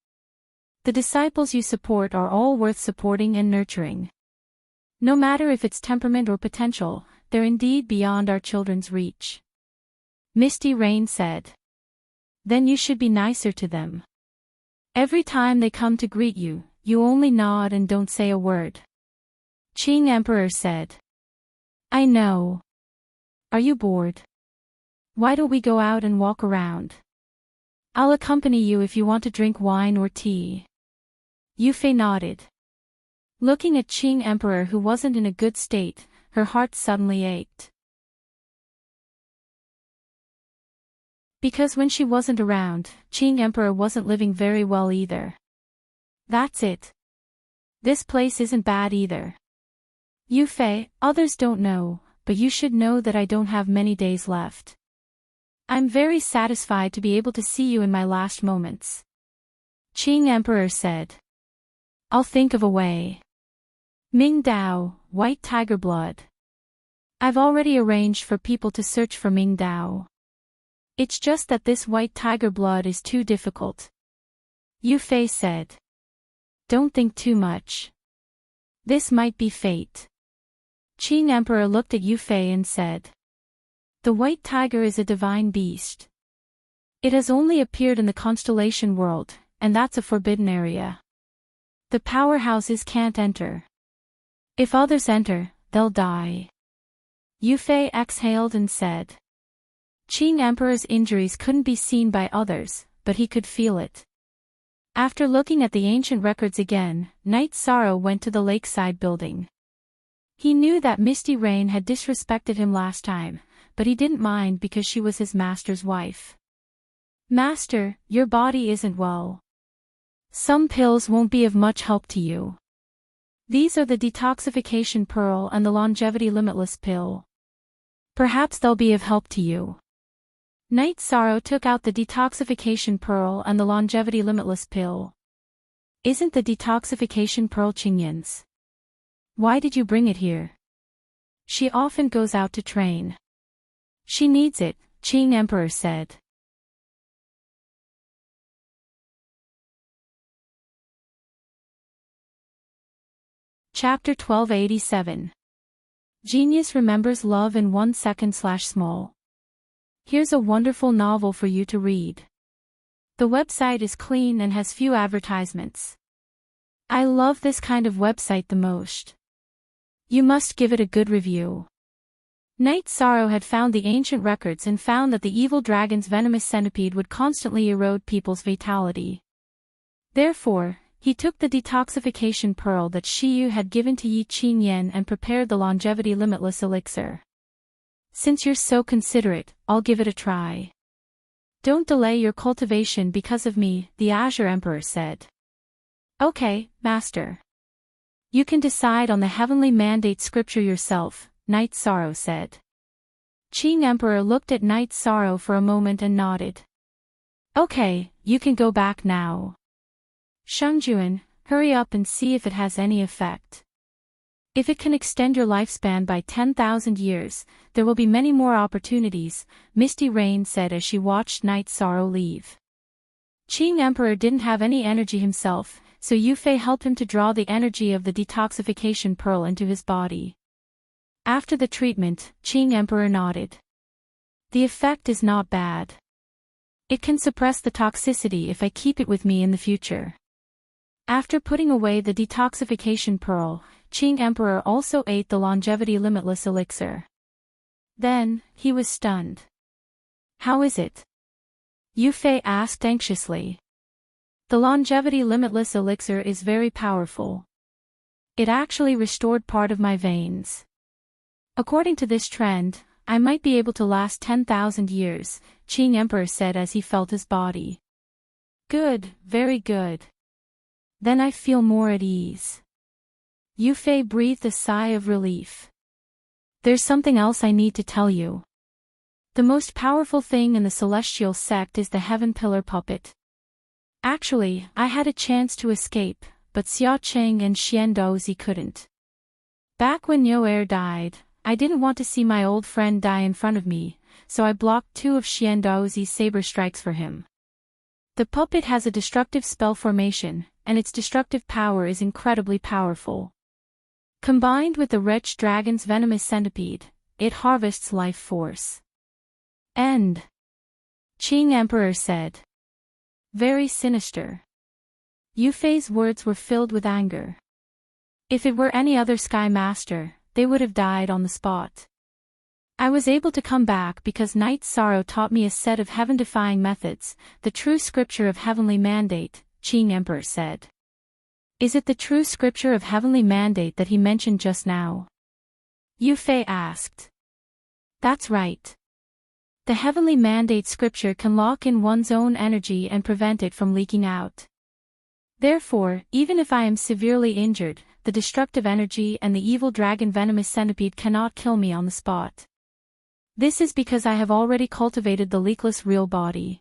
Speaker 1: The disciples you support are all worth supporting and nurturing. No matter if it's temperament or potential, they're indeed beyond our children's reach. Misty Rain said. Then you should be nicer to them. Every time they come to greet you, you only nod and don't say a word. Qing Emperor said. I know. Are you bored? Why don't we go out and walk around? I'll accompany you if you want to drink wine or tea. Yu Fei nodded. Looking at Qing Emperor who wasn't in a good state, her heart suddenly ached. Because when she wasn't around, Qing Emperor wasn't living very well either. That's it. This place isn't bad either. Yu Fei, others don't know, but you should know that I don't have many days left. I'm very satisfied to be able to see you in my last moments. Qing Emperor said. I'll think of a way. Ming Dao, White Tiger Blood. I've already arranged for people to search for Ming Dao. It's just that this white tiger blood is too difficult. Yu Fei said. Don't think too much. This might be fate. Qing Emperor looked at Yu Fei and said. The white tiger is a divine beast. It has only appeared in the constellation world, and that's a forbidden area. The powerhouses can't enter. If others enter, they'll die. Yu Fei exhaled and said. Qing Emperor's injuries couldn't be seen by others, but he could feel it. After looking at the ancient records again, Knight Sorrow went to the lakeside building. He knew that Misty Rain had disrespected him last time, but he didn't mind because she was his master's wife. Master, your body isn't well. Some pills won't be of much help to you. These are the detoxification pearl and the longevity limitless pill. Perhaps they'll be of help to you. Knight Sorrow took out the detoxification pearl and the longevity limitless pill. Isn't the detoxification pearl Qingyan's? Why did you bring it here? She often goes out to train. She needs it, Qing Emperor said. Chapter 1287. Genius Remembers Love in 1 Second/Small. Here's a wonderful novel for you to read. The website is clean and has few advertisements. I love this kind of website the most. You must give it a good review. Knight Sorrow had found the ancient records and found that the evil dragon's venomous centipede would constantly erode people's vitality. Therefore, he took the detoxification pearl that Shiyu had given to Yi Qingyan and prepared the longevity limitless elixir. Since you're so considerate, I'll give it a try. Don't delay your cultivation because of me, the Azure Emperor said. Okay, Master. You can decide on the heavenly mandate scripture yourself, Knight Sorrow said. Qing Emperor looked at Knight Sorrow for a moment and nodded. Okay, you can go back now. Shengjuan, hurry up and see if it has any effect. If it can extend your lifespan by 10,000 years, there will be many more opportunities, Misty Rain said as she watched Knight Sorrow leave. Qing Emperor didn't have any energy himself, so Yufei helped him to draw the energy of the detoxification pearl into his body. After the treatment, Qing Emperor nodded. The effect is not bad. It can suppress the toxicity if I keep it with me in the future. After putting away the detoxification pearl, Qing Emperor also ate the longevity limitless elixir. Then, he was stunned. How is it? Yufei asked anxiously. The longevity limitless elixir is very powerful. It actually restored part of my veins. According to this trend, I might be able to last 10,000 years, Qing Emperor said as he felt his body. Good, very good. Then I feel more at ease. Yufei breathed a sigh of relief. There's something else I need to tell you. The most powerful thing in the celestial sect is the Heaven Pillar puppet. Actually, I had a chance to escape, but Xia Cheng and Xian Dozi couldn't. Back when Niu Er died, I didn't want to see my old friend die in front of me, so I blocked 2 of Xian Dozi's saber strikes for him. The puppet has a destructive spell formation, and its destructive power is incredibly powerful. Combined with the wretched dragon's venomous centipede, it harvests life force. End. Qing Emperor said. Very sinister. Yufei's words were filled with anger. If it were any other Sky Master, they would have died on the spot. I was able to come back because Knight Sorrow taught me a set of heaven-defying methods, the true scripture of heavenly mandate, Qing Emperor said. Is it the true scripture of heavenly mandate that he mentioned just now? Yufei asked. That's right. The heavenly mandate scripture can lock in one's own energy and prevent it from leaking out. Therefore, even if I am severely injured, the destructive energy and the evil dragon venomous centipede cannot kill me on the spot. This is because I have already cultivated the leakless real body.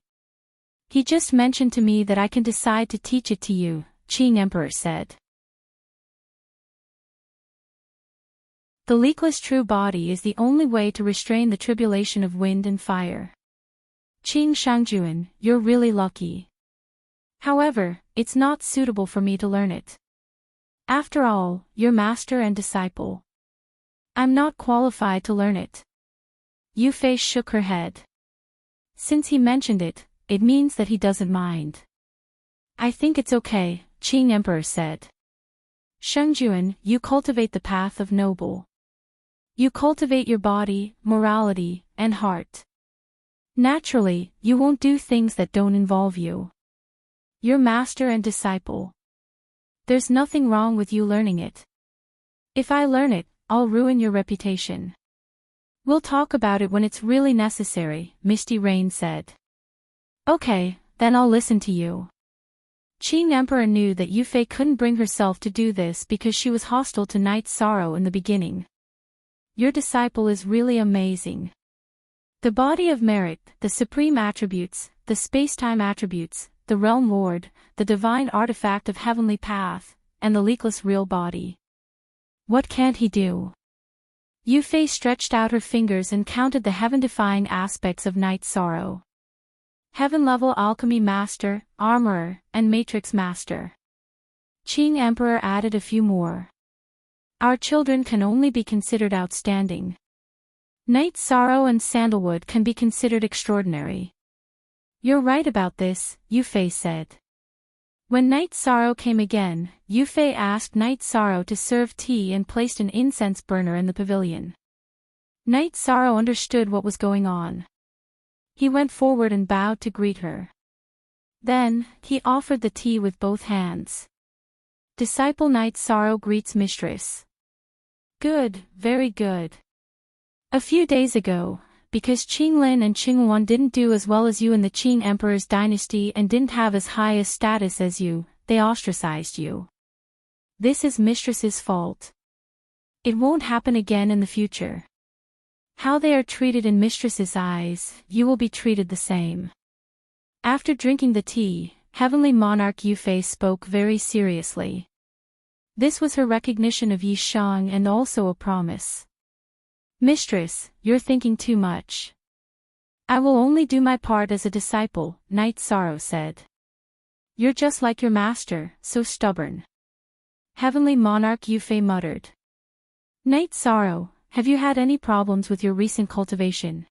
Speaker 1: He just mentioned to me that I can decide to teach it to you, Qing Emperor said. The leakless true body is the only way to restrain the tribulation of wind and fire. Qing Shangjuan, you're really lucky. However, it's not suitable for me to learn it. After all, you're master and disciple. I'm not qualified to learn it. Yufei shook her head. Since he mentioned it, it means that he doesn't mind. I think it's okay, Qing Emperor said. Shengjuan, you cultivate the path of noble. You cultivate your body, morality, and heart. Naturally, you won't do things that don't involve you. You're master and disciple. There's nothing wrong with you learning it. If I learn it, I'll ruin your reputation. We'll talk about it when it's really necessary, Misty Rain said. Okay, then I'll listen to you. Qing Emperor knew that Yufei couldn't bring herself to do this because she was hostile to Knight Sorrow in the beginning. Your disciple is really amazing. The body of merit, the supreme attributes, the space-time attributes, the realm lord, the divine artifact of heavenly path, and the leakless real body. What can't he do? Yufei stretched out her fingers and counted the heaven-defying aspects of Night Sorrow. Heaven-level Alchemy Master, Armorer, and Matrix Master. Qing Emperor added a few more. Our children can only be considered outstanding. Night Sorrow and Sandalwood can be considered extraordinary. You're right about this, Yufei said. When Night Sorrow came again, Yufei asked Night Sorrow to serve tea and placed an incense burner in the pavilion. Night Sorrow understood what was going on. He went forward and bowed to greet her. Then, he offered the tea with both hands. Disciple Night Sorrow greets mistress. Good, very good. A few days ago, because Qinglin and Qinghuan didn't do as well as you in the Qing Emperor's dynasty and didn't have as high a status as you, they ostracized you. This is mistress's fault. It won't happen again in the future. How they are treated in mistress's eyes, you will be treated the same. After drinking the tea, Heavenly Monarch Yufei spoke very seriously. This was her recognition of Yi Shang and also a promise. Mistress, you're thinking too much. I will only do my part as a disciple, Night Sorrow said. You're just like your master, so stubborn. Heavenly Monarch Yufei muttered. Night Sorrow, have you had any problems with your recent cultivation?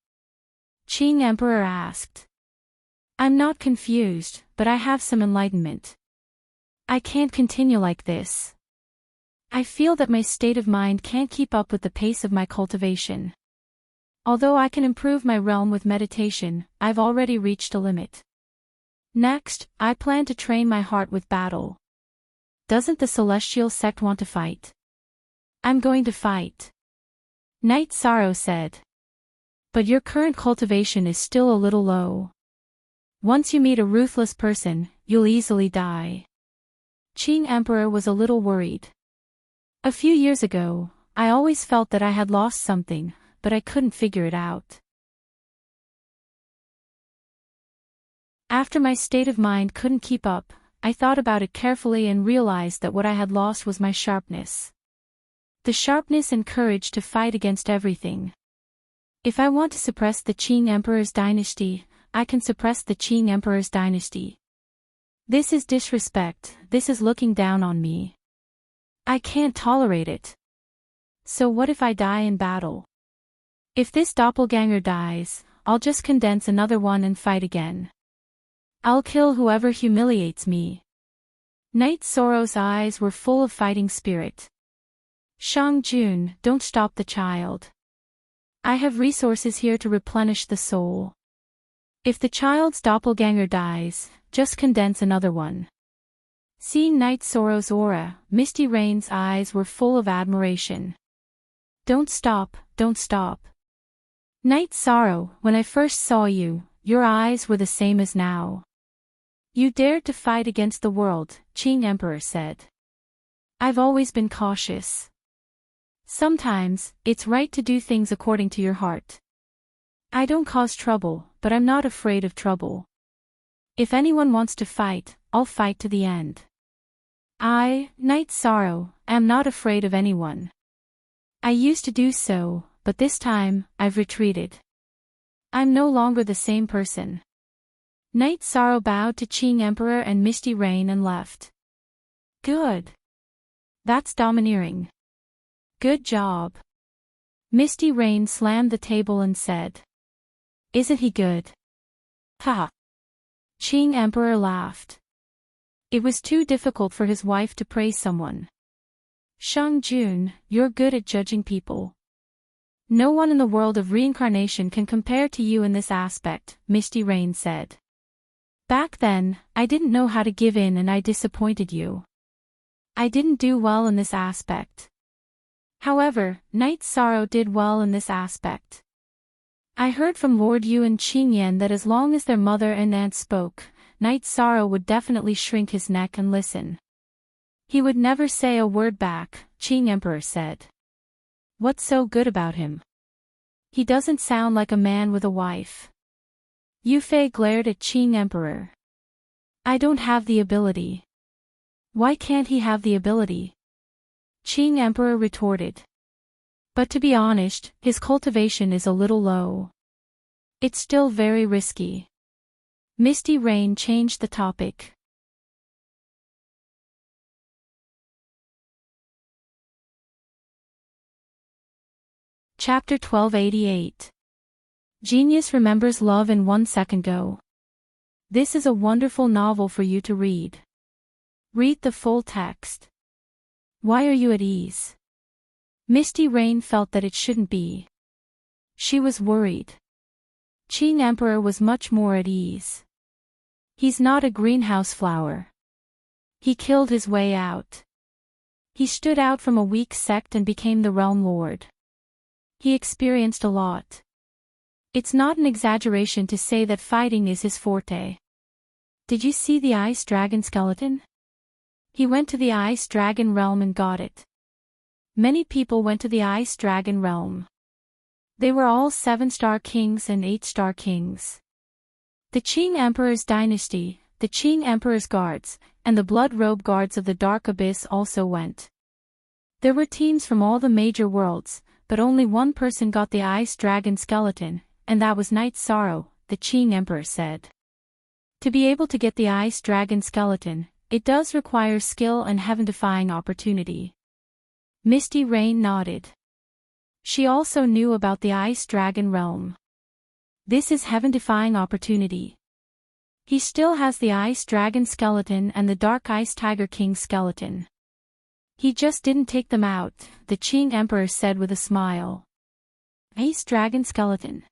Speaker 1: Qing Emperor asked. I'm not confused, but I have some enlightenment. I can't continue like this. I feel that my state of mind can't keep up with the pace of my cultivation. Although I can improve my realm with meditation, I've already reached a limit. Next, I plan to train my heart with battle. Doesn't the celestial sect want to fight? I'm going to fight. Night Sorrow said. But your current cultivation is still a little low. Once you meet a ruthless person, you'll easily die. Qing Emperor was a little worried. A few years ago, I always felt that I had lost something, but I couldn't figure it out. After my state of mind couldn't keep up, I thought about it carefully and realized that what I had lost was my sharpness. The sharpness and courage to fight against everything. If I want to suppress the Qing Emperor's dynasty, I can suppress the Qing Emperor's dynasty. This is disrespect, this is looking down on me. I can't tolerate it. So what if I die in battle? If this doppelganger dies, I'll just condense another one and fight again. I'll kill whoever humiliates me. Night Sorrow's eyes were full of fighting spirit. Shang Jun, don't stop the child. I have resources here to replenish the soul. If the child's doppelganger dies, just condense another one. Seeing Night Sorrow's aura, Misty Rain's eyes were full of admiration. Don't stop, don't stop. Night Sorrow, when I first saw you, your eyes were the same as now. You dared to fight against the world, Qing Emperor said. I've always been cautious. Sometimes, it's right to do things according to your heart. I don't cause trouble, but I'm not afraid of trouble. If anyone wants to fight, I'll fight to the end. I, Night Sorrow, am not afraid of anyone. I used to do so, but this time, I've retreated. I'm no longer the same person. Night Sorrow bowed to Qing Emperor and Misty Rain and left. Good. That's domineering. Good job. Misty Rain slammed the table and said. Isn't he good? Ha! Qing Emperor laughed. It was too difficult for his wife to praise someone. Shang Jun, you're good at judging people. No one in the world of reincarnation can compare to you in this aspect, Misty Rain said. Back then, I didn't know how to give in and I disappointed you. I didn't do well in this aspect. However, Night Sorrow did well in this aspect. I heard from Lord Yu and Qing Yan that as long as their mother and aunt spoke, Night Sorrow would definitely shrink his neck and listen. He would never say a word back, Qing Emperor said. What's so good about him? He doesn't sound like a man with a wife. Yufei glared at Qing Emperor. I don't have the ability. Why can't he have the ability? Qing Emperor retorted. But to be honest, his cultivation is a little low. It's still very risky. Misty Rain changed the topic. Chapter 1288. Genius remembers love in 1 second. Go. This is a wonderful novel for you to read. Read the full text. Why are you at ease? Misty Rain felt that it shouldn't be. She was worried. Qing Emperor was much more at ease. He's not a greenhouse flower. He killed his way out. He stood out from a weak sect and became the realm lord. He experienced a lot. It's not an exaggeration to say that fighting is his forte. Did you see the ice dragon skeleton? He went to the ice dragon realm and got it. Many people went to the ice dragon realm. They were all 7-star kings and 8-star kings. The Qing Emperor's dynasty, the Qing Emperor's guards, and the blood robe guards of the Dark Abyss also went. There were teams from all the major worlds, but only one person got the ice dragon skeleton, and that was Night Sorrow, the Qing Emperor said. To be able to get the ice dragon skeleton, it does require skill and heaven-defying opportunity. Misty Rain nodded. She also knew about the ice dragon realm. This is heaven-defying opportunity. He still has the ice dragon skeleton and the dark ice tiger king skeleton. He just didn't take them out, the Qing Emperor said with a smile. Ice dragon skeleton.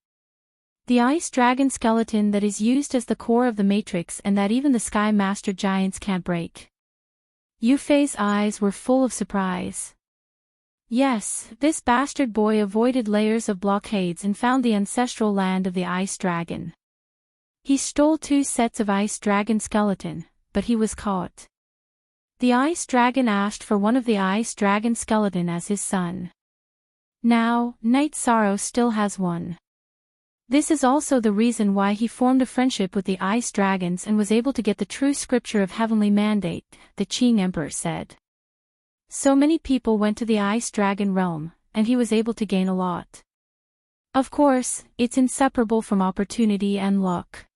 Speaker 1: The ice dragon skeleton that is used as the core of the matrix and that even the Sky Master giants can't break. Yu Fei's eyes were full of surprise. Yes, this bastard boy avoided layers of blockades and found the ancestral land of the ice dragon. He stole 2 sets of ice dragon skeleton, but he was caught. The ice dragon asked for one of the ice dragon skeleton as his son. Now, Night Sorrow still has one. This is also the reason why he formed a friendship with the ice dragons and was able to get the true scripture of heavenly mandate, the Qing Emperor said. So many people went to the ice dragon realm, and he was able to gain a lot. Of course, it's inseparable from opportunity and luck.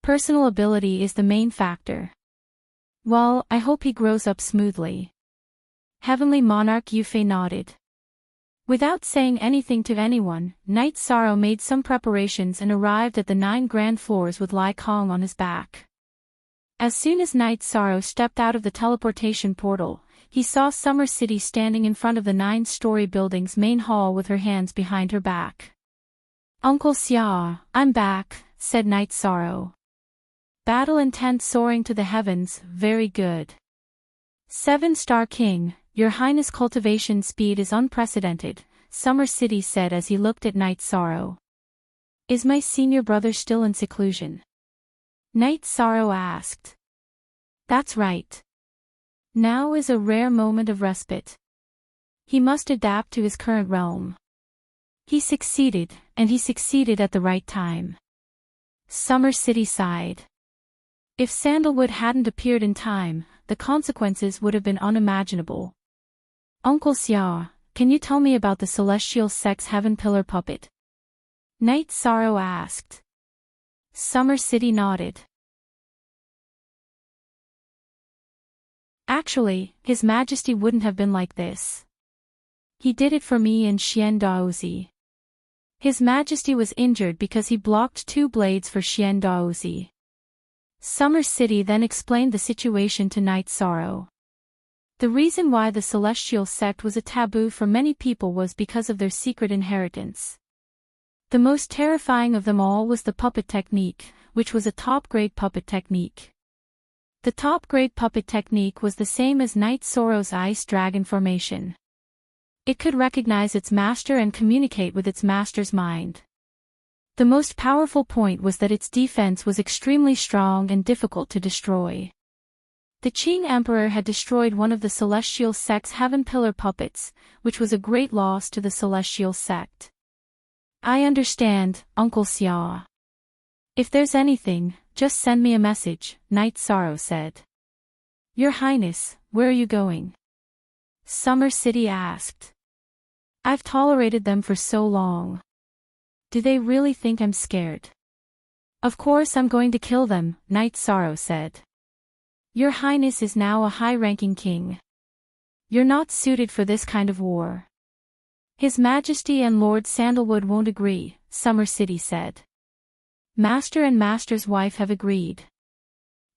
Speaker 1: Personal ability is the main factor. Well, I hope he grows up smoothly. Heavenly Monarch Yu Fei nodded. Without saying anything to anyone, Night Sorrow made some preparations and arrived at the 9 grand floors with Lai Kong on his back. As soon as Night Sorrow stepped out of the teleportation portal, he saw Summer City standing in front of the 9-story building's main hall with her hands behind her back. Uncle Xia, I'm back, said Night Sorrow. Battle intent soaring to the heavens, very good. 7-star king, your highness cultivation speed is unprecedented, Summer City said as he looked at Night Sorrow. Is my senior brother still in seclusion? Night Sorrow asked. That's right. Now is a rare moment of respite. He must adapt to his current realm. He succeeded, and he succeeded at the right time. Summer City sighed. If Sandalwood hadn't appeared in time, the consequences would have been unimaginable. Uncle Xia, can you tell me about the celestial sex heaven pillar puppet? Night Sorrow asked. Summer City nodded. Actually, His Majesty wouldn't have been like this. He did it for me and Xian Daozi. His Majesty was injured because he blocked 2 blades for Xian Daozi. Summer City then explained the situation to Night Sorrow. The reason why the celestial sect was a taboo for many people was because of their secret inheritance. The most terrifying of them all was the puppet technique, which was a top-grade puppet technique. The top-grade puppet technique was the same as Night Sorrow's ice dragon formation. It could recognize its master and communicate with its master's mind. The most powerful point was that its defense was extremely strong and difficult to destroy. The Qing Emperor had destroyed one of the celestial sect's heaven pillar puppets, which was a great loss to the celestial sect. I understand, Uncle Xia. If there's anything, just send me a message, Night Sorrow said. Your Highness, where are you going? Summer City asked. I've tolerated them for so long. Do they really think I'm scared? Of course I'm going to kill them, Knight Sorrow said. Your Highness is now a high-ranking king. You're not suited for this kind of war. His Majesty and Lord Sandalwood won't agree, Summer City said. Master and Master's wife have agreed.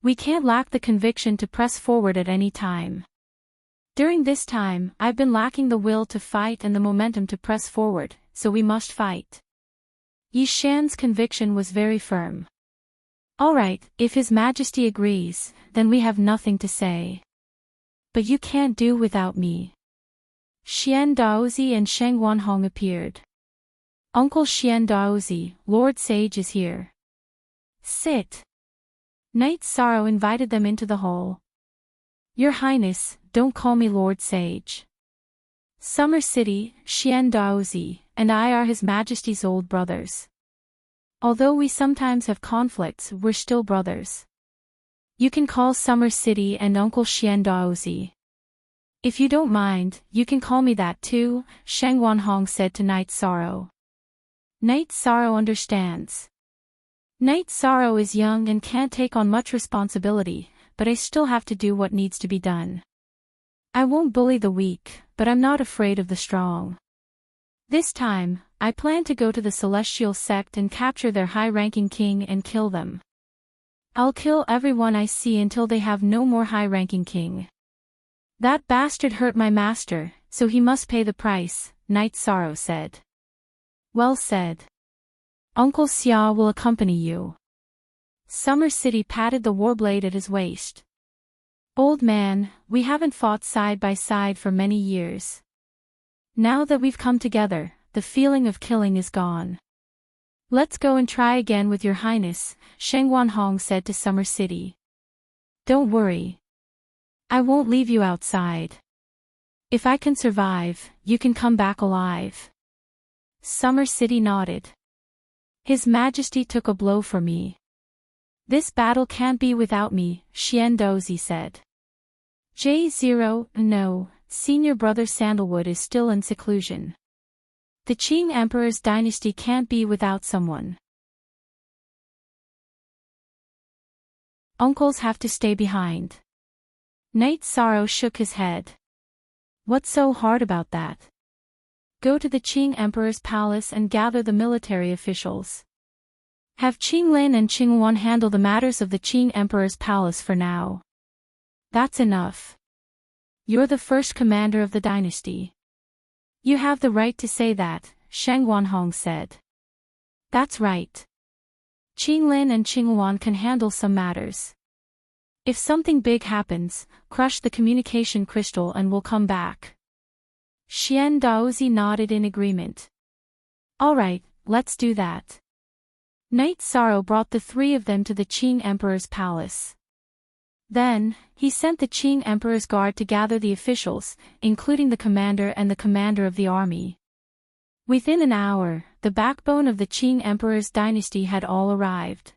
Speaker 1: We can't lack the conviction to press forward at any time. During this time, I've been lacking the will to fight and the momentum to press forward, so we must fight. Yi Shan's conviction was very firm. All right, if His Majesty agrees, then we have nothing to say. But you can't do without me. Xian Daozi and Sheng Wanhong appeared. Uncle Xian Daozi, Lord Sage is here. Sit. Knight Sorrow invited them into the hall. Your Highness, don't call me Lord Sage. Summer City, Xian Daozi, and I are His Majesty's old brothers. Although we sometimes have conflicts, we're still brothers. You can call Summer City and Uncle Xian Daozi. If you don't mind, you can call me that too, Sheng Wanhong said to Knight Sorrow. Knight Sorrow understands. Knight Sorrow is young and can't take on much responsibility, but I still have to do what needs to be done. I won't bully the weak, but I'm not afraid of the strong. This time, I plan to go to the Celestial Sect and capture their high-ranking king and kill them. I'll kill everyone I see until they have no more high-ranking king. That bastard hurt my master, so he must pay the price, Knight Sorrow said. Well said. Uncle Xia will accompany you. Summer City patted the warblade at his waist. Old man, we haven't fought side by side for many years. Now that we've come together, the feeling of killing is gone. Let's go and try again with your Highness, Sheng Wanhong said to Summer City. Don't worry. I won't leave you outside. If I can survive, you can come back alive. Summer City nodded. His Majesty took a blow for me. This battle can't be without me, Xian Dozi said. J0, no, senior brother Sandalwood is still in seclusion. The Qing Emperor's dynasty can't be without someone. Uncles have to stay behind. Knight Sorrow shook his head. What's so hard about that? Go to the Qing Emperor's palace and gather the military officials. Have Qinglin and Qingwan handle the matters of the Qing Emperor's palace for now. That's enough. You're the first commander of the dynasty. You have the right to say that, Sheng Wanhong said. That's right. Qinglin and Qingwan can handle some matters. If something big happens, crush the communication crystal and we'll come back. Xian Daozi nodded in agreement. All right, let's do that. Knight Sorrow brought the three of them to the Qing Emperor's palace. Then, he sent the Qing Emperor's guard to gather the officials, including the commander and the commander of the army. Within an hour, the backbone of the Qing Emperor's dynasty had all arrived.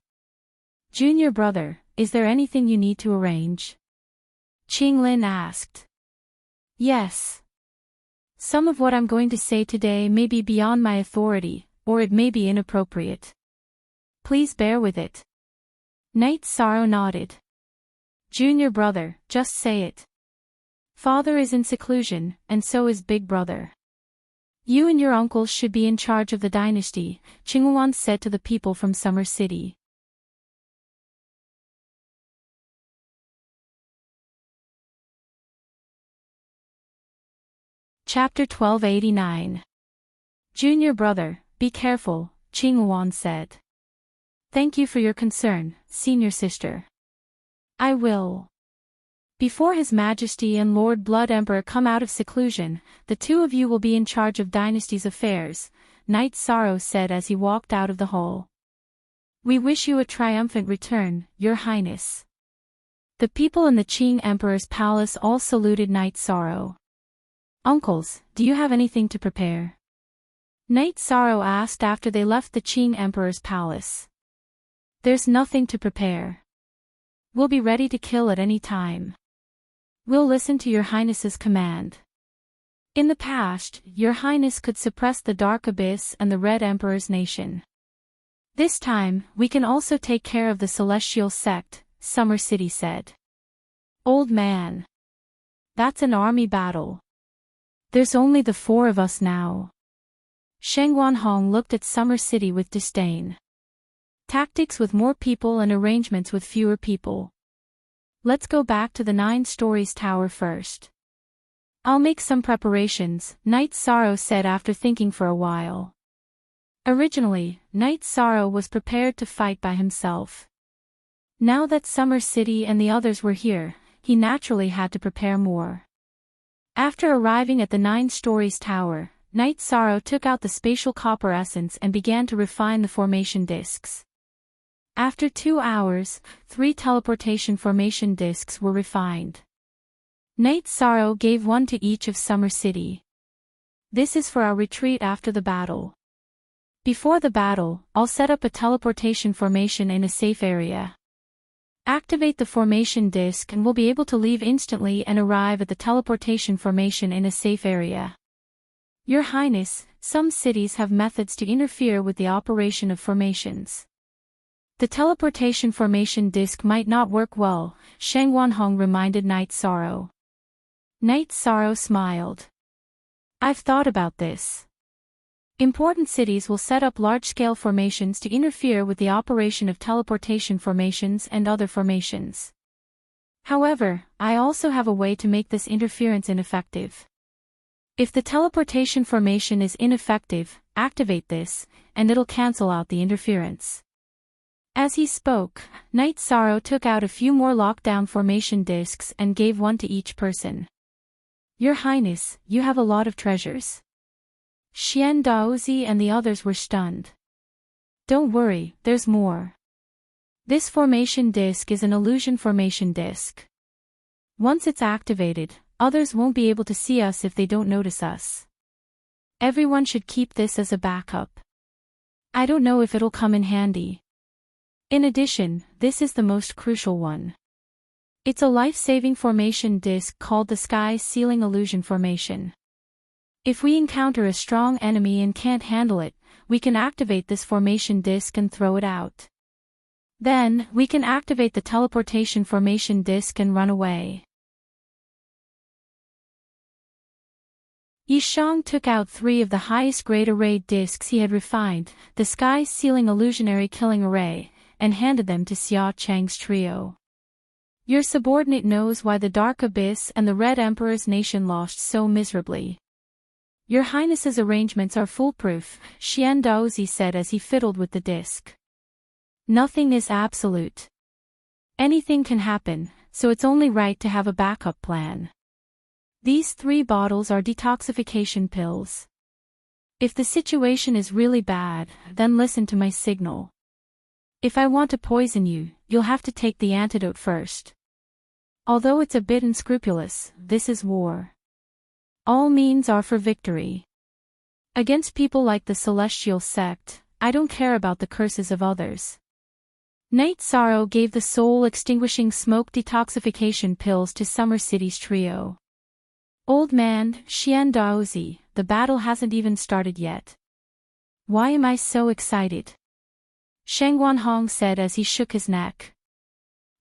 Speaker 1: Junior brother, is there anything you need to arrange? Qinglin asked. Yes. Some of what I'm going to say today may be beyond my authority, or it may be inappropriate. Please bear with it. Knight Sorrow nodded. Junior brother, just say it. Father is in seclusion, and so is big brother. You and your uncles should be in charge of the dynasty, Qingwan said to the people from Summer City. Chapter 1289. Junior brother, be careful, Qingwan said. Thank you for your concern, senior sister. I will. Before His Majesty and Lord Blood Emperor come out of seclusion, the two of you will be in charge of dynasty's affairs, Knight Sorrow said as he walked out of the hall. We wish you a triumphant return, Your Highness. The people in the Qing Emperor's palace all saluted Knight Sorrow. Uncles, do you have anything to prepare? Knight Sorrow asked after they left the Qing Emperor's palace. There's nothing to prepare. We'll be ready to kill at any time. We'll listen to Your Highness's command. In the past, your highness could suppress the Dark Abyss and the Red Emperor's nation. This time, we can also take care of the Celestial Sect, Summer City said. Old man. That's an army battle. There's only the 4 of us now. Sheng Wanhong looked at Summer City with disdain. Tactics with more people and arrangements with fewer people. Let's go back to the 9 stories tower first. I'll make some preparations, Knight Sorrow said after thinking for a while. Originally, Knight Sorrow was prepared to fight by himself. Now that Summer City and the others were here, he naturally had to prepare more. After arriving at the 9 stories tower, Knight Sorrow took out the spatial copper essence and began to refine the formation discs. After 2 hours, 3 teleportation formation discs were refined. Knight Sorrow gave one to each of Summer City. This is for our retreat after the battle. Before the battle, I'll set up a teleportation formation in a safe area. Activate the formation disc and we'll be able to leave instantly and arrive at the teleportation formation in a safe area. Your Highness, some cities have methods to interfere with the operation of formations. The teleportation formation disc might not work well, Sheng Wanhong reminded Knight Sorrow. Knight Sorrow smiled. I've thought about this. Important cities will set up large-scale formations to interfere with the operation of teleportation formations and other formations. However, I also have a way to make this interference ineffective. If the teleportation formation is ineffective, activate this, and it'll cancel out the interference. As he spoke, Knight Sorrow took out a few more lockdown formation discs and gave one to each person. Your Highness, you have a lot of treasures. Xian Daozi and the others were stunned. Don't worry, there's more. This formation disc is an illusion formation disc. Once it's activated, others won't be able to see us if they don't notice us. Everyone should keep this as a backup. I don't know if it'll come in handy. In addition, this is the most crucial one. It's a life-saving formation disc called the Sky Sealing Illusion Formation. If we encounter a strong enemy and can't handle it, we can activate this formation disc and throw it out. Then, we can activate the teleportation formation disc and run away. Yishang took out 3 of the highest grade array discs he had refined, the Sky Sealing Illusionary Killing Array, and handed them to Xia Chang's trio. Your subordinate knows why the Dark Abyss and the Red Emperor's nation lost so miserably. Your Highness's arrangements are foolproof, Xian Daozi said as he fiddled with the disc. Nothing is absolute. Anything can happen, so it's only right to have a backup plan. These 3 bottles are detoxification pills. If the situation is really bad, then listen to my signal. If I want to poison you, you'll have to take the antidote first. Although it's a bit unscrupulous, this is war. All means are for victory. Against people like the Celestial Sect, I don't care about the curses of others. Knight Sorrow gave the soul-extinguishing smoke detoxification pills to Summer City's trio. Old man, Xian Daozi, the battle hasn't even started yet. Why am I so excited? Sheng Wanhong said as he shook his neck.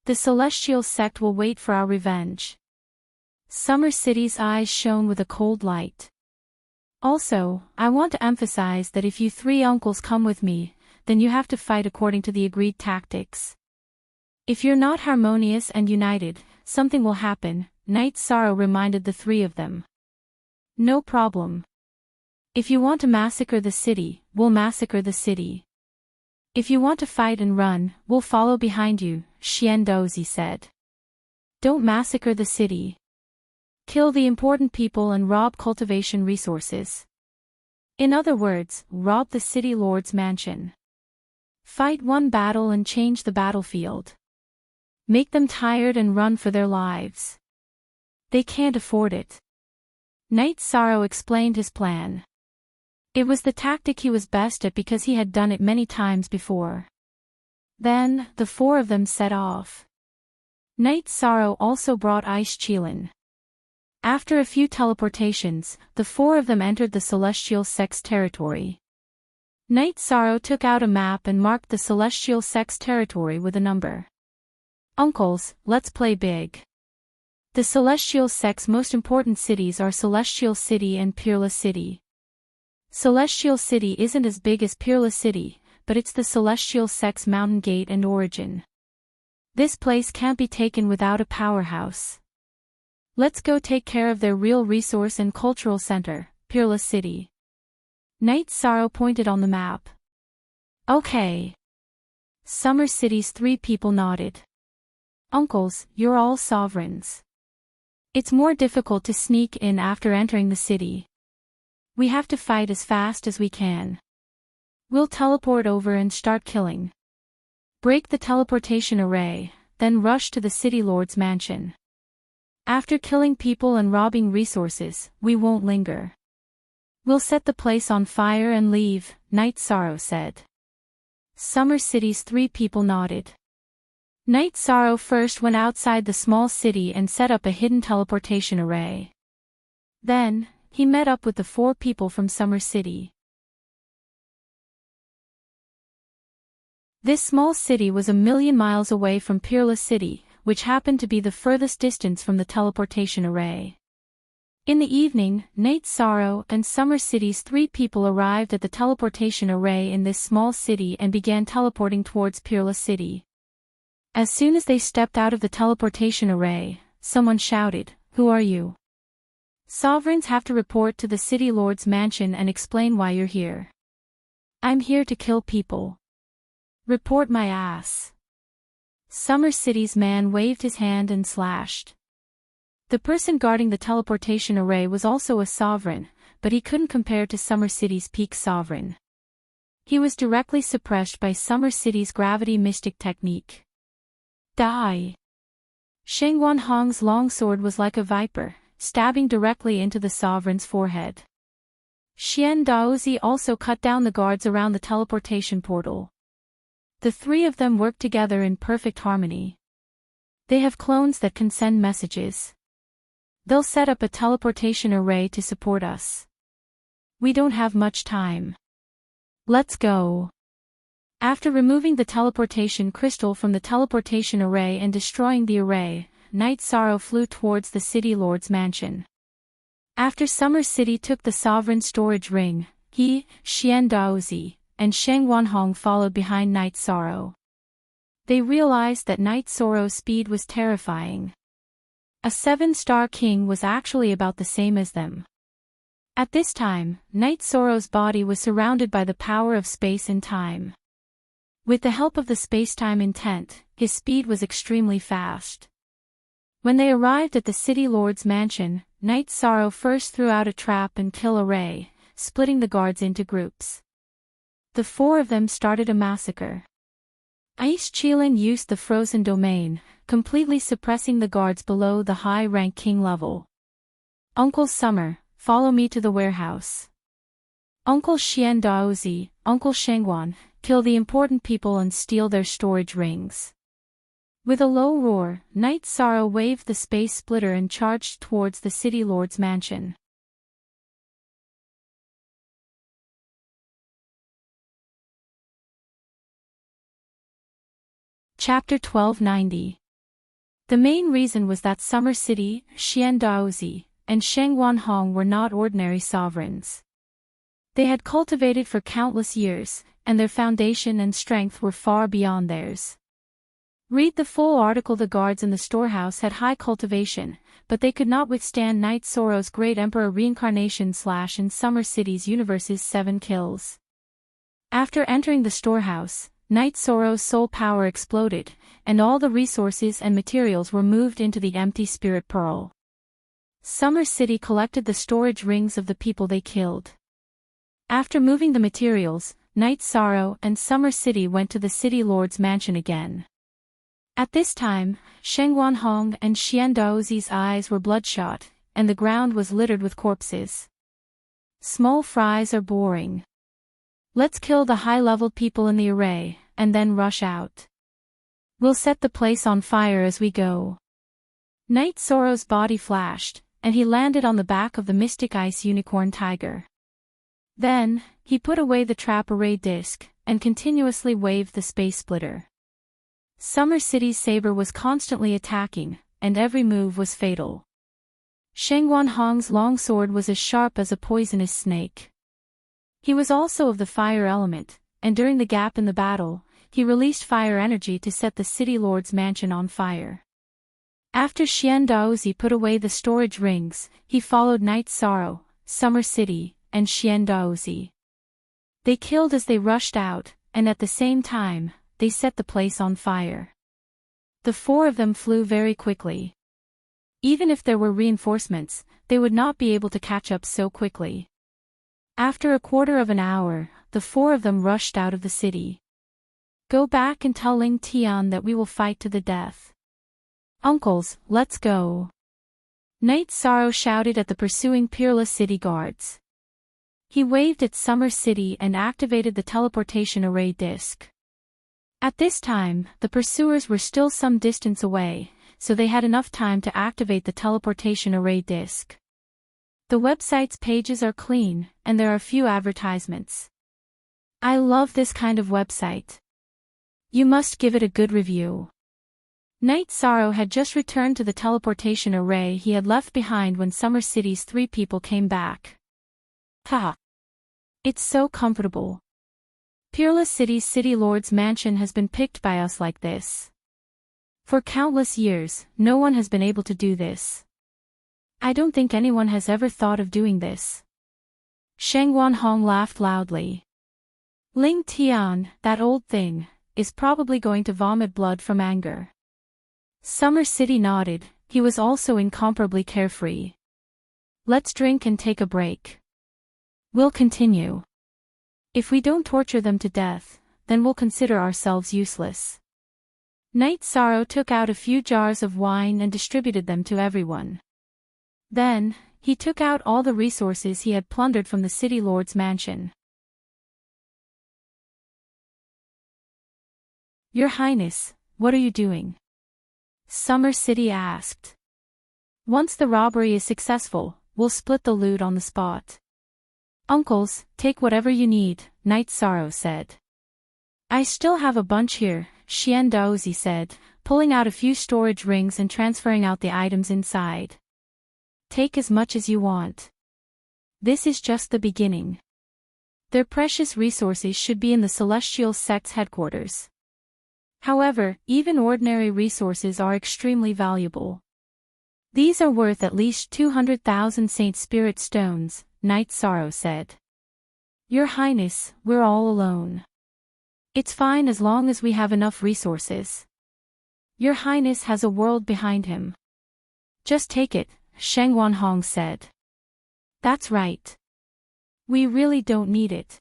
Speaker 1: The Celestial Sect will wait for our revenge. Summer City's eyes shone with a cold light. Also, I want to emphasize that if you 3 uncles come with me, then you have to fight according to the agreed tactics. If you're not harmonious and united, something will happen, Knight Sorrow reminded the 3 of them. No problem. If you want to massacre the city, we'll massacre the city. If you want to fight and run, we'll follow behind you, Xian Daozi said. Don't massacre the city. Kill the important people and rob cultivation resources. In other words, rob the city lord's mansion. Fight one battle and change the battlefield. Make them tired and run for their lives. They can't afford it. Knight Sorrow explained his plan. It was the tactic he was best at because he had done it many times before. Then, the 4 of them set off. Knight Sorrow also brought Ice Qilin. After a few teleportations, the four of them entered the Celestial Sect's territory. Night Sorrow took out a map and marked the Celestial Sect's territory with a number. Uncles, let's play big. The Celestial Sect's most important cities are Celestial City and Peerless City. Celestial City isn't as big as Peerless City, but it's the Celestial Sect's mountain gate and origin. This place can't be taken without a powerhouse. Let's go take care of their real resource and cultural center, Peerless City. Night Sorrow pointed on the map. Okay. Summer City's three people nodded. Uncles, you're all sovereigns. It's more difficult to sneak in after entering the city. We have to fight as fast as we can. We'll teleport over and start killing. Break the teleportation array, then rush to the City Lord's mansion. After killing people and robbing resources, we won't linger. We'll set the place on fire and leave, Night Sorrow said. Summer City's three people nodded. Night Sorrow first went outside the small city and set up a hidden teleportation array. Then, he met up with the four people from Summer City. This small city was 1,000,000 miles away from Peerless City, which happened to be the furthest distance from the teleportation array. In the evening, Night Sorrow and Summer City's three people arrived at the teleportation array in this small city and began teleporting towards Peerless City. As soon as they stepped out of the teleportation array, someone shouted, "Who are you?" Sovereigns have to report to the City Lord's mansion and explain why you're here. I'm here to kill people. Report my ass. Summer City's man waved his hand and slashed. The person guarding the teleportation array was also a sovereign, but he couldn't compare to Summer City's peak sovereign. He was directly suppressed by Summer City's gravity mystic technique. Die! Shengwan Hong's longsword was like a viper, stabbing directly into the sovereign's forehead. Xian Daozi also cut down the guards around the teleportation portal. The three of them worked together in perfect harmony. They have clones that can send messages. They'll set up a teleportation array to support us. We don't have much time. Let's go. After removing the teleportation crystal from the teleportation array and destroying the array, Night Sorrow flew towards the City Lord's mansion. After Summer City took the sovereign storage ring, he, Xian Daozi, and Sheng Wanhong followed behind Night Sorrow. They realized that Night Sorrow's speed was terrifying. A 7-star king was actually about the same as them. At this time, Night Sorrow's body was surrounded by the power of space and time. With the help of the space-time intent, his speed was extremely fast. When they arrived at the City Lord's mansion, Night Sorrow first threw out a trap and kill array, splitting the guards into groups. The four of them started a massacre. Ice Qilin used the frozen domain, completely suppressing the guards below the high-rank king level. Uncle Summer, follow me to the warehouse. Uncle Xian Daozi, Uncle Shengwan, kill the important people and steal their storage rings. With a low roar, Night Sorrow waved the space splitter and charged towards the City Lord's mansion. Chapter 1290. The main reason was that Summer City, Xian Daozi, and Sheng Wanhong were not ordinary sovereigns. They had cultivated for countless years, and their foundation and strength were far beyond theirs. Read the full article. The guards in the storehouse had high cultivation, but they could not withstand Night Sorrow's Great Emperor reincarnation / in Summer City's universe's 7 kills. After entering the storehouse, Night Sorrow's soul power exploded, and all the resources and materials were moved into the empty spirit pearl. Summer City collected the storage rings of the people they killed. After moving the materials, Night Sorrow and Summer City went to the City Lord's mansion again. At this time, Sheng Wanhong and Xian Daozi's eyes were bloodshot, and the ground was littered with corpses. Small fries are boring. Let's kill the high-level people in the array, and then rush out. We'll set the place on fire as we go. Night Sorrow's body flashed, and he landed on the back of the Mystic Ice Unicorn Tiger. Then, he put away the trap array disc, and continuously waved the space splitter. Summer City's saber was constantly attacking, and every move was fatal. Shengguanhong's longsword was as sharp as a poisonous snake. He was also of the fire element, and during the gap in the battle, he released fire energy to set the city lord's mansion on fire. After Xian Daozi put away the storage rings, he followed Night Sorrow, Summer City, and Xian Daozi. They killed as they rushed out, and at the same time, they set the place on fire. The four of them flew very quickly. Even if there were reinforcements, they would not be able to catch up so quickly. After a quarter of an hour, the four of them rushed out of the city. Go back and tell Ling Tian that we will fight to the death. Uncles, let's go. Night Sorrow shouted at the pursuing Peerless City guards. He waved at Summer City and activated the teleportation array disc. At this time, the pursuers were still some distance away, so they had enough time to activate the teleportation array disc. The website's pages are clean, and there are few advertisements. I love this kind of website. You must give it a good review. Night Sorrow had just returned to the teleportation array he had left behind when Summer City's three people came back. Ha! It's so comfortable. Peerless City's City Lord's mansion has been picked by us like this. For countless years, no one has been able to do this. I don't think anyone has ever thought of doing this. Shengguanhong laughed loudly. Ling Tian, that old thing, is probably going to vomit blood from anger. Summer City nodded, he was also incomparably carefree. Let's drink and take a break. We'll continue. If we don't torture them to death, then we'll consider ourselves useless. Night Sorrow took out a few jars of wine and distributed them to everyone. Then, he took out all the resources he had plundered from the city lord's mansion. Your Highness, what are you doing? Summer City asked. Once the robbery is successful, we'll split the loot on the spot. Uncles, take whatever you need, Night Sorrow said. I still have a bunch here, Xian Daozi said, pulling out a few storage rings and transferring out the items inside. Take as much as you want. This is just the beginning. Their precious resources should be in the Celestial Sect's headquarters. However, even ordinary resources are extremely valuable. These are worth at least 200,000 Saint Spirit stones, Night Sorrow said. Your Highness, we're all alone. It's fine as long as we have enough resources. Your Highness has a world behind him. Just take it, Shengguanhong said. That's right. We really don't need it.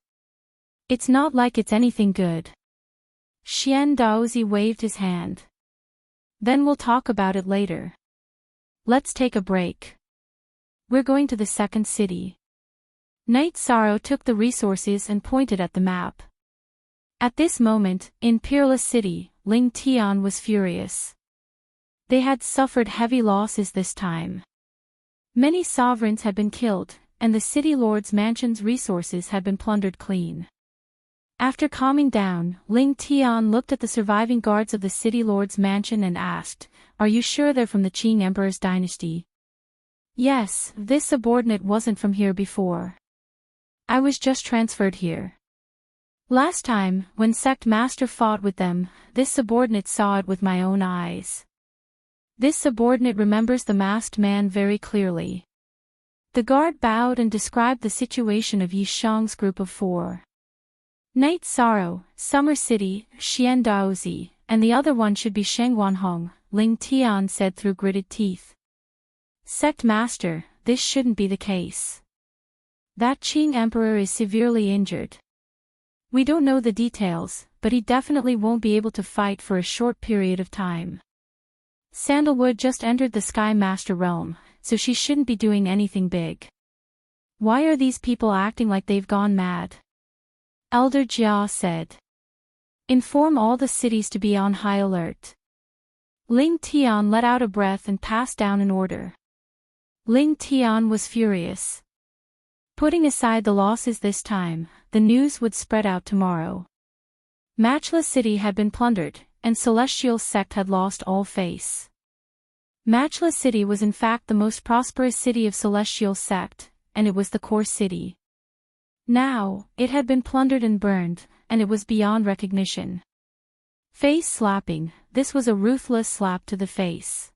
Speaker 1: It's not like it's anything good. Xian Daozi waved his hand. Then we'll talk about it later. Let's take a break. We're going to the second city. Night Sorrow took the resources and pointed at the map. At this moment, in Peerless City, Ling Tian was furious. They had suffered heavy losses this time. Many sovereigns had been killed, and the city lord's mansion's resources had been plundered clean. After calming down, Ling Tian looked at the surviving guards of the city lord's mansion and asked, "Are you sure they're from the Qing Emperor's dynasty?" "Yes, this subordinate wasn't from here before. I was just transferred here. Last time, when Sect Master fought with them, this subordinate saw it with my own eyes. This subordinate remembers the masked man very clearly." The guard bowed and described the situation of Yi Shang's group of four. Night Sorrow, Summer City, Xian Daozi, and the other one should be Shengguanhong, Ling Tian said through gritted teeth. Sect Master, this shouldn't be the case. That Qing Emperor is severely injured. We don't know the details, but he definitely won't be able to fight for a short period of time. Sandalwood just entered the Sky Master realm, so she shouldn't be doing anything big. Why are these people acting like they've gone mad? Elder Jia said. Inform all the cities to be on high alert. Ling Tian let out a breath and passed down an order. Ling Tian was furious. Putting aside the losses this time, the news would spread out tomorrow. Matchless City had been plundered, and Celestial Sect had lost all face. Matchless City was in fact the most prosperous city of Celestial Sect, and it was the core city. Now, it had been plundered and burned, and it was beyond recognition. Face slapping, this was a ruthless slap to the face.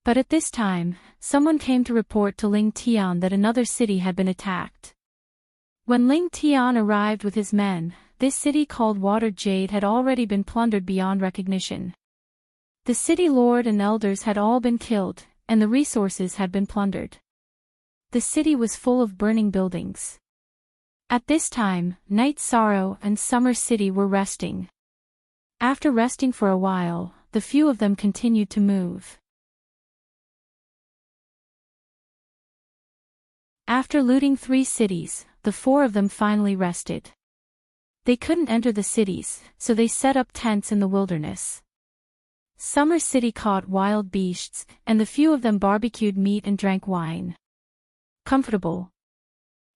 Speaker 1: But at this time, someone came to report to Ling Tian that another city had been attacked. When Ling Tian arrived with his men, this city called Water Jade had already been plundered beyond recognition. The city lord and elders had all been killed, and the resources had been plundered. The city was full of burning buildings. At this time, Night Sorrow and Summer City were resting. After resting for a while, the few of them continued to move. After looting 3 cities, the 4 of them finally rested. They couldn't enter the cities, so they set up tents in the wilderness. Summer City caught wild beasts, and the few of them barbecued meat and drank wine. Comfortable.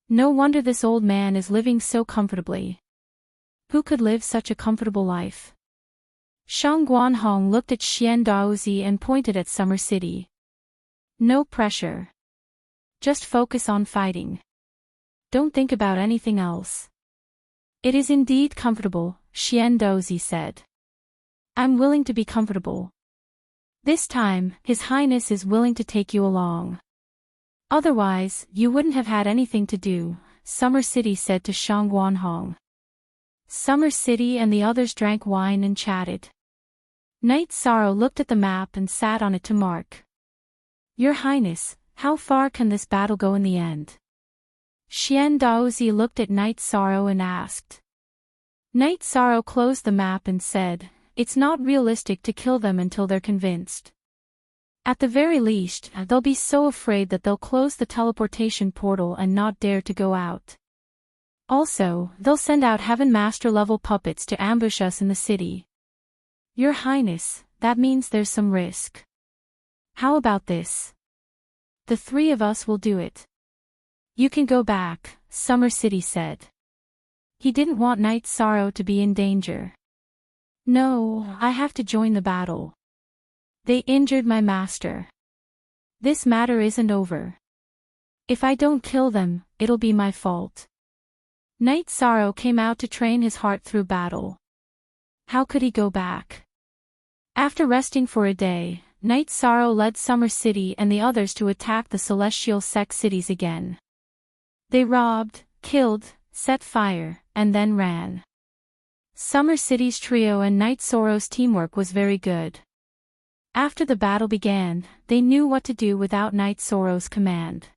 Speaker 1: No wonder this old man is living so comfortably. Who could live such a comfortable life? Shang Guanhong looked at Xian Daozi and pointed at Summer City. No pressure. Just focus on fighting. Don't think about anything else. It is indeed comfortable, Xian Daozi said. I'm willing to be comfortable. This time, His Highness is willing to take you along. Otherwise, you wouldn't have had anything to do, Summer City said to Shang Guanhong. Summer City and the others drank wine and chatted. Night Sorrow looked at the map and sat on it to mark. Your Highness, how far can this battle go in the end? Xian Daozi looked at Night Sorrow and asked. Night Sorrow closed the map and said, it's not realistic to kill them until they're convinced. At the very least, they'll be so afraid that they'll close the teleportation portal and not dare to go out. Also, they'll send out Heaven Master level puppets to ambush us in the city. Your Highness, that means there's some risk. How about this? The 3 of us will do it. You can go back, Summer City said. He didn't want Night Sorrow to be in danger. No, I have to join the battle. They injured my master. This matter isn't over. If I don't kill them, it'll be my fault. Night Sorrow came out to train his heart through battle. How could he go back? After resting for a day, Night Sorrow led Summer City and the others to attack the Celestial Sect cities again. They robbed, killed, set fire, and then ran. Summer City's trio and Night Sorrow's teamwork was very good. After the battle began, they knew what to do without Night Sorrow's command.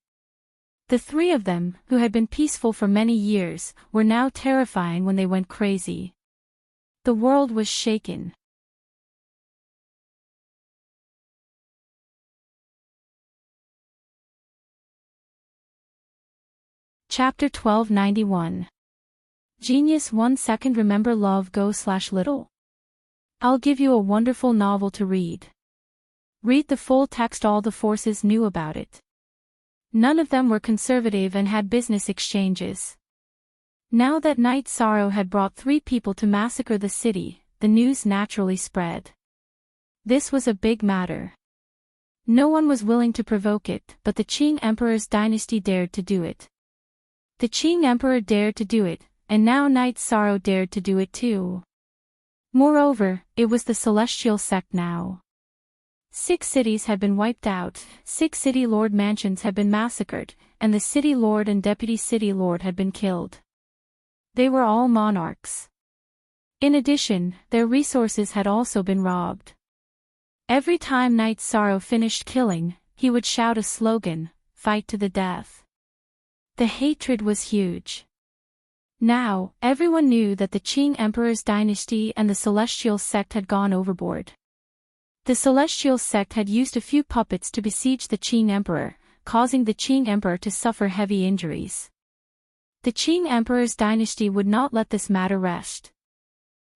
Speaker 1: The 3 of them, who had been peaceful for many years, were now terrifying when they went crazy. The world was shaken. Chapter 1291. Genius 1 second. Remember love go/little? I'll give you a wonderful novel to read. Read the full text. All the forces knew about it. None of them were conservative and had business exchanges. Now that Night Sorrow had brought 3 people to massacre the city, the news naturally spread. This was a big matter. No one was willing to provoke it, but the Qing Emperor's dynasty dared to do it. The Qing Emperor dared to do it, and now Night Sorrow dared to do it too. Moreover, it was the Celestial Sect now. 6 cities had been wiped out, 6 city lord mansions had been massacred, and the city lord and deputy city lord had been killed. They were all monarchs. In addition, their resources had also been robbed. Every time Night Sorrow finished killing, he would shout a slogan, "Fight to the death." The hatred was huge. Now, everyone knew that the Qing Emperor's dynasty and the Celestial Sect had gone overboard. The Celestial Sect had used a few puppets to besiege the Qing Emperor, causing the Qing Emperor to suffer heavy injuries. The Qing Emperor's dynasty would not let this matter rest.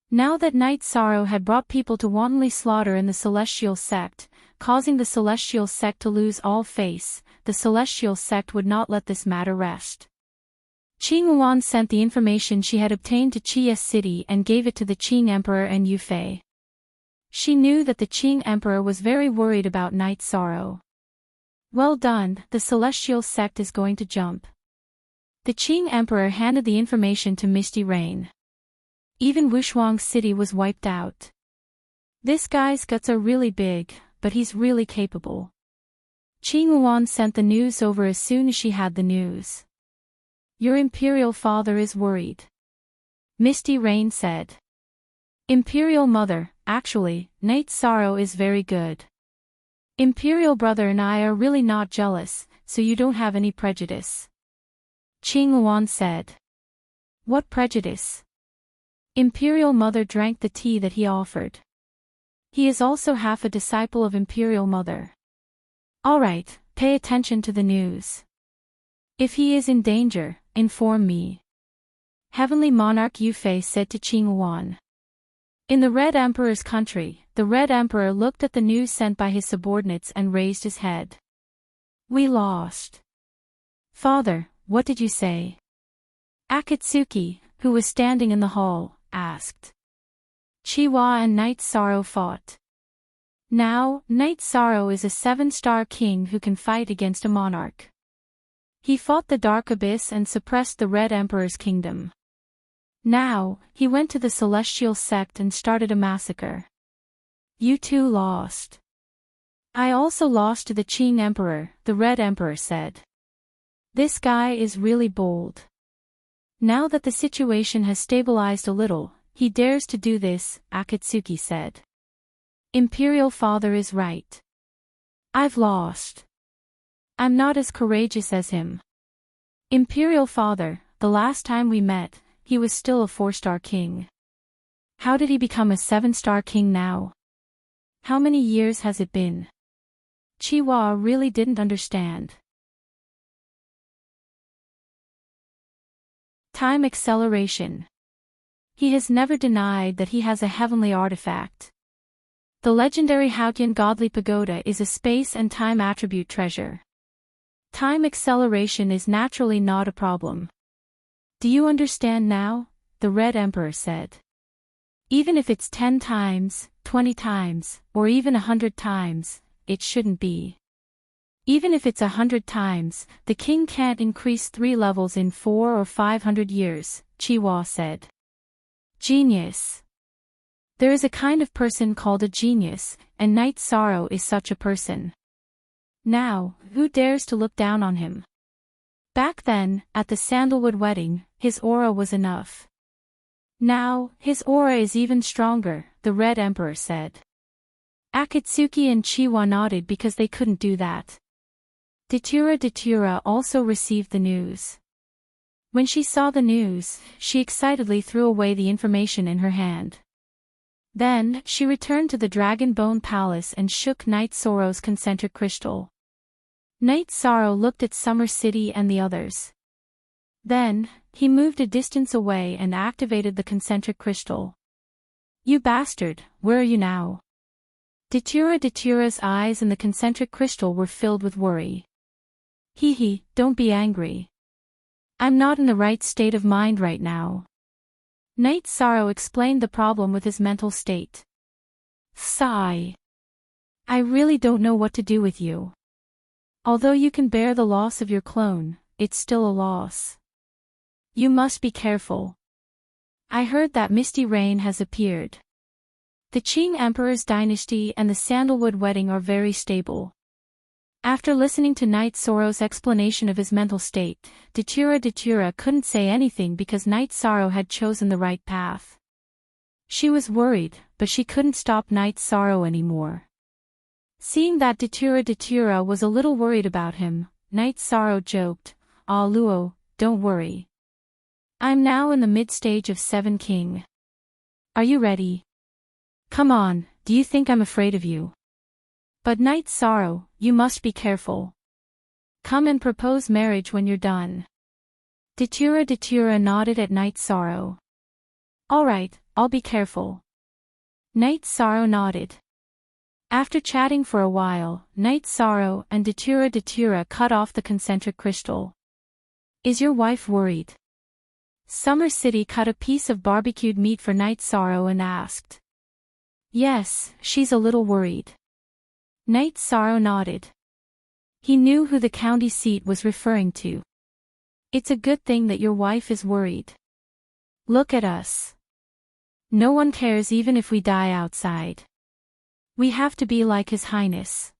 Speaker 1: Now that Night Sorrow had brought people to wantonly slaughter in the Celestial Sect, causing the Celestial Sect to lose all face, the celestial sect would not let this matter rest. Qing Yuan sent the information she had obtained to Qiyes City and gave it to the Qing Emperor and Yufei. She knew that the Qing Emperor was very worried about Night Sorrow. Well done, the celestial sect is going to jump. The Qing Emperor handed the information to Misty Rain. Even Wushuang City was wiped out. This guy's guts are really big, but he's really capable. Qing Yuan sent the news over as soon as she had the news. Your imperial father is worried. Misty Rain said. Imperial mother, actually, Night Sorrow is very good. Imperial brother and I are really not jealous, so you don't have any prejudice. Qing Yuan said. What prejudice? Imperial mother drank the tea that he offered. He is also half a disciple of Imperial mother. Alright, pay attention to the news. If he is in danger, inform me. Heavenly Monarch Yufei said to Qing Yuan. In the Red Emperor's country, the Red Emperor looked at the news sent by his subordinates and raised his head. We lost. Father, what did you say? Akatsuki, who was standing in the hall, asked. Chiwa and Night Sorrow fought. Now, Night Sorrow is a 7-star king who can fight against a monarch. He fought the Dark Abyss and suppressed the Red Emperor's kingdom. Now, he went to the Celestial Sect and started a massacre. You two lost. I also lost to the Qing Emperor, the Red Emperor said. This guy is really bold. Now that the situation has stabilized a little, he dares to do this, Akatsuki said. Imperial father is right. I've lost. I'm not as courageous as him. Imperial father, the last time we met, he was still a 4-star king. How did he become a 7-star king now? How many years has it been? Chiwa really didn't understand. Time acceleration. He has never denied that he has a heavenly artifact. The legendary Haotian Godly Pagoda is a space and time attribute treasure. Time acceleration is naturally not a problem. Do you understand now? The Red Emperor said. Even if it's 10 times, 20 times, or even 100 times, it shouldn't be. Even if it's 100 times, the king can't increase 3 levels in 4 or 500 years, Chiwa said. Genius. There is a kind of person called a genius, and Night Sorrow is such a person. Now, who dares to look down on him? Back then, at the sandalwood wedding, his aura was enough. Now, his aura is even stronger, the Red Emperor said. Akatsuki and Chiwa nodded because they couldn't do that. Datura also received the news. When she saw the news, she excitedly threw away the information in her hand. Then, she returned to the Dragon Bone Palace and shook Night Sorrow's concentric crystal. Night Sorrow looked at Summer City and the others. Then, he moved a distance away and activated the concentric crystal. You bastard, where are you now? Datura's eyes and the concentric crystal were filled with worry. Hee, don't be angry. I'm not in the right state of mind right now. Night Sorrow explained the problem with his mental state. Sigh. I really don't know what to do with you. Although you can bear the loss of your clone, it's still a loss. You must be careful. I heard that Misty Rain has appeared. The Qing Emperor's dynasty and the Sandalwood wedding are very stable. After listening to Night Sorrow's explanation of his mental state, Datura couldn't say anything because Night Sorrow had chosen the right path. She was worried, but she couldn't stop Night Sorrow anymore. Seeing that Datura was a little worried about him, Night Sorrow joked, "Ah Luo, don't worry. I'm now in the mid-stage of 7 King. Are you ready? Come on, do you think I'm afraid of you? But Night Sorrow, you must be careful. Come and propose marriage when you're done." Datura nodded at Night Sorrow. Alright, I'll be careful. Night Sorrow nodded. After chatting for a while, Night Sorrow and Datura cut off the concentric crystal. Is your wife worried? Summer City cut a piece of barbecued meat for Night Sorrow and asked. Yes, she's a little worried. Night Sorrow nodded. He knew who the county seat was referring to. It's a good thing that your wife is worried. Look at us. No one cares even if we die outside. We have to be like His Highness.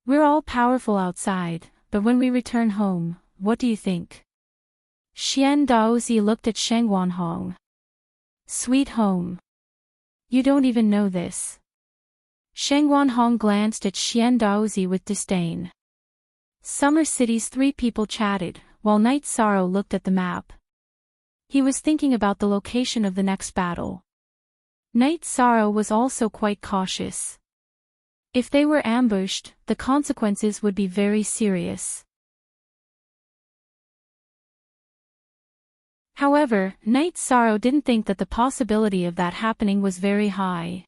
Speaker 1: We're all powerful outside, but when we return home, what do you think? Xian Daozi looked at Sheng Wanhong. Sweet home. You don't even know this. Sheng Wanhong glanced at Xian Daozi with disdain. Summer City's three people chatted, while Night Sorrow looked at the map. He was thinking about the location of the next battle. Night Sorrow was also quite cautious. If they were ambushed, the consequences would be very serious. However, Night Sorrow didn't think that the possibility of that happening was very high.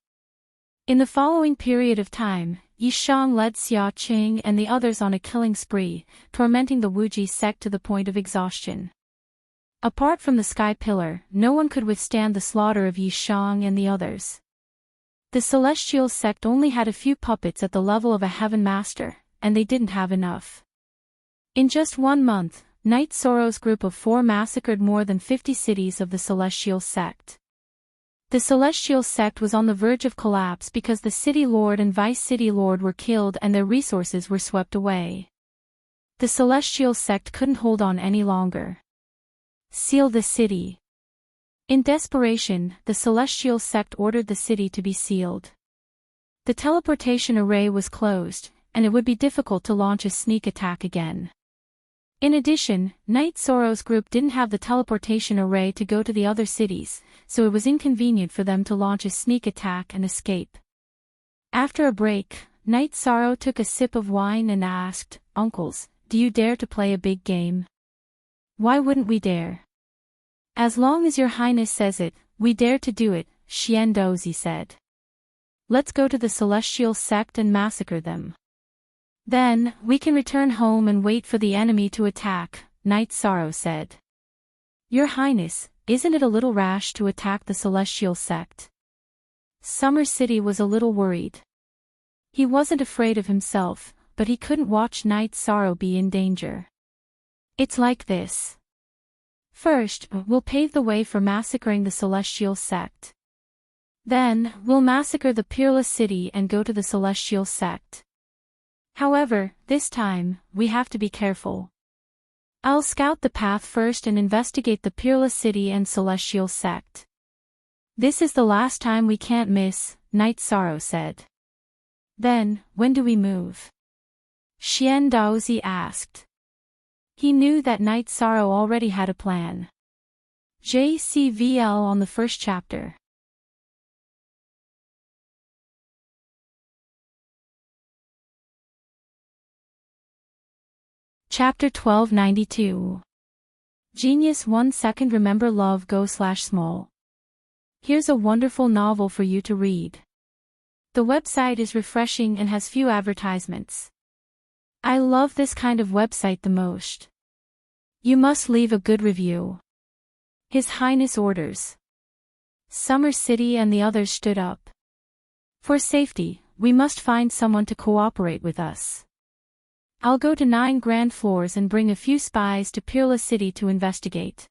Speaker 1: In the following period of time, Yishang led Xia Qing and the others on a killing spree, tormenting the Wuji sect to the point of exhaustion. Apart from the Sky Pillar, no one could withstand the slaughter of Yishang and the others. The Celestial sect only had a few puppets at the level of a Heaven Master, and they didn't have enough. In just 1 month, Night Sorrow's group of 4 massacred more than 50 cities of the Celestial sect. The Celestial sect was on the verge of collapse because the City Lord and Vice City Lord were killed and their resources were swept away. The Celestial sect couldn't hold on any longer. Seal the city. In desperation, the Celestial sect ordered the city to be sealed. The teleportation array was closed, and it would be difficult to launch a sneak attack again. In addition, Night Sorrow's group didn't have the teleportation array to go to the other cities, so it was inconvenient for them to launch a sneak attack and escape. After a break, Night Sorrow took a sip of wine and asked, "Uncles, do you dare to play a big game?" "Why wouldn't we dare?" "As long as your highness says it, we dare to do it," Xian Dozi said. "Let's go to the Celestial sect and massacre them. Then, we can return home and wait for the enemy to attack," Night Sorrow said. "Your highness, isn't it a little rash to attack the Celestial sect?" Summer City was a little worried. He wasn't afraid of himself, but he couldn't watch Night Sorrow be in danger. "It's like this. First, we'll pave the way for massacring the Celestial sect. Then, we'll massacre the Peerless City and go to the Celestial sect. However, this time, we have to be careful. I'll scout the path first and investigate the Peerless City and Celestial sect. This is the last time we can't miss," Night Sorrow said. "Then, when do we move?" Xian Daozi asked. He knew that Night Sorrow already had a plan. JCVL on the first chapter. Chapter 1292. Genius 1 second. Remember love go/small. Here's a wonderful novel for you to read. The website is refreshing and has few advertisements. I love this kind of website the most. You must leave a good review. His Highness orders. Summer City and the others stood up. For safety, we must find someone to cooperate with us. I'll go to 9 grand floors and bring a few spies to Peerless City to investigate.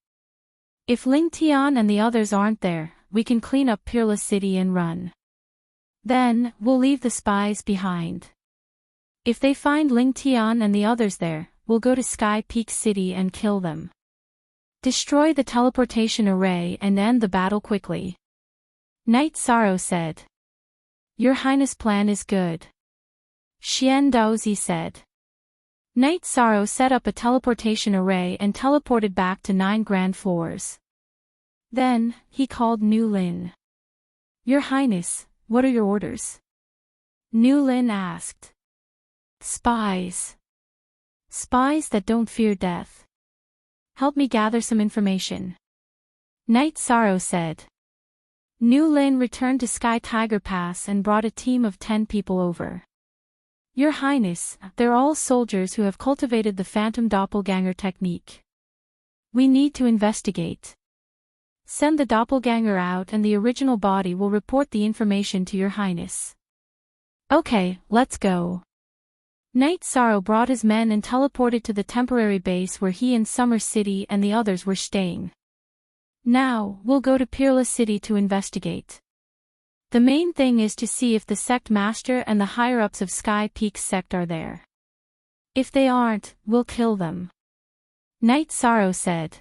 Speaker 1: If Ling Tian and the others aren't there, we can clean up Peerless City and run. Then, we'll leave the spies behind. If they find Ling Tian and the others there, we'll go to Sky Peak City and kill them. Destroy the teleportation array and end the battle quickly. Night Sorrow said. Your Highness' plan is good. Xian Daozi said. Night Sorrow set up a teleportation array and teleported back to 9 grand floors. Then, he called Nu Lin. Your Highness, what are your orders? Nu Lin asked. Spies. Spies that don't fear death. Help me gather some information. Night Sorrow said. Nu Lin returned to Sky Tiger Pass and brought a team of 10 people over. Your Highness, they're all soldiers who have cultivated the phantom doppelganger technique. We need to investigate. Send the doppelganger out and the original body will report the information to Your Highness. Okay, let's go. Knight Sorrow brought his men and teleported to the temporary base where he and Summer City and the others were staying. Now, we'll go to Peerless City to investigate. The main thing is to see if the sect master and the higher-ups of Sky Peak sect are there. If they aren't, we'll kill them. Knight Sorrow said.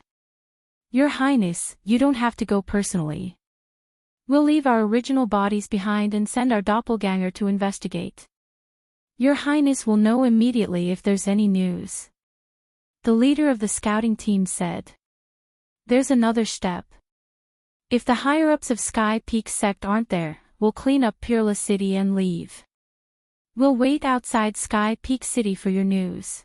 Speaker 1: Your Highness, you don't have to go personally. We'll leave our original bodies behind and send our doppelganger to investigate. Your Highness will know immediately if there's any news. The leader of the scouting team said. There's another step. If the higher-ups of Sky Peak sect aren't there, we'll clean up Peerless City and leave. We'll wait outside Sky Peak City for your news.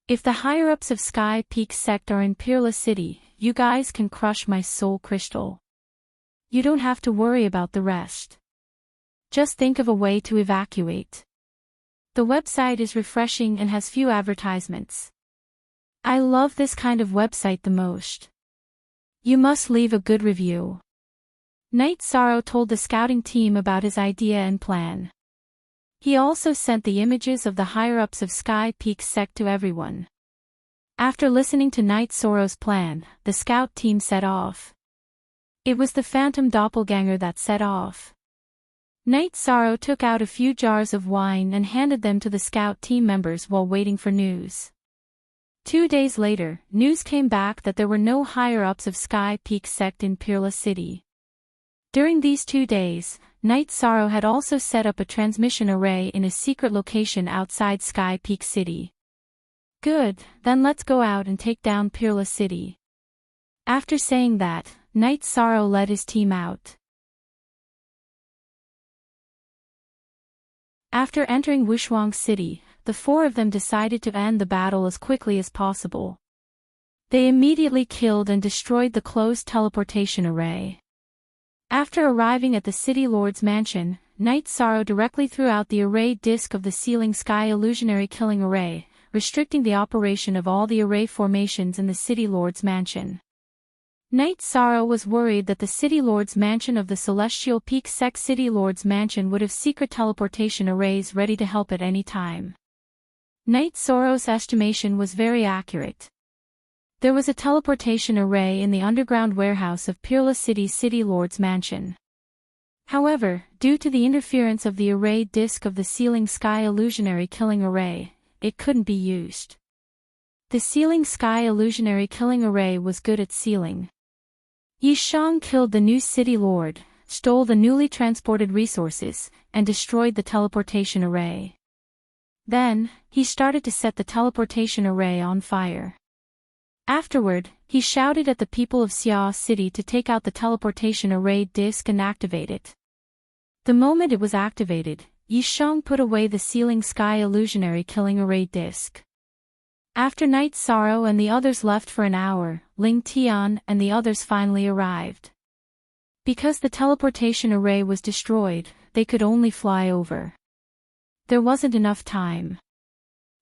Speaker 1: If the higher-ups of Sky Peak sect are in Peerless City, you guys can crush my soul crystal. You don't have to worry about the rest. Just think of a way to evacuate. The website is refreshing and has few advertisements. I love this kind of website the most. You must leave a good review. Knight Sorrow told the scouting team about his idea and plan. He also sent the images of the higher-ups of Sky Peak sect to everyone. After listening to Knight Sorrow's plan, the scout team set off. It was the phantom doppelganger that set off. Knight Sorrow took out a few jars of wine and handed them to the scout team members while waiting for news. 2 days later, news came back that there were no higher-ups of Sky Peak sect in Peerless City. During these 2 days, Knight Sorrow had also set up a transmission array in a secret location outside Sky Peak City. Good, then let's go out and take down Peerless City. After saying that, Knight Sorrow led his team out. After entering Wushuang City, the 4 of them decided to end the battle as quickly as possible. They immediately killed and destroyed the closed teleportation array. After arriving at the City Lord's mansion, Knight Sorrow directly threw out the array disk of the Sealing Sky Illusionary Killing Array, restricting the operation of all the array formations in the City Lord's mansion. Knight Sorrow was worried that the City Lord's mansion of the Celestial Peak sect City Lord's mansion would have secret teleportation arrays ready to help at any time. Knight Sorrow's estimation was very accurate. There was a teleportation array in the underground warehouse of Peerless City's City Lord's mansion. However, due to the interference of the array disk of the Sealing Sky Illusionary Killing Array, it couldn't be used. The Sealing Sky Illusionary Killing Array was good at sealing. Yi Shang killed the new City Lord, stole the newly transported resources, and destroyed the teleportation array. Then, he started to set the teleportation array on fire. Afterward, he shouted at the people of Xia City to take out the teleportation array disk and activate it. The moment it was activated, Yi Shang put away the Sealing Sky Illusionary Killing Array disk. After Knight Sorrow and the others left for an hour, Ling Tian and the others finally arrived. Because the teleportation array was destroyed, they could only fly over. There wasn't enough time.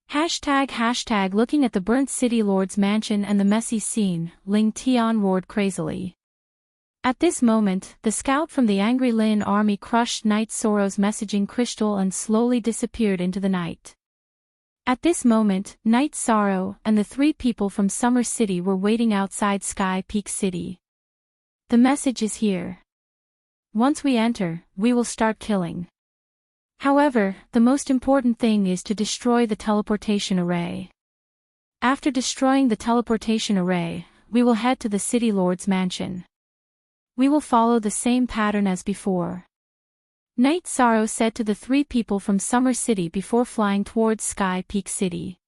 Speaker 1: ## Looking at the burnt City Lord's mansion and the messy scene, Ling Tian roared crazily. At this moment, the scout from the Angry Lin army crushed Knight Sorrow's messaging crystal and slowly disappeared into the night. At this moment, Knight Sorrow and the 3 people from Summer City were waiting outside Sky Peak City. The message is here. Once we enter, we will start killing. However, the most important thing is to destroy the teleportation array. After destroying the teleportation array, we will head to the City Lord's mansion. We will follow the same pattern as before. Knight Sorrow said to the 3 people from Summer City before flying towards Sky Peak City.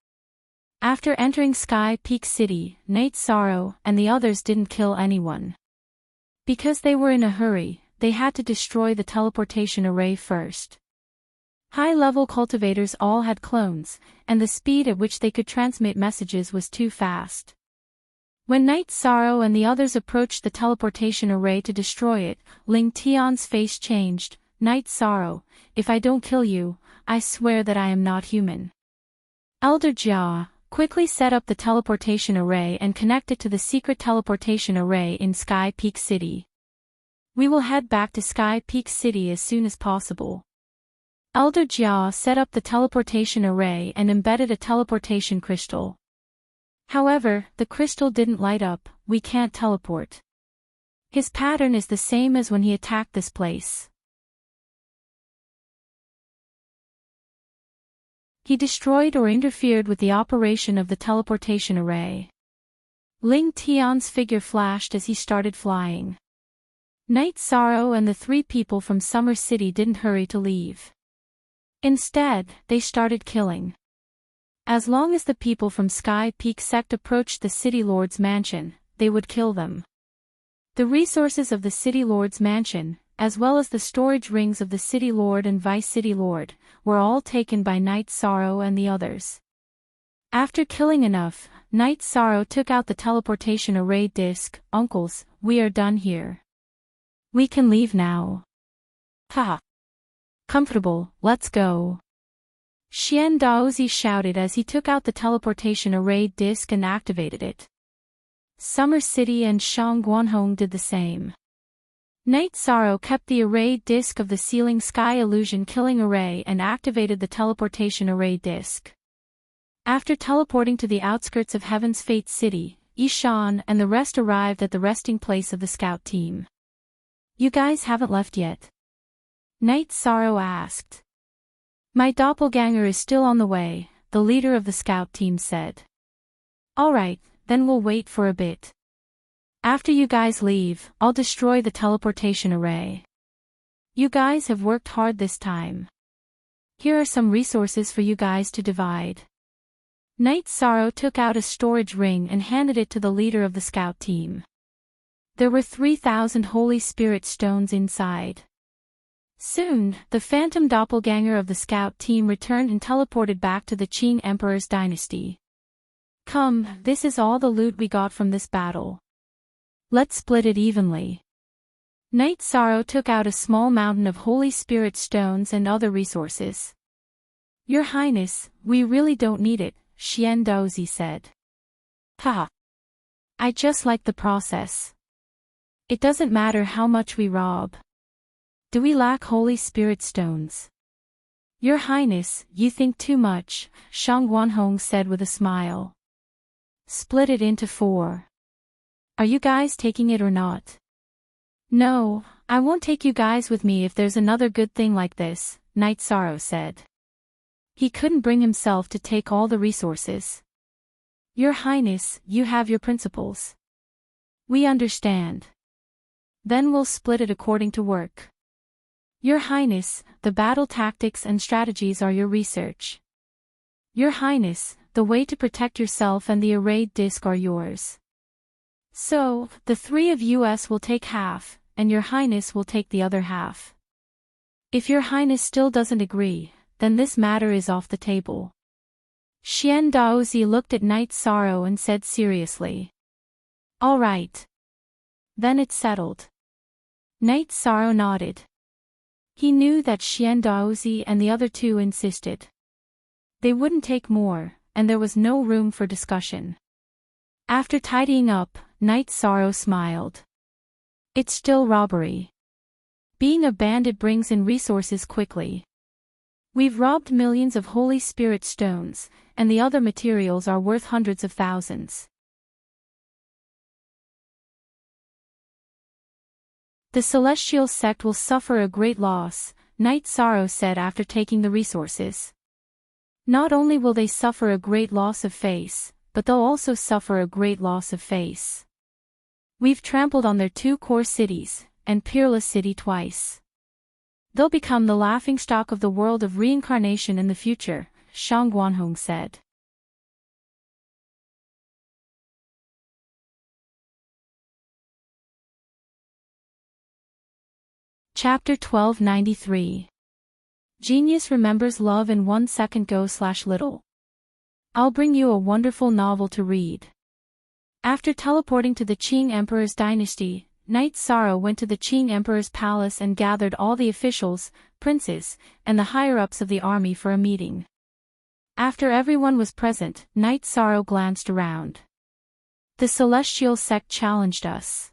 Speaker 1: After entering Sky Peak City, Knight Sorrow and the others didn't kill anyone. Because they were in a hurry, they had to destroy the teleportation array first. High-level cultivators all had clones, and the speed at which they could transmit messages was too fast. When Night Sorrow and the others approached the teleportation array to destroy it, Ling Tian's face changed. Night Sorrow, if I don't kill you, I swear that I am not human. Elder Jia, quickly set up the teleportation array and connect it to the secret teleportation array in Sky Peak City. We will head back to Sky Peak City as soon as possible. Elder Jia set up the teleportation array and embedded a teleportation crystal. However, the crystal didn't light up. We can't teleport. His pattern is the same as when he attacked this place. He destroyed or interfered with the operation of the teleportation array. Ling Tian's figure flashed as he started flying. Night Sorrow and the three people from Summer City didn't hurry to leave. Instead, they started killing. As long as the people from Sky Peak Sect approached the City Lord's mansion, they would kill them. The resources of the City Lord's mansion, as well as the storage rings of the City Lord and Vice City Lord, were all taken by Night Sorrow and the others. After killing enough, Night Sorrow took out the teleportation array disc. Uncles, we are done here. We can leave now. Haha. Comfortable, let's go. Xian Daozi shouted as he took out the teleportation array disc and activated it. Summer City and Shang Guanhong did the same. Night Sorrow kept the array disc of the Sealing Sky Illusion Killing Array and activated the teleportation array disc. After teleporting to the outskirts of Heaven's Fate City, Yishan and the rest arrived at the resting place of the scout team. You guys haven't left yet? Night Sorrow asked. My doppelganger is still on the way, the leader of the scout team said. Alright, then we'll wait for a bit. After you guys leave, I'll destroy the teleportation array. You guys have worked hard this time. Here are some resources for you guys to divide. Night Sorrow took out a storage ring and handed it to the leader of the scout team. There were 3,000 Holy Spirit stones inside. Soon, the phantom doppelganger of the scout team returned and teleported back to the Qing Emperor's dynasty. Come, this is all the loot we got from this battle. Let's split it evenly. Night Sorrow took out a small mountain of Holy Spirit stones and other resources. Your Highness, we really don't need it, Xian Daozi said. Haha. I just like the process. It doesn't matter how much we rob. Do we lack Holy Spirit stones? Your Highness, you think too much, Shang Guanhong said with a smile. Split it into 4. Are you guys taking it or not? No, I won't take you guys with me if there's another good thing like this, Night Sorrow said. He couldn't bring himself to take all the resources. Your Highness, you have your principles. We understand. Then we'll split it according to work. Your Highness, the battle tactics and strategies are your research. Your Highness, the way to protect yourself and the arrayed disc are yours. So, the 3 of us will take half, and Your Highness will take the other half. If Your Highness still doesn't agree, then this matter is off the table. Xian Daozi looked at Night Sorrow and said seriously. All right. Then it's settled. Night Sorrow nodded. He knew that Xian Daozi and the other 2 insisted. They wouldn't take more, and there was no room for discussion. After tidying up, Night Sorrow smiled. It's still robbery. Being a bandit brings in resources quickly. We've robbed millions of Holy Spirit stones, and the other materials are worth hundreds of thousands. The Celestial Sect will suffer a great loss, Night Sorrow said after taking the resources. Not only will they suffer a great loss of face, but they'll also suffer a great loss of face. We've trampled on their 2 core cities, and Peerless City twice. They'll become the laughingstock of the world of reincarnation in the future, Shang Guanhong said. Chapter 1293. Genius remembers love in 1 second go/little. I'll bring you a wonderful novel to read. After teleporting to the Qing Emperor's dynasty, Knight Sorrow went to the Qing Emperor's palace and gathered all the officials, princes, and the higher-ups of the army for a meeting. After everyone was present, Knight Sorrow glanced around. The celestial sect challenged us.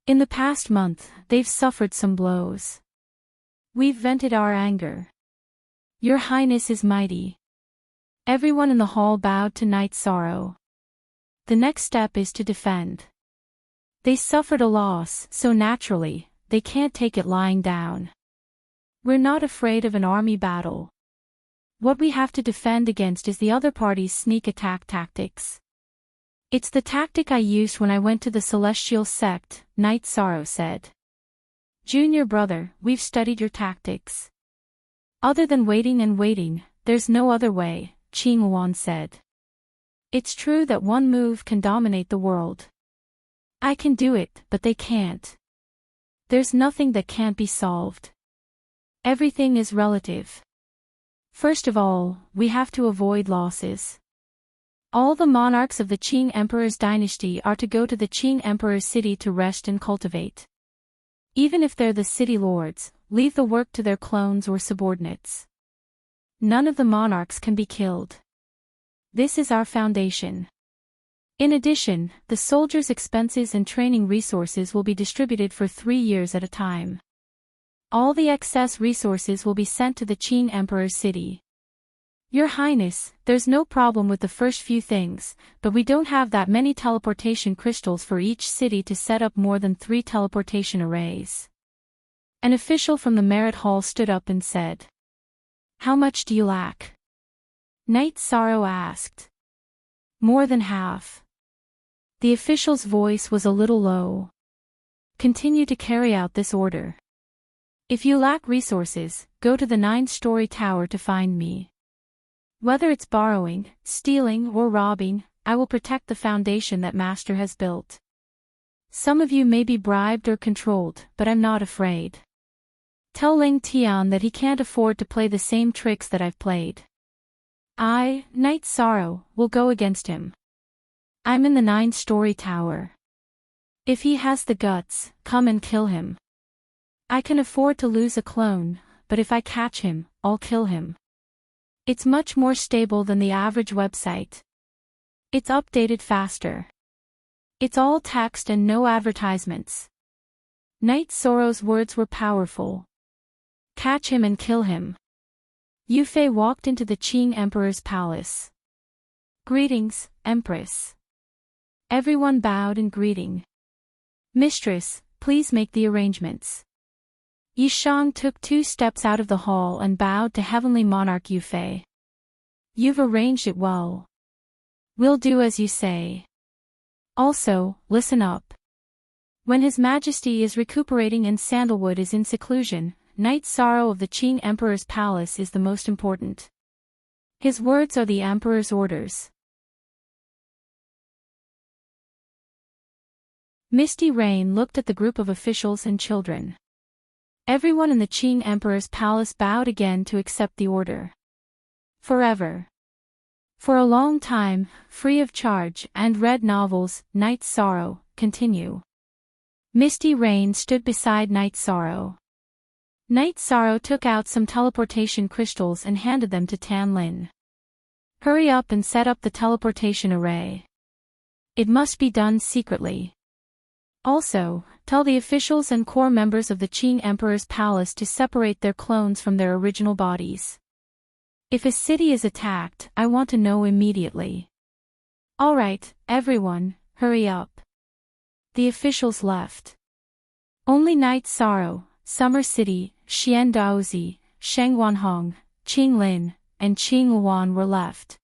Speaker 1: In the past month, they've suffered some blows. We've vented our anger. Your Highness is mighty. Everyone in the hall bowed to Knight Sorrow. The next step is to defend. They suffered a loss, so naturally, they can't take it lying down. We're not afraid of an army battle. What we have to defend against is the other party's sneak attack tactics. It's the tactic I used when I went to the Celestial Sect, Knight Sorrow said. Junior brother, we've studied your tactics. Other than waiting and waiting, there's no other way, Qing Yuan said. It's true that one move can dominate the world. I can do it, but they can't. There's nothing that can't be solved. Everything is relative. First of all, we have to avoid losses. All the monarchs of the Qing Emperor's dynasty are to go to the Qing Emperor's city to rest and cultivate. Even if they're the city lords, leave the work to their clones or subordinates. None of the monarchs can be killed. This is our foundation. In addition, the soldiers' expenses and training resources will be distributed for 3 years at a time. All the excess resources will be sent to the Qing Emperor's city. Your Highness, there's no problem with the first few things, but we don't have that many teleportation crystals for each city to set up more than 3 teleportation arrays. An official from the Merit Hall stood up and said. How much do you lack? Knight Sorrow asked. More than half. The official's voice was a little low. Continue to carry out this order. If you lack resources, go to the 9-story tower to find me. Whether it's borrowing, stealing, or robbing, I will protect the foundation that Master has built. Some of you may be bribed or controlled, but I'm not afraid. Tell Ling Tian that he can't afford to play the same tricks that I've played. I, Knight Sorrow, will go against him. I'm in the 9-story tower. If he has the guts, come and kill him. I can afford to lose a clone, but if I catch him, I'll kill him. It's much more stable than the average website. It's updated faster. It's all text and no advertisements. Knight Sorrow's words were powerful. Catch him and kill him. Yu Fei walked into the Qing Emperor's palace. Greetings, Empress. Everyone bowed in greeting. Mistress, please make the arrangements. Yishang took 2 steps out of the hall and bowed to Heavenly Monarch Yu Fei. You've arranged it well. We'll do as you say. Also, listen up. When His Majesty is recuperating and Sandalwood is in seclusion, Knight Sorrow of the Qing Emperor's palace is the most important. His words are the Emperor's orders. Misty Rain looked at the group of officials and children. Everyone in the Qing Emperor's palace bowed again to accept the order. Forever. For a long time, free of charge, and read novels, Knight Sorrow, continue. Misty Rain stood beside Knight Sorrow. Knight Sorrow took out some teleportation crystals and handed them to Tan Lin. Hurry up and set up the teleportation array. It must be done secretly. Also, tell the officials and core members of the Qing Emperor's palace to separate their clones from their original bodies. If a city is attacked, I want to know immediately. All right, everyone, hurry up. The officials left. Only Knight Sorrow, Summer City, Xian Daozi, Sheng Wanhong, Qing Lin, and Qing Yuan were left.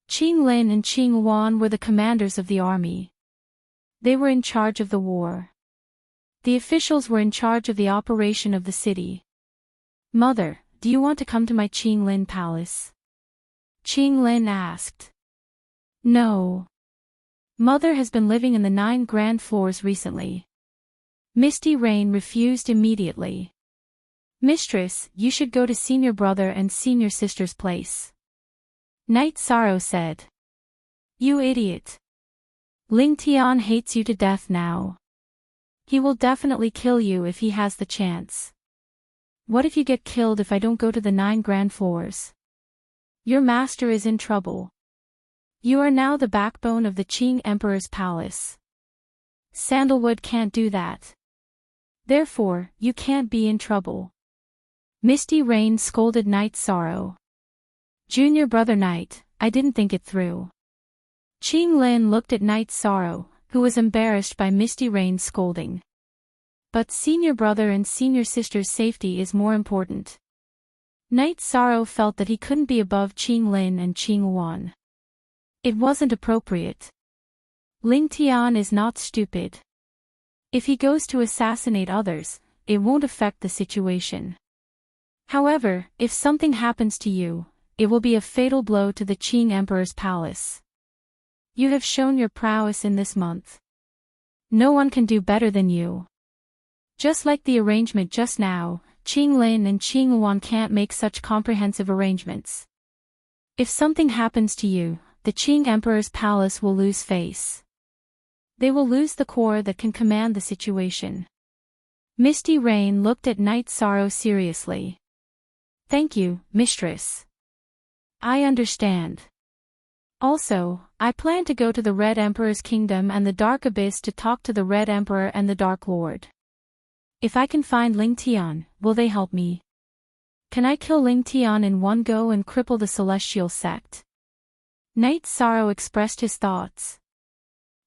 Speaker 1: Qing Lin and Qing Yuan were the commanders of the army. They were in charge of the war. The officials were in charge of the operation of the city. Mother, do you want to come to my Qing Lin palace? Qing Lin asked. No. Mother has been living in the 9 grand floors recently. Misty Rain refused immediately. Mistress, you should go to senior brother and senior sister's place. Knight Sorrow said. You idiot. Ling Tian hates you to death now. He will definitely kill you if he has the chance. What if you get killed if I don't go to the 9 grand floors? Your master is in trouble. You are now the backbone of the Qing Emperor's palace. Sandalwood can't do that. Therefore, you can't be in trouble. Misty Rain scolded Knight Sorrow. Junior brother Knight, I didn't think it through. Qing Lin looked at Knight Sorrow, who was embarrassed by Misty Rain's scolding. But senior brother and senior sister's safety is more important. Knight Sorrow felt that he couldn't be above Qing Lin and Qing Wan. It wasn't appropriate. Ling Tian is not stupid. If he goes to assassinate others, it won't affect the situation. However, if something happens to you, it will be a fatal blow to the Qing Emperor's palace. You have shown your prowess in this month. No one can do better than you. Just like the arrangement just now, Qing Lin and Qing Wan can't make such comprehensive arrangements. If something happens to you, the Qing Emperor's palace will lose face. They will lose the core that can command the situation. Misty Rain looked at Knight Sorrow seriously. Thank you, mistress. I understand. Also, I plan to go to the Red Emperor's kingdom and the Dark Abyss to talk to the Red Emperor and the Dark Lord. If I can find Ling Tian, will they help me? Can I kill Ling Tian in one go and cripple the Celestial Sect? Knight Sorrow expressed his thoughts.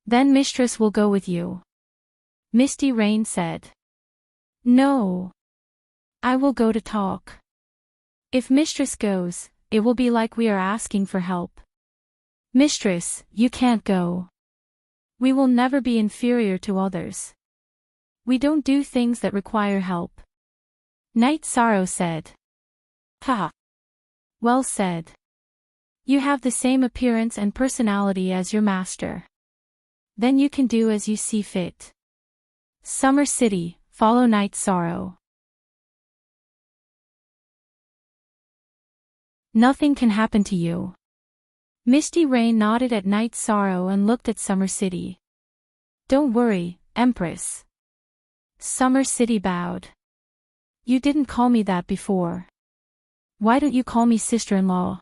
Speaker 1: Then mistress will go with you. Misty Rain said. No. I will go to talk. If mistress goes, it will be like we are asking for help. Mistress, you can't go. We will never be inferior to others. We don't do things that require help. Knight Sorrow said. Ha! Well said. You have the same appearance and personality as your master. Then you can do as you see fit. Summer City, follow Knight Sorrow. Nothing can happen to you. Misty Rain nodded at Knight Sorrow and looked at Summer City. Don't worry, Empress. Summer City bowed. You didn't call me that before. Why don't you call me sister-in-law?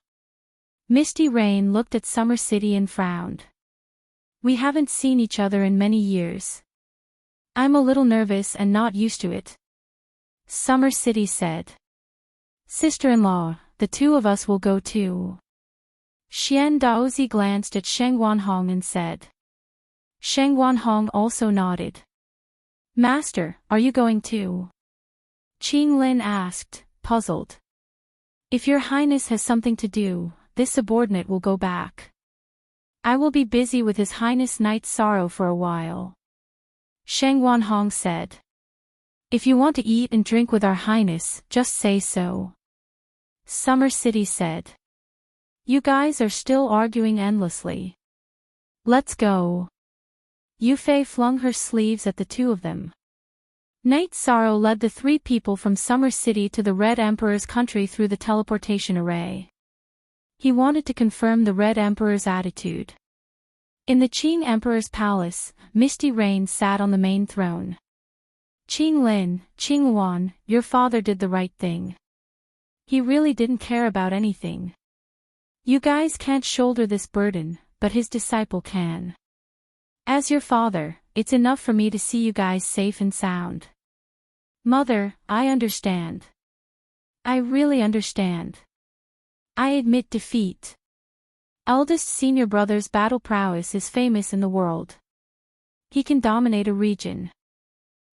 Speaker 1: Misty Rain looked at Summer City and frowned. We haven't seen each other in many years. I'm a little nervous and not used to it. Summer City said. Sister-in-law, the two of us will go too. Xian Daozi glanced at Sheng Wanhong and said. Sheng Wanhong also nodded. Master, are you going too? Qing Lin asked, puzzled. If your highness has something to do, this subordinate will go back. I will be busy with his highness Knight Sorrow for a while. Sheng Wanhong said. If you want to eat and drink with our highness, just say so. Summer City said. You guys are still arguing endlessly. Let's go. Yufei flung her sleeves at the two of them. Knight Sorrow led the 3 people from Summer City to the Red Emperor's country through the teleportation array. He wanted to confirm the Red Emperor's attitude. In the Qing Emperor's palace, Misty Rain sat on the main throne. Qing Lin, Qing Wan, your father did the right thing. He really didn't care about anything. You guys can't shoulder this burden, but his disciple can. As your father, it's enough for me to see you guys safe and sound. Mother, I understand. I really understand. I admit defeat. Eldest senior brother's battle prowess is famous in the world. He can dominate a region.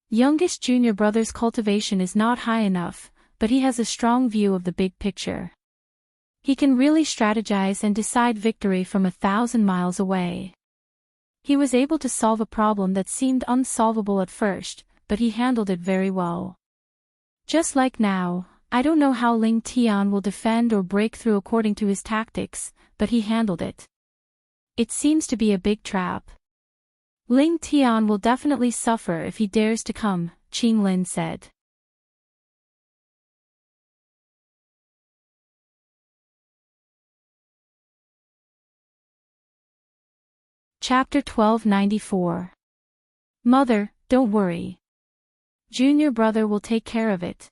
Speaker 1: Youngest junior brother's cultivation is not high enough, but he has a strong view of the big picture. He can really strategize and decide victory from 1,000 miles away. He was able to solve a problem that seemed unsolvable at first, but he handled it very well. Just like now, I don't know how Ling Tian will defend or break through according to his tactics, but he handled it. It seems to be a big trap. Ling Tian will definitely suffer if he dares to come, Qing Lin said. Chapter 1294. Mother, don't worry. Junior brother will take care of it.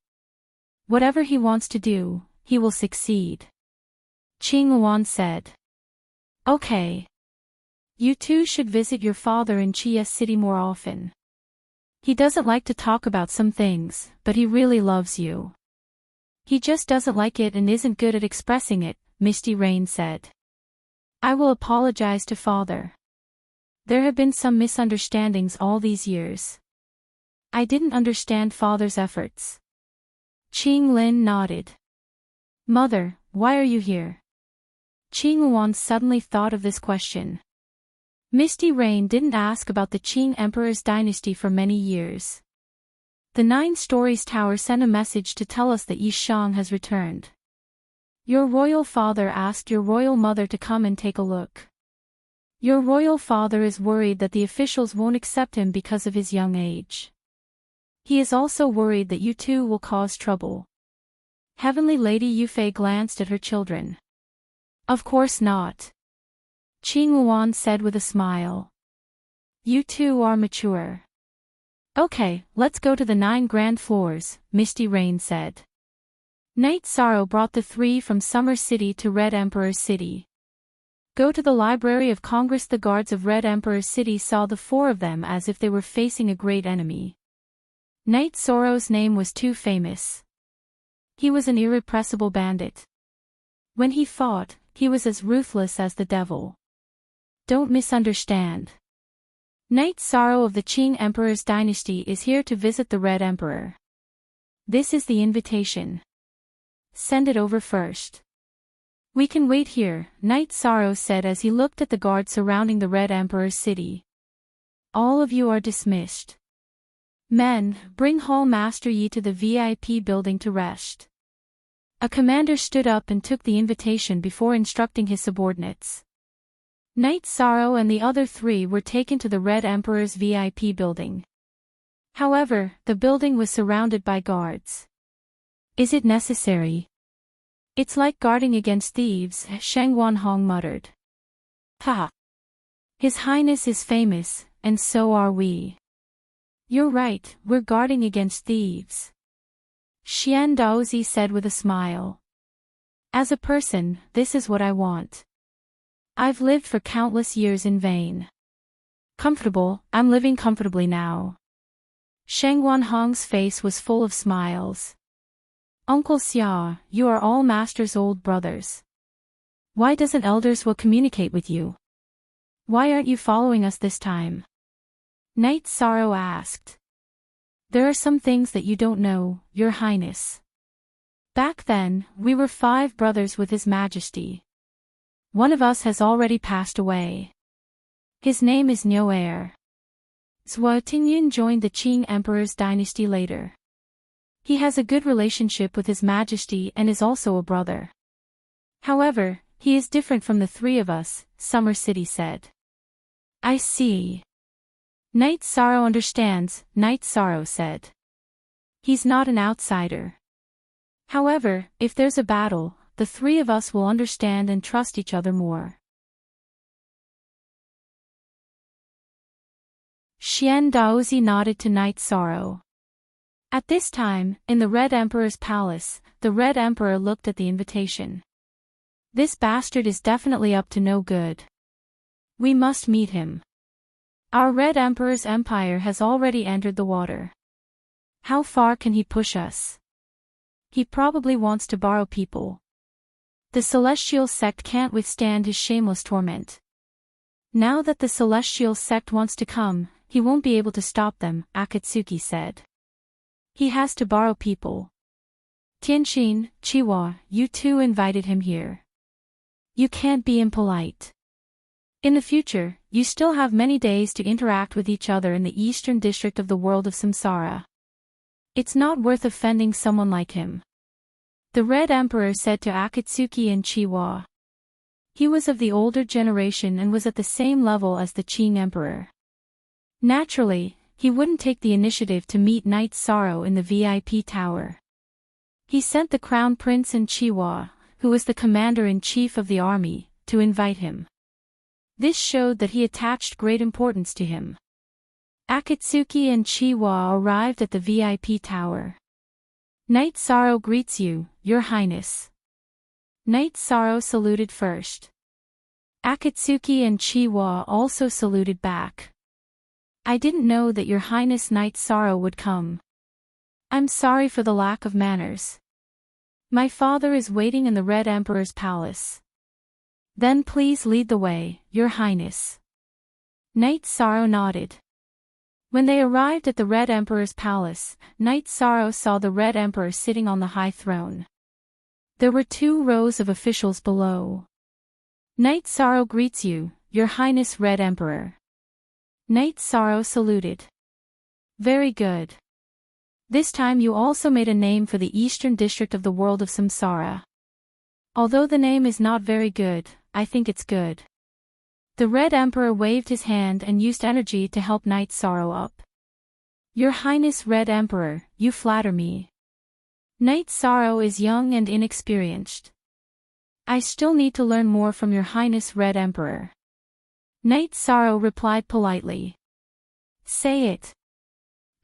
Speaker 1: Whatever he wants to do, he will succeed. Qing Luan said. Okay. You two should visit your father in Chia City more often. He doesn't like to talk about some things, but he really loves you. He just doesn't like it and isn't good at expressing it, Misty Rain said. I will apologize to father. There have been some misunderstandings all these years. I didn't understand father's efforts. Qing Lin nodded. Mother, why are you here? Qing Luan suddenly thought of this question. Misty Rain didn't ask about the Qing Emperor's dynasty for many years. The 9 Stories Tower sent a message to tell us that Yi Shang has returned. Your royal father asked your royal mother to come and take a look. Your royal father is worried that the officials won't accept him because of his young age. He is also worried that you two will cause trouble. Heavenly Lady Yufei glanced at her children. Of course not. Qing Luan said with a smile. You two are mature. Okay, let's go to the 9 grand floors, Misty Rain said. Night Sorrow brought the 3 from Summer City to Red Emperor's City. Go to the Library of Congress. The guards of Red Emperor's City saw the 4 of them as if they were facing a great enemy. Night Sorrow's name was too famous. He was an irrepressible bandit. When he fought, he was as ruthless as the devil. Don't misunderstand. Night Sorrow of the Qing Emperor's dynasty is here to visit the Red Emperor. This is the invitation. Send it over first. We can wait here, Night Sorrow said as he looked at the guards surrounding the Red Emperor's city. All of you are dismissed. Men, bring Hall Master Yi to the VIP building to rest. A commander stood up and took the invitation before instructing his subordinates. Night Sorrow and the other 3 were taken to the Red Emperor's VIP building. However, the building was surrounded by guards. Is it necessary? It's like guarding against thieves, Sheng Wanhong muttered. Ha! His Highness is famous, and so are we. You're right, we're guarding against thieves. Xian Daozi said with a smile. As a person, this is what I want. I've lived for countless years in vain. Comfortable, I'm living comfortably now. Sheng Wanhong's face was full of smiles. Uncle Xia, you are all Master's old brothers. Why doesn't Elders will communicate with you? Why aren't you following us this time? Night Sorrow asked. There are some things that you don't know, Your Highness. Back then, we were 5 brothers with His Majesty. One of us has already passed away. His name is Nyoer. Zhua Tingyun joined the Qing Emperor's dynasty later. He has a good relationship with His Majesty and is also a brother. However, he is different from the 3 of us, Summer City said. I see. Night Sorrow understands, Night Sorrow said. He's not an outsider. However, if there's a battle, the 3 of us will understand and trust each other more. Xian Daozi nodded to Night Sorrow. At this time, in the Red Emperor's palace, the Red Emperor looked at the invitation. This bastard is definitely up to no good. We must meet him. Our Red Emperor's empire has already entered the water. How far can he push us? He probably wants to borrow people. The Celestial Sect can't withstand his shameless torment. Now that the Celestial Sect wants to come, he won't be able to stop them, Akatsuki said. He has to borrow people. Tianxin, Chihuahua, you two invited him here. You can't be impolite. In the future, you still have many days to interact with each other in the eastern district of the world of Samsara. It's not worth offending someone like him. The Red Emperor said to Akatsuki and Chihuahua. He was of the older generation and was at the same level as the Qing Emperor. Naturally, he wouldn't take the initiative to meet Night Sorrow in the VIP tower. He sent the Crown Prince and Chihuahua, who was the commander-in-chief of the army, to invite him. This showed that he attached great importance to him. Akatsuki and Chiwa arrived at the VIP tower. Knight Sorrow greets you, Your Highness. Knight Sorrow saluted first. Akatsuki and Chiwa also saluted back. I didn't know that Your Highness Knight Sorrow would come. I'm sorry for the lack of manners. My father is waiting in the Red Emperor's palace. Then please lead the way, Your Highness. Knight Sorrow nodded. When they arrived at the Red Emperor's palace, Knight Sorrow saw the Red Emperor sitting on the high throne. There were 2 rows of officials below. Knight Sorrow greets you, Your Highness Red Emperor. Knight Sorrow saluted. Very good. This time you also made a name for the eastern district of the world of Samsara. Although the name is not very good, I think it's good. The Red Emperor waved his hand and used energy to help Knight Sorrow up. Your Highness Red Emperor, you flatter me. Knight Sorrow is young and inexperienced. I still need to learn more from Your Highness Red Emperor. Knight Sorrow replied politely. Say it.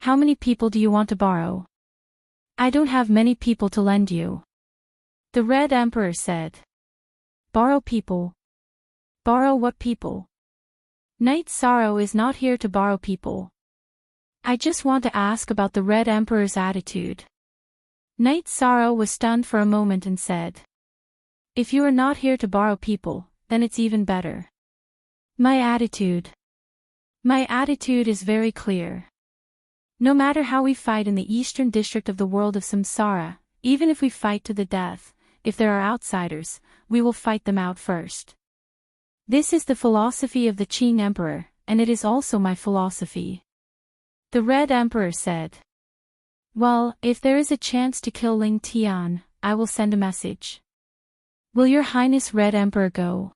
Speaker 1: How many people do you want to borrow? I don't have many people to lend you. The Red Emperor said. Borrow people. Borrow what people? Knight Sorrow is not here to borrow people. I just want to ask about the Red Emperor's attitude. Knight Sorrow was stunned for a moment and said. If you are not here to borrow people, then it's even better. My attitude. My attitude is very clear. No matter how we fight in the eastern district of the world of Samsara, even if we fight to the death, if there are outsiders, we will fight them out first. This is the philosophy of the Qing Emperor, and it is also my philosophy. The Red Emperor said. Well, if there is a chance to kill Ling Tian, I will send a message. Will Your Highness Red Emperor go?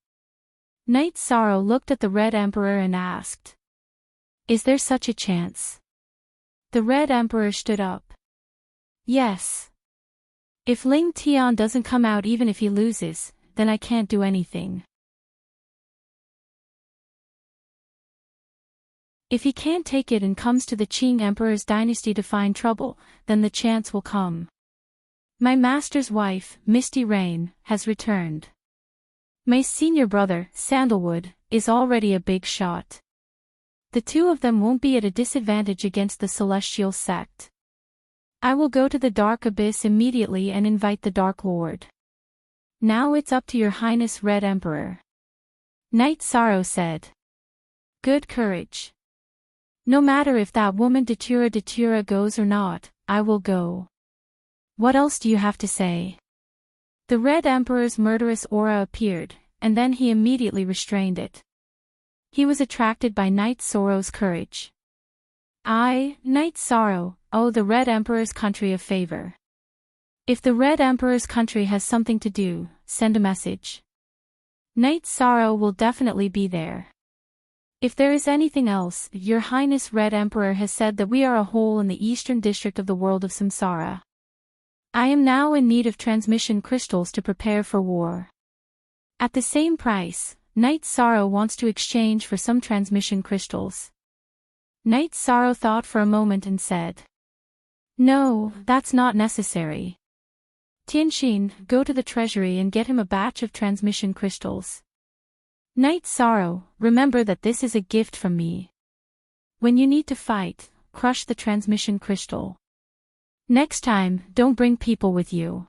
Speaker 1: Knight Sorrow looked at the Red Emperor and asked. Is there such a chance? The Red Emperor stood up. Yes. If Ling Tian doesn't come out even if he loses, then I can't do anything. If he can't take it and comes to the Qing Emperor's dynasty to find trouble, then the chance will come. My master's wife, Misty Rain, has returned. My senior brother, Sandalwood, is already a big shot. The 2 of them won't be at a disadvantage against the Celestial Sect. I will go to the Dark Abyss immediately and invite the Dark Lord. Now it's up to Your Highness Red Emperor. Knight Sorrow said. Good courage. No matter if that woman Datura goes or not, I will go. What else do you have to say? The Red Emperor's murderous aura appeared, and then he immediately restrained it. He was attracted by Knight Sorrow's courage. I, Knight Sorrow, owe the Red Emperor's country a favor. If the Red Emperor's country has something to do, send a message. Knight Sorrow will definitely be there. If there is anything else, Your Highness Red Emperor has said that we are a whole in the eastern district of the world of Samsara. I am now in need of transmission crystals to prepare for war. At the same price, Knight Sorrow wants to exchange for some transmission crystals. Knight Sorrow thought for a moment and said. No, that's not necessary. Tianxin, go to the treasury and get him a batch of transmission crystals. Knight Sorrow, remember that this is a gift from me. When you need to fight, crush the transmission crystal. Next time, don't bring people with you.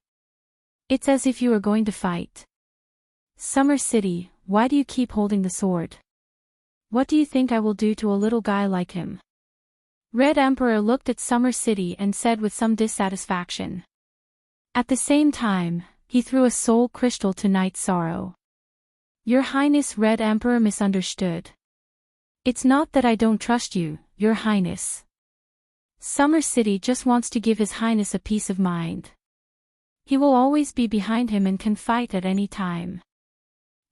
Speaker 1: It's as if you are going to fight. Summer City, why do you keep holding the sword? What do you think I will do to a little guy like him? Red Emperor looked at Summer City and said with some dissatisfaction. At the same time, he threw a soul crystal to Knight Sorrow. Your Highness Red Emperor misunderstood. It's not that I don't trust you, Your Highness. Summer City just wants to give His Highness a peace of mind. He will always be behind him and can fight at any time.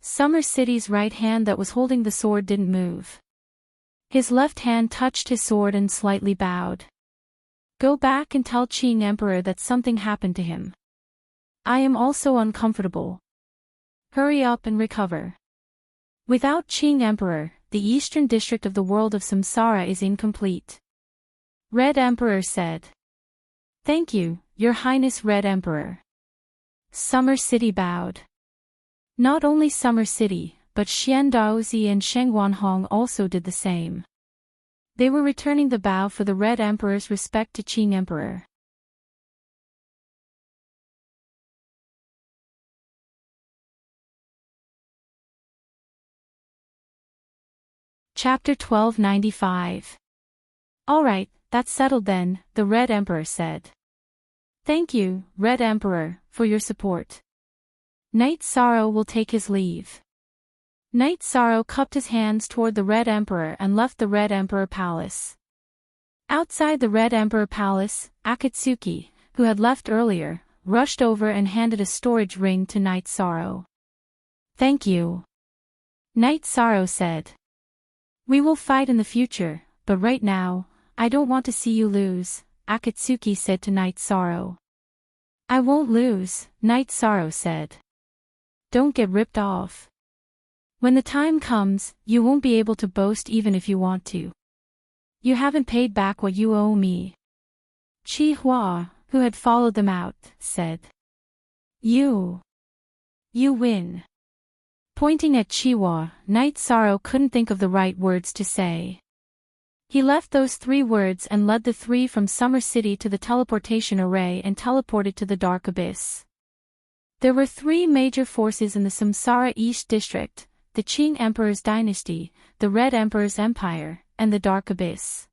Speaker 1: Summer City's right hand that was holding the sword didn't move. His left hand touched his sword and slightly bowed. Go back and tell Qing Emperor that something happened to him. I am also uncomfortable. Hurry up and recover. Without Qing Emperor, the eastern district of the world of Samsara is incomplete. Red Emperor said. Thank you, Your Highness Red Emperor. Summer City bowed. Not only Summer City, but Xian Daozi and Shengwanhong also did the same. They were returning the bow for the Red Emperor's respect to Qing Emperor. Chapter 1295. All right, that's settled then, the Red Emperor said. Thank you, Red Emperor, for your support. Knight Sorrow will take his leave. Knight Sorrow cupped his hands toward the Red Emperor and left the Red Emperor Palace. Outside the Red Emperor Palace, Akatsuki, who had left earlier, rushed over and handed a storage ring to Knight Sorrow. Thank you. Knight Sorrow said. We will fight in the future, but right now, I don't want to see you lose, Akatsuki said to Knight Sorrow. I won't lose, Knight Sorrow said. Don't get ripped off. When the time comes, you won't be able to boast even if you want to. You haven't paid back what you owe me. Chi Hua, who had followed them out, said. You win. Pointing at Chihuahua, Knight Sorrow couldn't think of the right words to say. He left those 3 words and led the 3 from Summer City to the teleportation array and teleported to the Dark Abyss. There were 3 major forces in the Samsara East District, the Qing Emperor's dynasty, the Red Emperor's empire, and the Dark Abyss.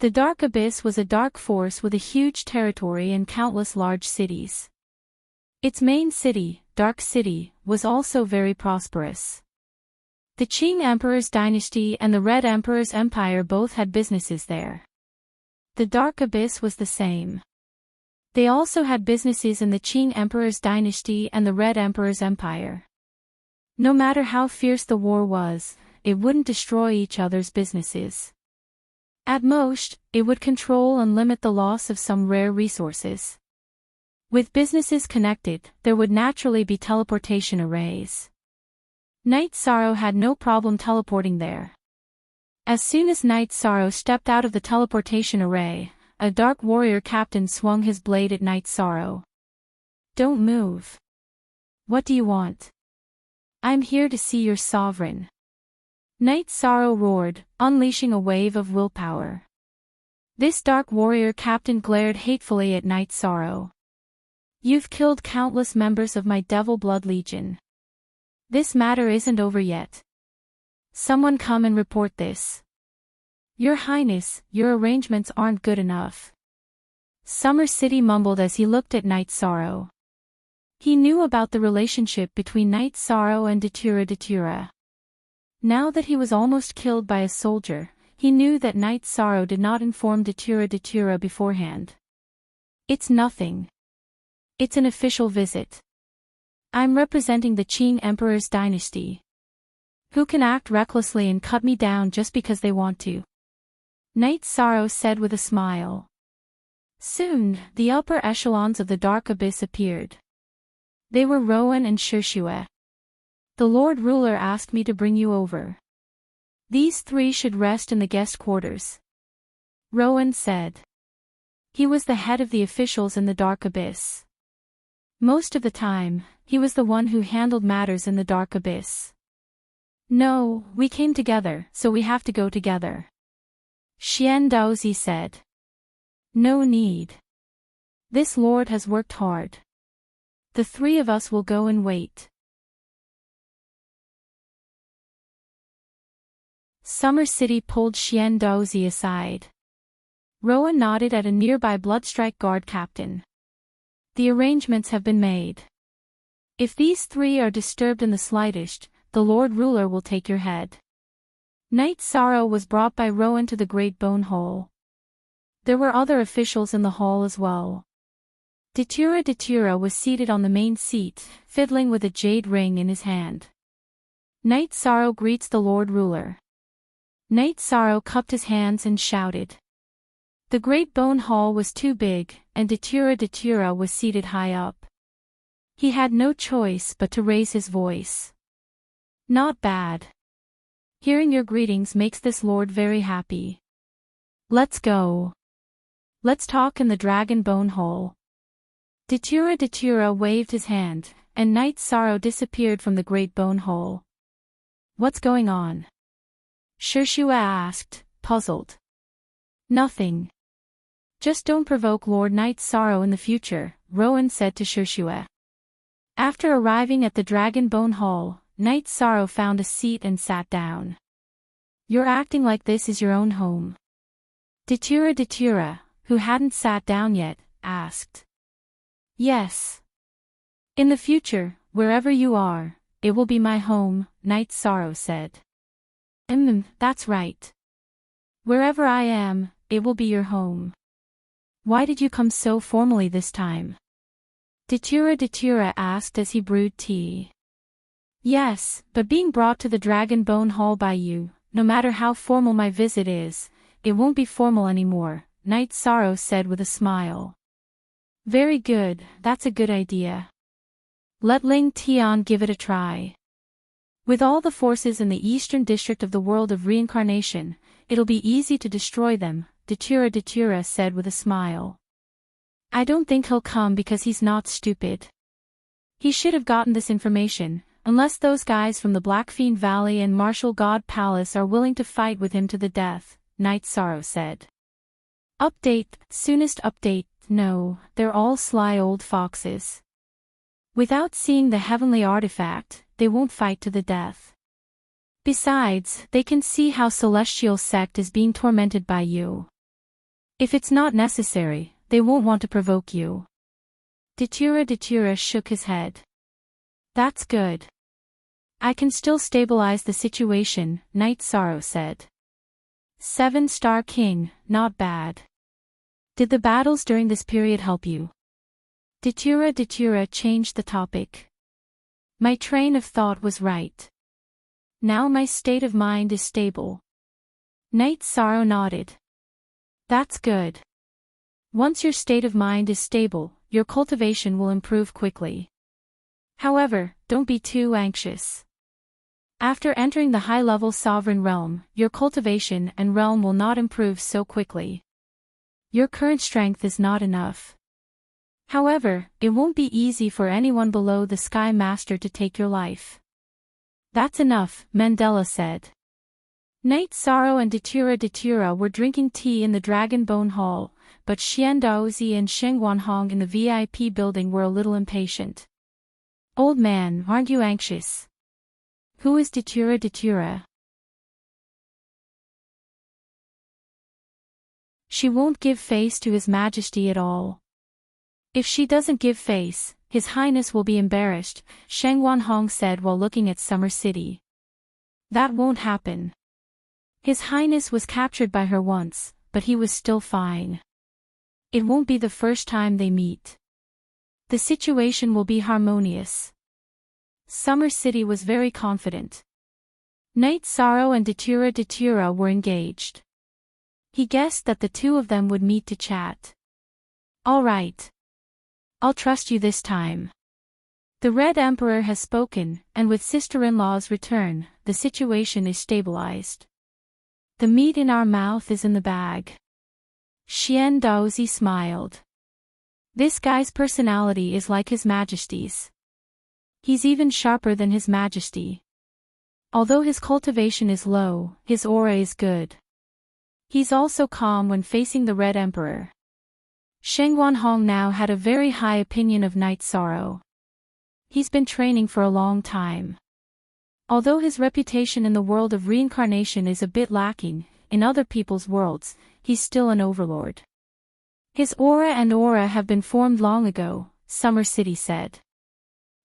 Speaker 1: The Dark Abyss was a dark force with a huge territory and countless large cities. Its main city, Dark City, was also very prosperous. The Qing Emperor's dynasty and the Red Emperor's empire both had businesses there. The Dark Abyss was the same. They also had businesses in the Qing Emperor's dynasty and the Red Emperor's empire. No matter how fierce the war was, it wouldn't destroy each other's businesses. At most, it would control and limit the loss of some rare resources. With businesses connected, there would naturally be teleportation arrays. Knight Sorrow had no problem teleporting there. As soon as Knight Sorrow stepped out of the teleportation array, a dark warrior captain swung his blade at Knight Sorrow. Don't move. What do you want? I'm here to see your sovereign. Knight Sorrow roared, unleashing a wave of willpower. This dark warrior captain glared hatefully at Knight Sorrow. You've killed countless members of my Devil Blood Legion. This matter isn't over yet. Someone come and report this. Your Highness, your arrangements aren't good enough. Summer City mumbled as he looked at Knight Sorrow. He knew about the relationship between Knight Sorrow and Datura. Now that he was almost killed by a soldier, he knew that Knight Sorrow did not inform Datura beforehand. It's nothing. It's an official visit. I'm representing the Qing Emperor's dynasty. Who can act recklessly and cut me down just because they want to? Knight Sorrow said with a smile. Soon, the upper echelons of the Dark Abyss appeared. They were Rowan and Shishue. The Lord Ruler asked me to bring you over. These 3 should rest in the guest quarters. Rowan said. He was the head of the officials in the Dark Abyss. Most of the time, he was the one who handled matters in the Dark Abyss. No, we came together, so we have to go together. Xian Daozi said. No need. This lord has worked hard. The 3 of us will go and wait. Summer City pulled Xian Daozi aside. Rowan nodded at a nearby Bloodstrike Guard captain. The arrangements have been made. If these 3 are disturbed in the slightest, the Lord Ruler will take your head. Knight Sorrow was brought by Rowan to the Great Bone Hole. There were other officials in the hall as well. Datura was seated on the main seat, fiddling with a jade ring in his hand. Knight Sorrow greets the Lord Ruler. Knight Sorrow cupped his hands and shouted. The Great Bone Hall was too big, and Datura was seated high up. He had no choice but to raise his voice. Not bad. Hearing your greetings makes this lord very happy. Let's go. Let's talk in the dragon bone hole. Datura waved his hand, and Knight Sorrow disappeared from the great bone hole. What's going on? Shushua asked, puzzled. Nothing. Just don't provoke Lord Knight Sorrow in the future, Rowan said to Shushua. After arriving at the dragon bone hall, Knight Sorrow found a seat and sat down. You're acting like this is your own home. Datura, who hadn't sat down yet, asked. Yes. In the future, wherever you are, it will be my home, Knight Sorrow said. That's right. Wherever I am, it will be your home. Why did you come so formally this time? Datura asked as he brewed tea. Yes, but being brought to the Dragon Bone Hall by you, no matter how formal my visit is, it won't be formal anymore, Knight Sorrow said with a smile. Very good, that's a good idea. Let Ling Tian give it a try. With all the forces in the eastern district of the world of reincarnation, it'll be easy to destroy them, Datura said with a smile. I don't think he'll come because he's not stupid. He should have gotten this information, unless those guys from the Blackfiend Valley and Martial God Palace are willing to fight with him to the death, Knight Sorrow said. Soonest update, no, they're all sly old foxes. Without seeing the heavenly artifact, they won't fight to the death. Besides, they can see how Celestial Sect is being tormented by you. If it's not necessary, they won't want to provoke you. Datura shook his head. That's good. I can still stabilize the situation, Knight Sorrow said. 7-star king, not bad. Did the battles during this period help you? Datura changed the topic. My train of thought was right. Now my state of mind is stable. Knight Sorrow nodded. That's good. Once your state of mind is stable, your cultivation will improve quickly. However, don't be too anxious. After entering the high-level sovereign realm, your cultivation and realm will not improve so quickly. Your current strength is not enough. However, it won't be easy for anyone below the Sky Master to take your life. That's enough, Mandela said. Knight Sorrow and Datura were drinking tea in the Dragon Bone Hall, but Xian Daozi and Sheng Wanhong in the VIP building were a little impatient. Old man, aren't you anxious? Who is Datura? She won't give face to His Majesty at all. If she doesn't give face, His Highness will be embarrassed, Sheng Wanhong said while looking at Summer City. That won't happen. His Highness was captured by her once, but he was still fine. It won't be the first time they meet. The situation will be harmonious. Summer City was very confident. Knight Sorrow and Datura were engaged. He guessed that the two of them would meet to chat. All right. I'll trust you this time. The Red Emperor has spoken, and with sister-in-law's return, the situation is stabilized. The meat in our mouth is in the bag. Xian Daozi smiled. This guy's personality is like His Majesty's. He's even sharper than His Majesty. Although his cultivation is low, his aura is good. He's also calm when facing the Red Emperor. Sheng Wanhong now had a very high opinion of Knight Sorrow. He's been training for a long time. Although his reputation in the world of reincarnation is a bit lacking, in other people's worlds, he's still an overlord. His aura have been formed long ago, Summer City said.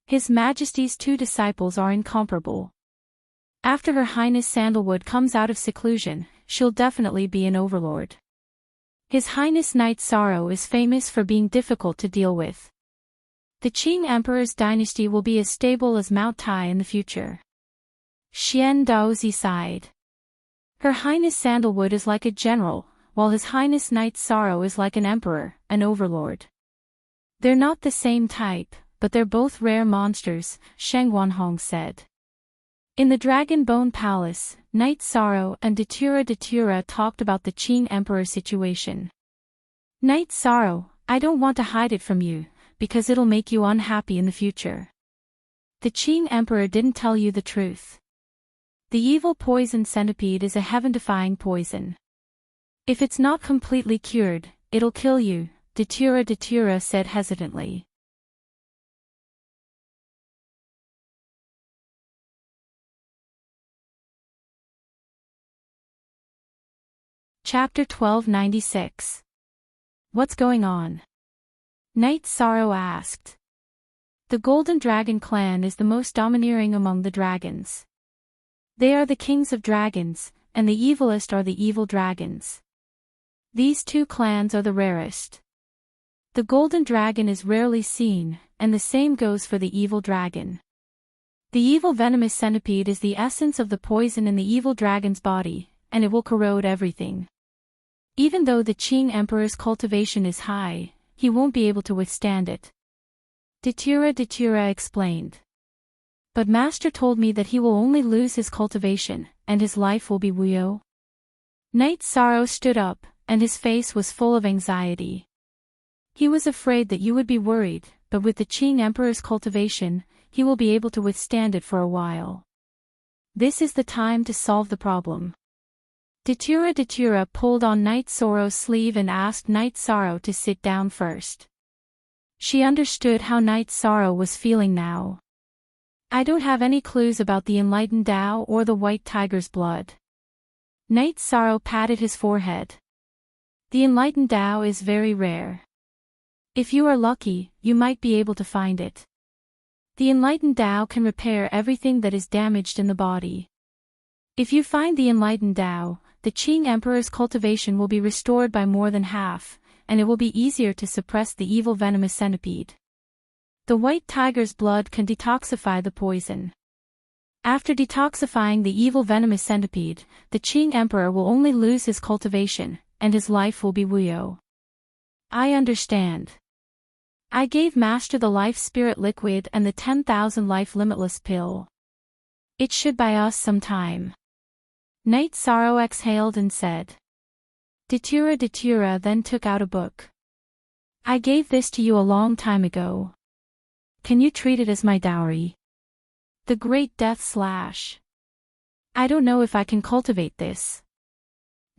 Speaker 1: His Majesty's two disciples are incomparable. After Her Highness Sandalwood comes out of seclusion, she'll definitely be an overlord. His Highness Knight Sorrow is famous for being difficult to deal with. The Qing Emperor's dynasty will be as stable as Mount Tai in the future. Xian Daozi sighed. Her Highness Sandalwood is like a general, while His Highness Knight Sorrow is like an emperor, an overlord. They're not the same type, but they're both rare monsters, Sheng Wanhong said. In the Dragon Bone Palace, Knight Sorrow and Datura talked about the Qing Emperor situation. Knight Sorrow, I don't want to hide it from you, because it'll make you unhappy in the future. The Qing Emperor didn't tell you the truth. The evil poison centipede is a heaven-defying poison. If it's not completely cured, it'll kill you, Datura said hesitantly. Chapter 1296. What's going on? Knight Sorrow asked. The Golden Dragon clan is the most domineering among the dragons. They are the kings of dragons, and the evilest are the evil dragons. These two clans are the rarest. The Golden Dragon is rarely seen, and the same goes for the evil dragon. The evil venomous centipede is the essence of the poison in the evil dragon's body, and it will corrode everything. Even though the Qing Emperor's cultivation is high, he won't be able to withstand it. Datura explained. But Master told me that he will only lose his cultivation, and his life will be Wuyo. Knight Sorrow stood up, and his face was full of anxiety. He was afraid that you would be worried, but with the Qing Emperor's cultivation, he will be able to withstand it for a while. This is the time to solve the problem. Datura pulled on Knight Sorrow's sleeve and asked Knight Sorrow to sit down first. She understood how Knight Sorrow was feeling now. I don't have any clues about the enlightened Tao or the white tiger's blood. Knight Sorrow patted his forehead. The enlightened Tao is very rare. If you are lucky, you might be able to find it. The enlightened Tao can repair everything that is damaged in the body. If you find the enlightened Tao, the Qing Emperor's cultivation will be restored by more than half, and it will be easier to suppress the evil venomous centipede. The white tiger's blood can detoxify the poison. After detoxifying the evil venomous centipede, the Qing Emperor will only lose his cultivation, and his life will be Wuyo. I understand. I gave Master the Life Spirit Liquid and the 10,000 Life Limitless Pill. It should buy us some time. Knight Sorrow exhaled and said. Datura then took out a book. I gave this to you a long time ago. Can you treat it as my dowry? The Great Death Slash. I don't know if I can cultivate this.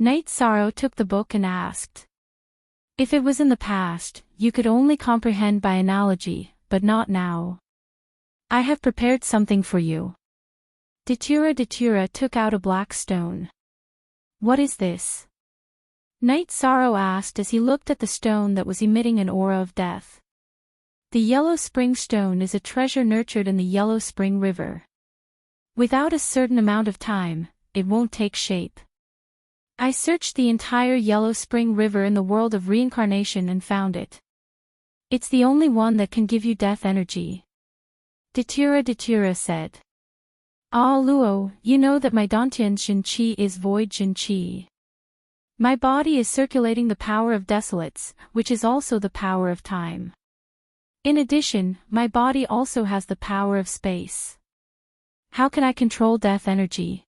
Speaker 1: Knight Sorrow took the book and asked. If it was in the past, you could only comprehend by analogy, but not now. I have prepared something for you. Datura took out a black stone. What is this? Knight Sorrow asked as he looked at the stone that was emitting an aura of death. The Yellow Spring Stone is a treasure nurtured in the Yellow Spring River. Without a certain amount of time, it won't take shape. I searched the entire Yellow Spring River in the world of reincarnation and found it. It's the only one that can give you death energy. Datura said. Ah Luo, you know that my Dantian Shin Qi is void Jin Qi. My body is circulating the power of desolates, which is also the power of time. In addition, my body also has the power of space. How can I control death energy?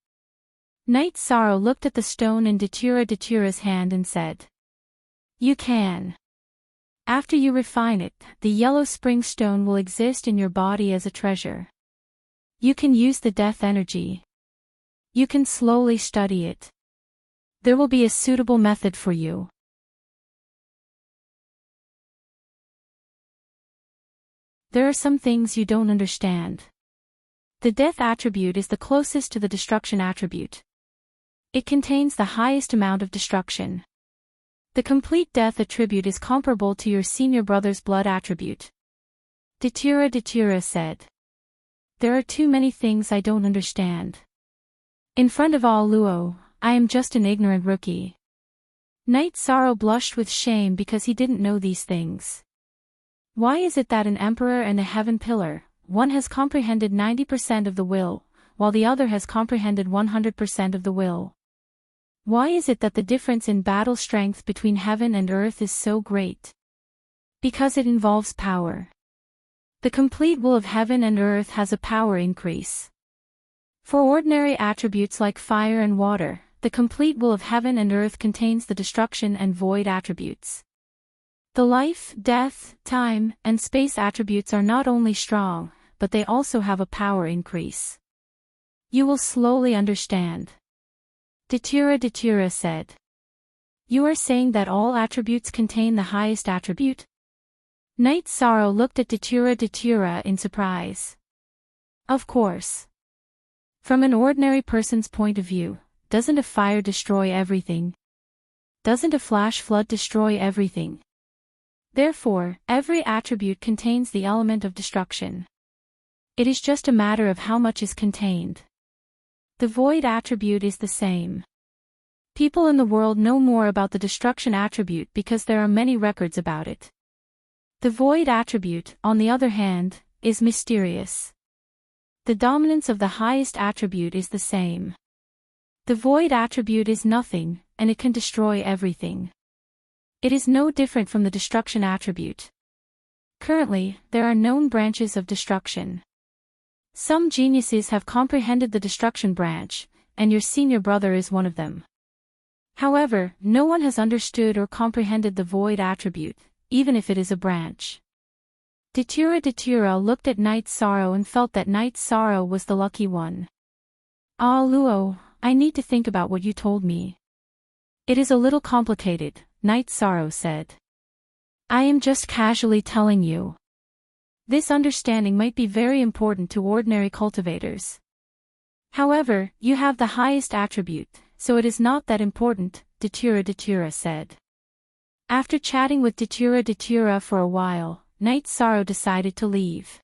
Speaker 1: Knight Sorrow looked at the stone in Datura's hand and said. You can. After you refine it, the Yellow Spring Stone will exist in your body as a treasure. You can use the death energy. You can slowly study it. There will be a suitable method for you. There are some things you don't understand. The death attribute is the closest to the destruction attribute. It contains the highest amount of destruction. The complete death attribute is comparable to your senior brother's blood attribute. Datura said. There are too many things I don't understand. In front of all Luo, I am just an ignorant rookie. Knight Sorrow blushed with shame because he didn't know these things. Why is it that an emperor and a heaven pillar, one has comprehended 90% of the will, while the other has comprehended 100% of the will? Why is it that the difference in battle strength between heaven and earth is so great? Because it involves power. The complete will of heaven and earth has a power increase. For ordinary attributes like fire and water, the complete will of heaven and earth contains the destruction and void attributes. The life, death, time, and space attributes are not only strong, but they also have a power increase. You will slowly understand. Datura said. You are saying that all attributes contain the highest attribute? Night Sorrow looked at Datura in surprise. Of course. From an ordinary person's point of view, doesn't a fire destroy everything? Doesn't a flash flood destroy everything? Therefore, every attribute contains the element of destruction. It is just a matter of how much is contained. The void attribute is the same. People in the world know more about the destruction attribute because there are many records about it. The void attribute, on the other hand, is mysterious. The dominance of the highest attribute is the same. The void attribute is nothing, and it can destroy everything. It is no different from the destruction attribute. Currently, there are known branches of destruction. Some geniuses have comprehended the destruction branch, and your senior brother is one of them. However, no one has understood or comprehended the void attribute, even if it is a branch. Datura looked at Night Sorrow and felt that Night Sorrow was the lucky one. Ah Luo, I need to think about what you told me. It is a little complicated, Night Sorrow said. I am just casually telling you. This understanding might be very important to ordinary cultivators. However, you have the highest attribute, so it is not that important, Datura said. After chatting with Datura for a while, Night Sorrow decided to leave.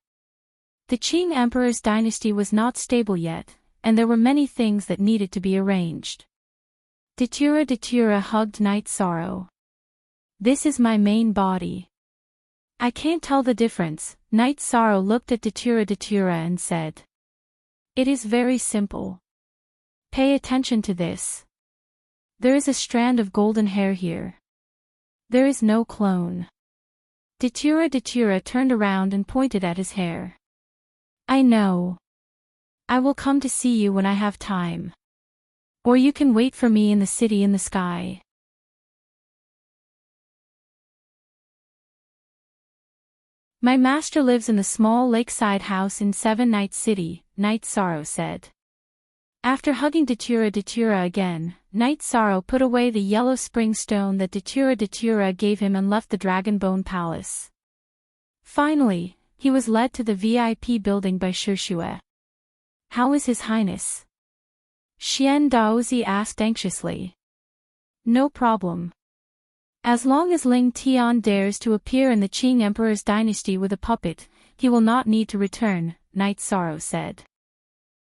Speaker 1: The Qing Emperor's dynasty was not stable yet, and there were many things that needed to be arranged. Datura hugged Night Sorrow. This is my main body. I can't tell the difference, Night Sorrow looked at Datura and said. It is very simple. Pay attention to this. There is a strand of golden hair here. There is no clone. Datura turned around and pointed at his hair. I know. I will come to see you when I have time. Or you can wait for me in the city in the sky. My master lives in the small lakeside house in Seven Nights City, Night Sorrow said. After hugging Datura again, Night Sorrow put away the yellow spring stone that Datura gave him and left the Dragonbone Palace. Finally, he was led to the VIP building by Shishue. How is His Highness? Xian Daozi asked anxiously. No problem. As long as Ling Tian dares to appear in the Qing Emperor's dynasty with a puppet, he will not need to return, Night Sorrow said.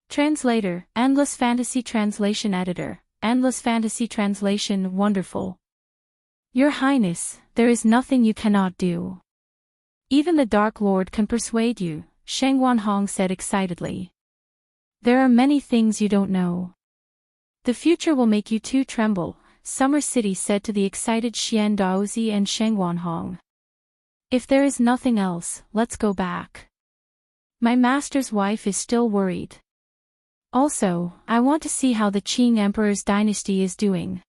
Speaker 1: Translator, Endless Fantasy Translation Editor, Endless Fantasy Translation Wonderful. Your Highness, there is nothing you cannot do. Even the Dark Lord can persuade you, Sheng Wanhong said excitedly. There are many things you don't know. The future will make you too tremble, Summer City said to the excited Xian Daozi and Sheng Wanhong. If there is nothing else, let's go back. My master's wife is still worried. Also, I want to see how the Qing Emperor's dynasty is doing.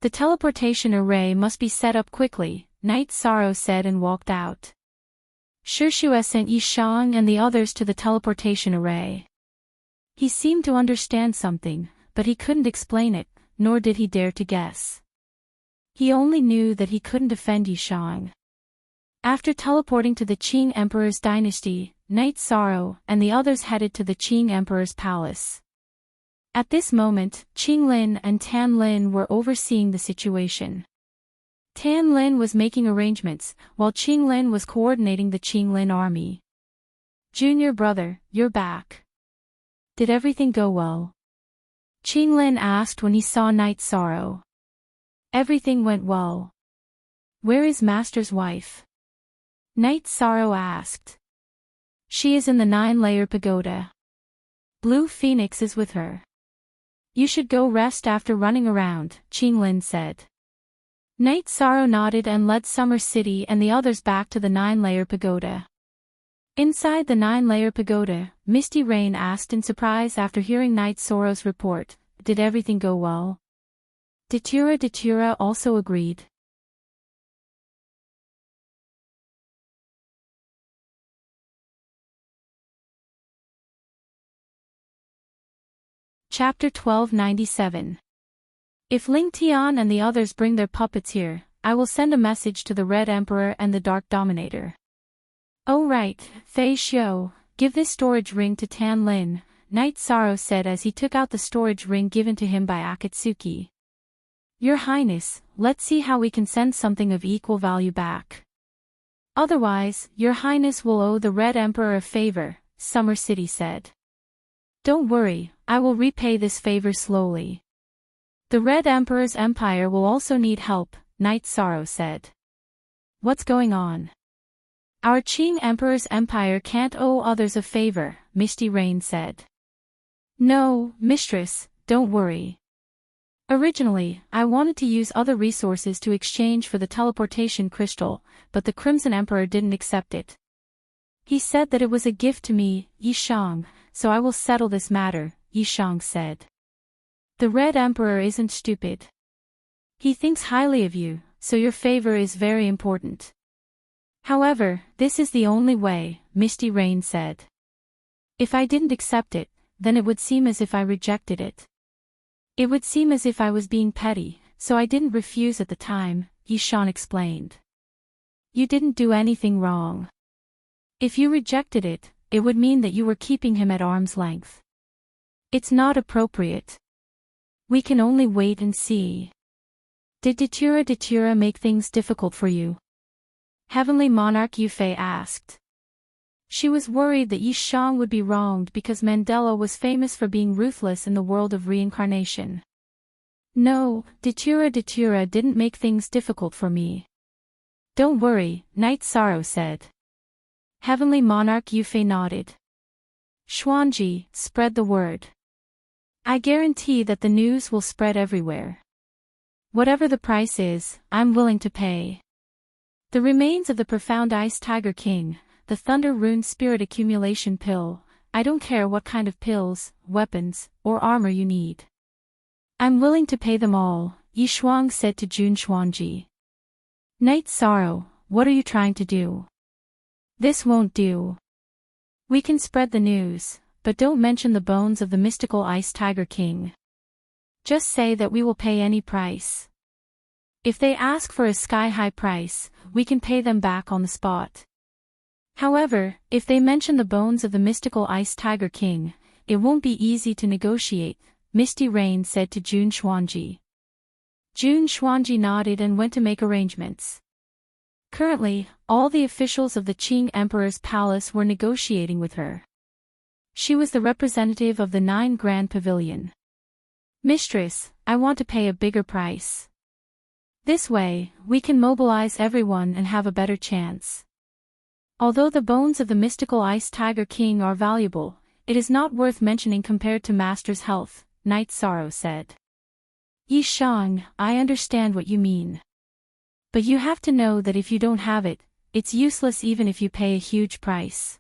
Speaker 1: The teleportation array must be set up quickly, Night Sorrow said and walked out. Shishue sent Yishang and the others to the teleportation array. He seemed to understand something, but he couldn't explain it, nor did he dare to guess. He only knew that he couldn't defend Yishang. After teleporting to the Qing Emperor's dynasty, Night Sorrow and the others headed to the Qing Emperor's palace. At this moment, Qing Lin and Tan Lin were overseeing the situation. Tan Lin was making arrangements, while Qing Lin was coordinating the Qing Lin army. Junior brother, you're back. Did everything go well? Qing Lin asked when he saw Night Sorrow. Everything went well. Where is Master's wife? Night Sorrow asked. She is in the 9-layer pagoda. Blue Phoenix is with her. You should go rest after running around, Qing Lin said. Night Sorrow nodded and led Summer City and the others back to the 9-layer pagoda. Inside the 9-layer pagoda, Misty Rain asked in surprise after hearing Night Sorrow's report, "Did everything go well?" Datura also agreed. Chapter 1297. If Ling Tian and the others bring their puppets here, I will send a message to the Red Emperor and the Dark Dominator. "Oh right, Fei Xiu, give this storage ring to Tan Lin," Night Sorrow said as he took out the storage ring given to him by Akatsuki. "Your Highness, let's see how we can send something of equal value back. Otherwise, Your Highness will owe the Red Emperor a favor," Summer City said. "Don't worry, I will repay this favor slowly. The Red Emperor's empire will also need help," Night Sorrow said. "What's going on?" "Our Qing Emperor's empire can't owe others a favor," Misty Rain said. "No, mistress, don't worry. Originally, I wanted to use other resources to exchange for the teleportation crystal, but the Crimson Emperor didn't accept it. He said that it was a gift to me, Yishang, so I will settle this matter," Yishang said. "The Red Emperor isn't stupid. He thinks highly of you, so your favor is very important. However, this is the only way," Misty Rain said. "If I didn't accept it, then it would seem as if I rejected it. It would seem as if I was being petty, so I didn't refuse at the time," Yishan explained. "You didn't do anything wrong. If you rejected it, it would mean that you were keeping him at arm's length. It's not appropriate. We can only wait and see." "Did Datura make things difficult for you?" Heavenly Monarch Yufei asked. She was worried that Yishang would be wronged because Mandela was famous for being ruthless in the world of reincarnation. "No, Datura didn't make things difficult for me." "Don't worry," Night Sorrow said. Heavenly Monarch Yufei nodded. "Xuanji, spread the word. I guarantee that the news will spread everywhere. Whatever the price is, I'm willing to pay. The remains of the Profound Ice Tiger King, the Thunder Rune Spirit Accumulation Pill, I don't care what kind of pills, weapons, or armor you need. I'm willing to pay them all," Yishuang said to Jun Xuanji. "Night Sorrow, what are you trying to do? This won't do. We can spread the news, but don't mention the bones of the mystical Ice Tiger King. Just say that we will pay any price. If they ask for a sky-high price, we can pay them back on the spot. However, if they mention the bones of the mystical Ice Tiger King, it won't be easy to negotiate," Misty Rain said to Jun Xuanji. Jun Xuanji nodded and went to make arrangements. Currently, all the officials of the Qing Emperor's palace were negotiating with her. She was the representative of the 9 Grand Pavilion. "Mistress, I want to pay a bigger price. This way, we can mobilize everyone and have a better chance. Although the bones of the mystical Ice Tiger King are valuable, it is not worth mentioning compared to Master's health," Night Sorrow said. "Yishang, I understand what you mean. But you have to know that if you don't have it, it's useless even if you pay a huge price.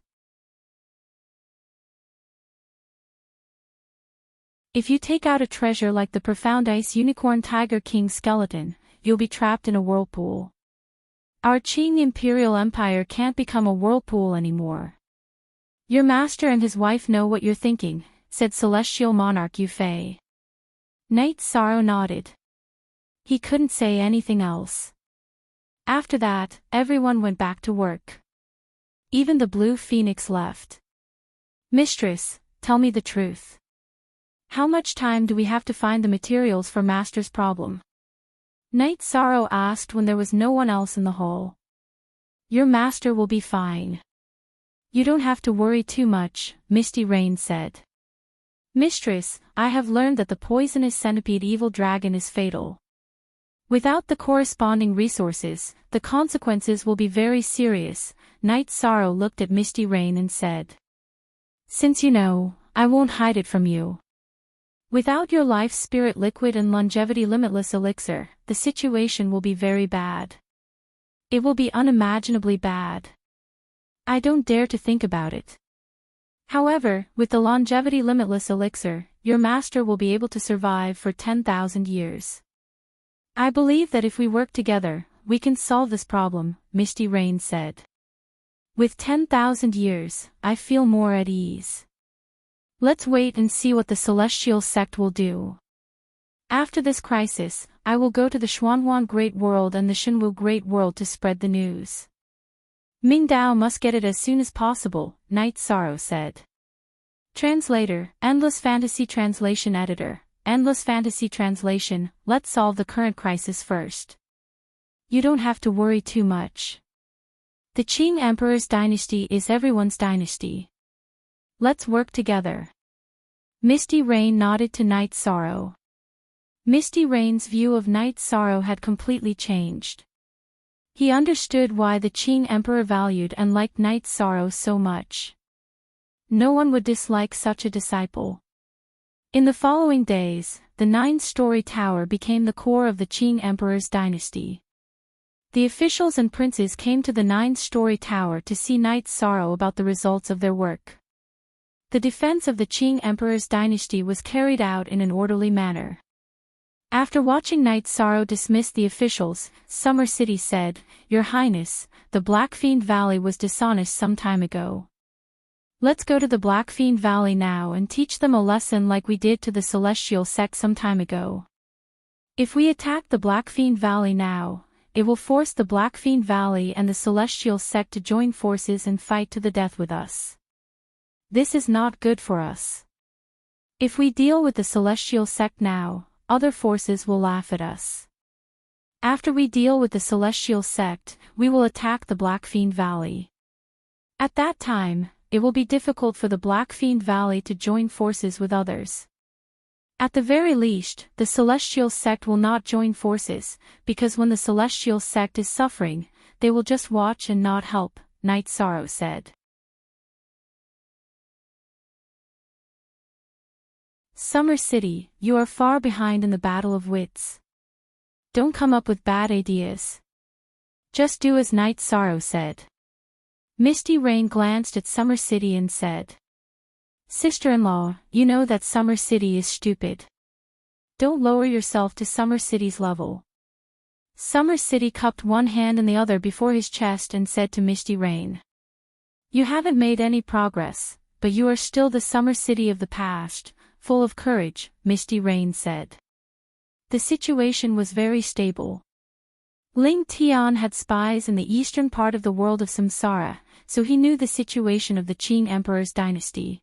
Speaker 1: If you take out a treasure like the Profound Ice Unicorn Tiger King skeleton, you'll be trapped in a whirlpool. Our Qing Imperial Empire can't become a whirlpool anymore. Your master and his wife know what you're thinking," said Celestial Monarch Yufei. Night Sorrow nodded. He couldn't say anything else. After that, everyone went back to work. Even the Blue Phoenix left. "Mistress, tell me the truth. How much time do we have to find the materials for Master's problem?" Night Sorrow asked when there was no one else in the hall. "Your master will be fine. You don't have to worry too much," Misty Rain said. "Mistress, I have learned that the poisonous centipede evil dragon is fatal. Without the corresponding resources, the consequences will be very serious," Night Sorrow looked at Misty Rain and said. "Since you know, I won't hide it from you. Without your life spirit liquid and longevity limitless elixir, the situation will be very bad. It will be unimaginably bad. I don't dare to think about it. However, with the longevity limitless elixir, your master will be able to survive for 10,000 years. I believe that if we work together, we can solve this problem, Misty Rain said. With 10,000 years, I feel more at ease. Let's wait and see what the celestial sect will do. After this crisis, I will go to the Xuanhuan Great World and the Shenwu Great World to spread the news. Mingdao must get it as soon as possible, Night Sorrow said. Translator, Endless Fantasy Translation Editor, Endless Fantasy Translation, let's solve the current crisis first. You don't have to worry too much. The Qing Emperor's dynasty is everyone's dynasty. Let's work together. Misty Rain nodded to Night Sorrow. Misty Rain's view of Night Sorrow had completely changed. He understood why the Qing Emperor valued and liked Night Sorrow so much. No one would dislike such a disciple. In the following days, the 9-story tower became the core of the Qing Emperor's dynasty. The officials and princes came to the 9-story tower to see Night Sorrow about the results of their work. The defense of the Qing Emperor's dynasty was carried out in an orderly manner. After watching Night Sorrow dismiss the officials, Summer City said, "Your Highness, the Blackfiend Valley was dishonest some time ago. Let's go to the Blackfiend Valley now and teach them a lesson like we did to the Celestial Sect some time ago. If we attack the Blackfiend Valley now, it will force the Blackfiend Valley and the Celestial Sect to join forces and fight to the death with us. This is not good for us. If we deal with the Celestial Sect now, other forces will laugh at us. After we deal with the Celestial Sect, we will attack the Blackfiend Valley. At that time, it will be difficult for the Blackfiend Valley to join forces with others. At the very least, the Celestial Sect will not join forces, because when the Celestial Sect is suffering, they will just watch and not help," Night Sorrow said. Summer City, you are far behind in the battle of wits. Don't come up with bad ideas. Just do as Night Sorrow said. Misty Rain glanced at Summer City and said, "Sister-in-law, you know that Summer City is stupid. Don't lower yourself to Summer City's level." Summer City cupped one hand in the other before his chest and said to Misty Rain, "You haven't made any progress, but you are still the Summer City of the past, full of courage," Misty Rain said. The situation was very stable. Ling Tian had spies in the eastern part of the world of Samsara, so he knew the situation of the Qing Emperor's dynasty.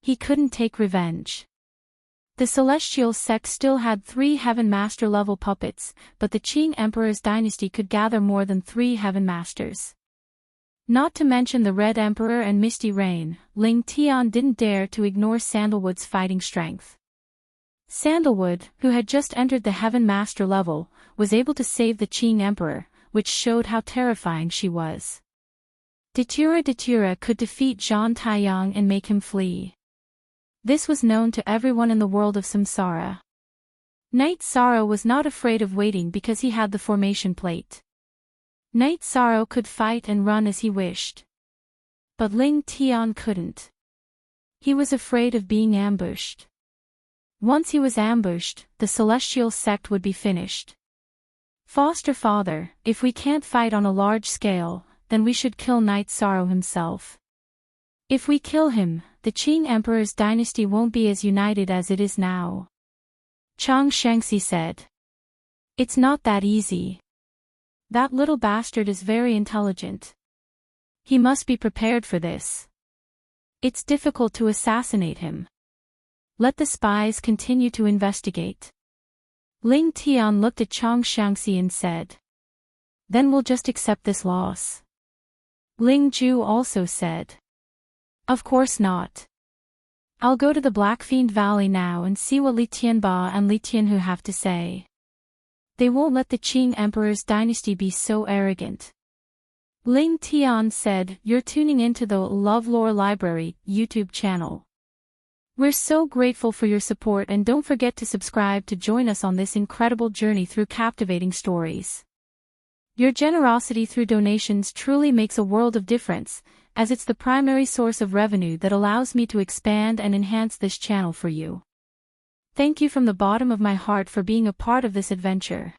Speaker 1: He couldn't take revenge. The Celestial Sect still had 3 Heaven Master level puppets, but the Qing Emperor's dynasty could gather more than 3 Heaven Masters. Not to mention the Red Emperor and Misty Rain, Ling Tian didn't dare to ignore Sandalwood's fighting strength. Sandalwood, who had just entered the Heaven Master level, was able to save the Qing Emperor, which showed how terrifying she was. Datura could defeat Zhang Taiyang and make him flee. This was known to everyone in the world of Samsara. Night Sorrow was not afraid of waiting because he had the formation plate. Night Sorrow could fight and run as he wished. But Ling Tian couldn't. He was afraid of being ambushed. Once he was ambushed, the Celestial Sect would be finished. "Foster father, if we can't fight on a large scale, then we should kill Night Sorrow himself. If we kill him, the Qing Emperor's dynasty won't be as united as it is now," Chang Shangxi said. "It's not that easy. That little bastard is very intelligent. He must be prepared for this. It's difficult to assassinate him. Let the spies continue to investigate." Ling Tian looked at Chang Shangxi and said, "Then we'll just accept this loss." Ling Ju also said, "Of course not. I'll go to the Blackfiend Valley now and see what Li Tianba and Li Tianhu have to say. They won't let the Qing Emperor's dynasty be so arrogant." Ling Tian said, "You're tuning into the LoveLore Library YouTube channel. We're so grateful for your support, and don't forget to subscribe to join us on this incredible journey through captivating stories. Your generosity through donations truly makes a world of difference, as it's the primary source of revenue that allows me to expand and enhance this channel for you. Thank you from the bottom of my heart for being a part of this adventure.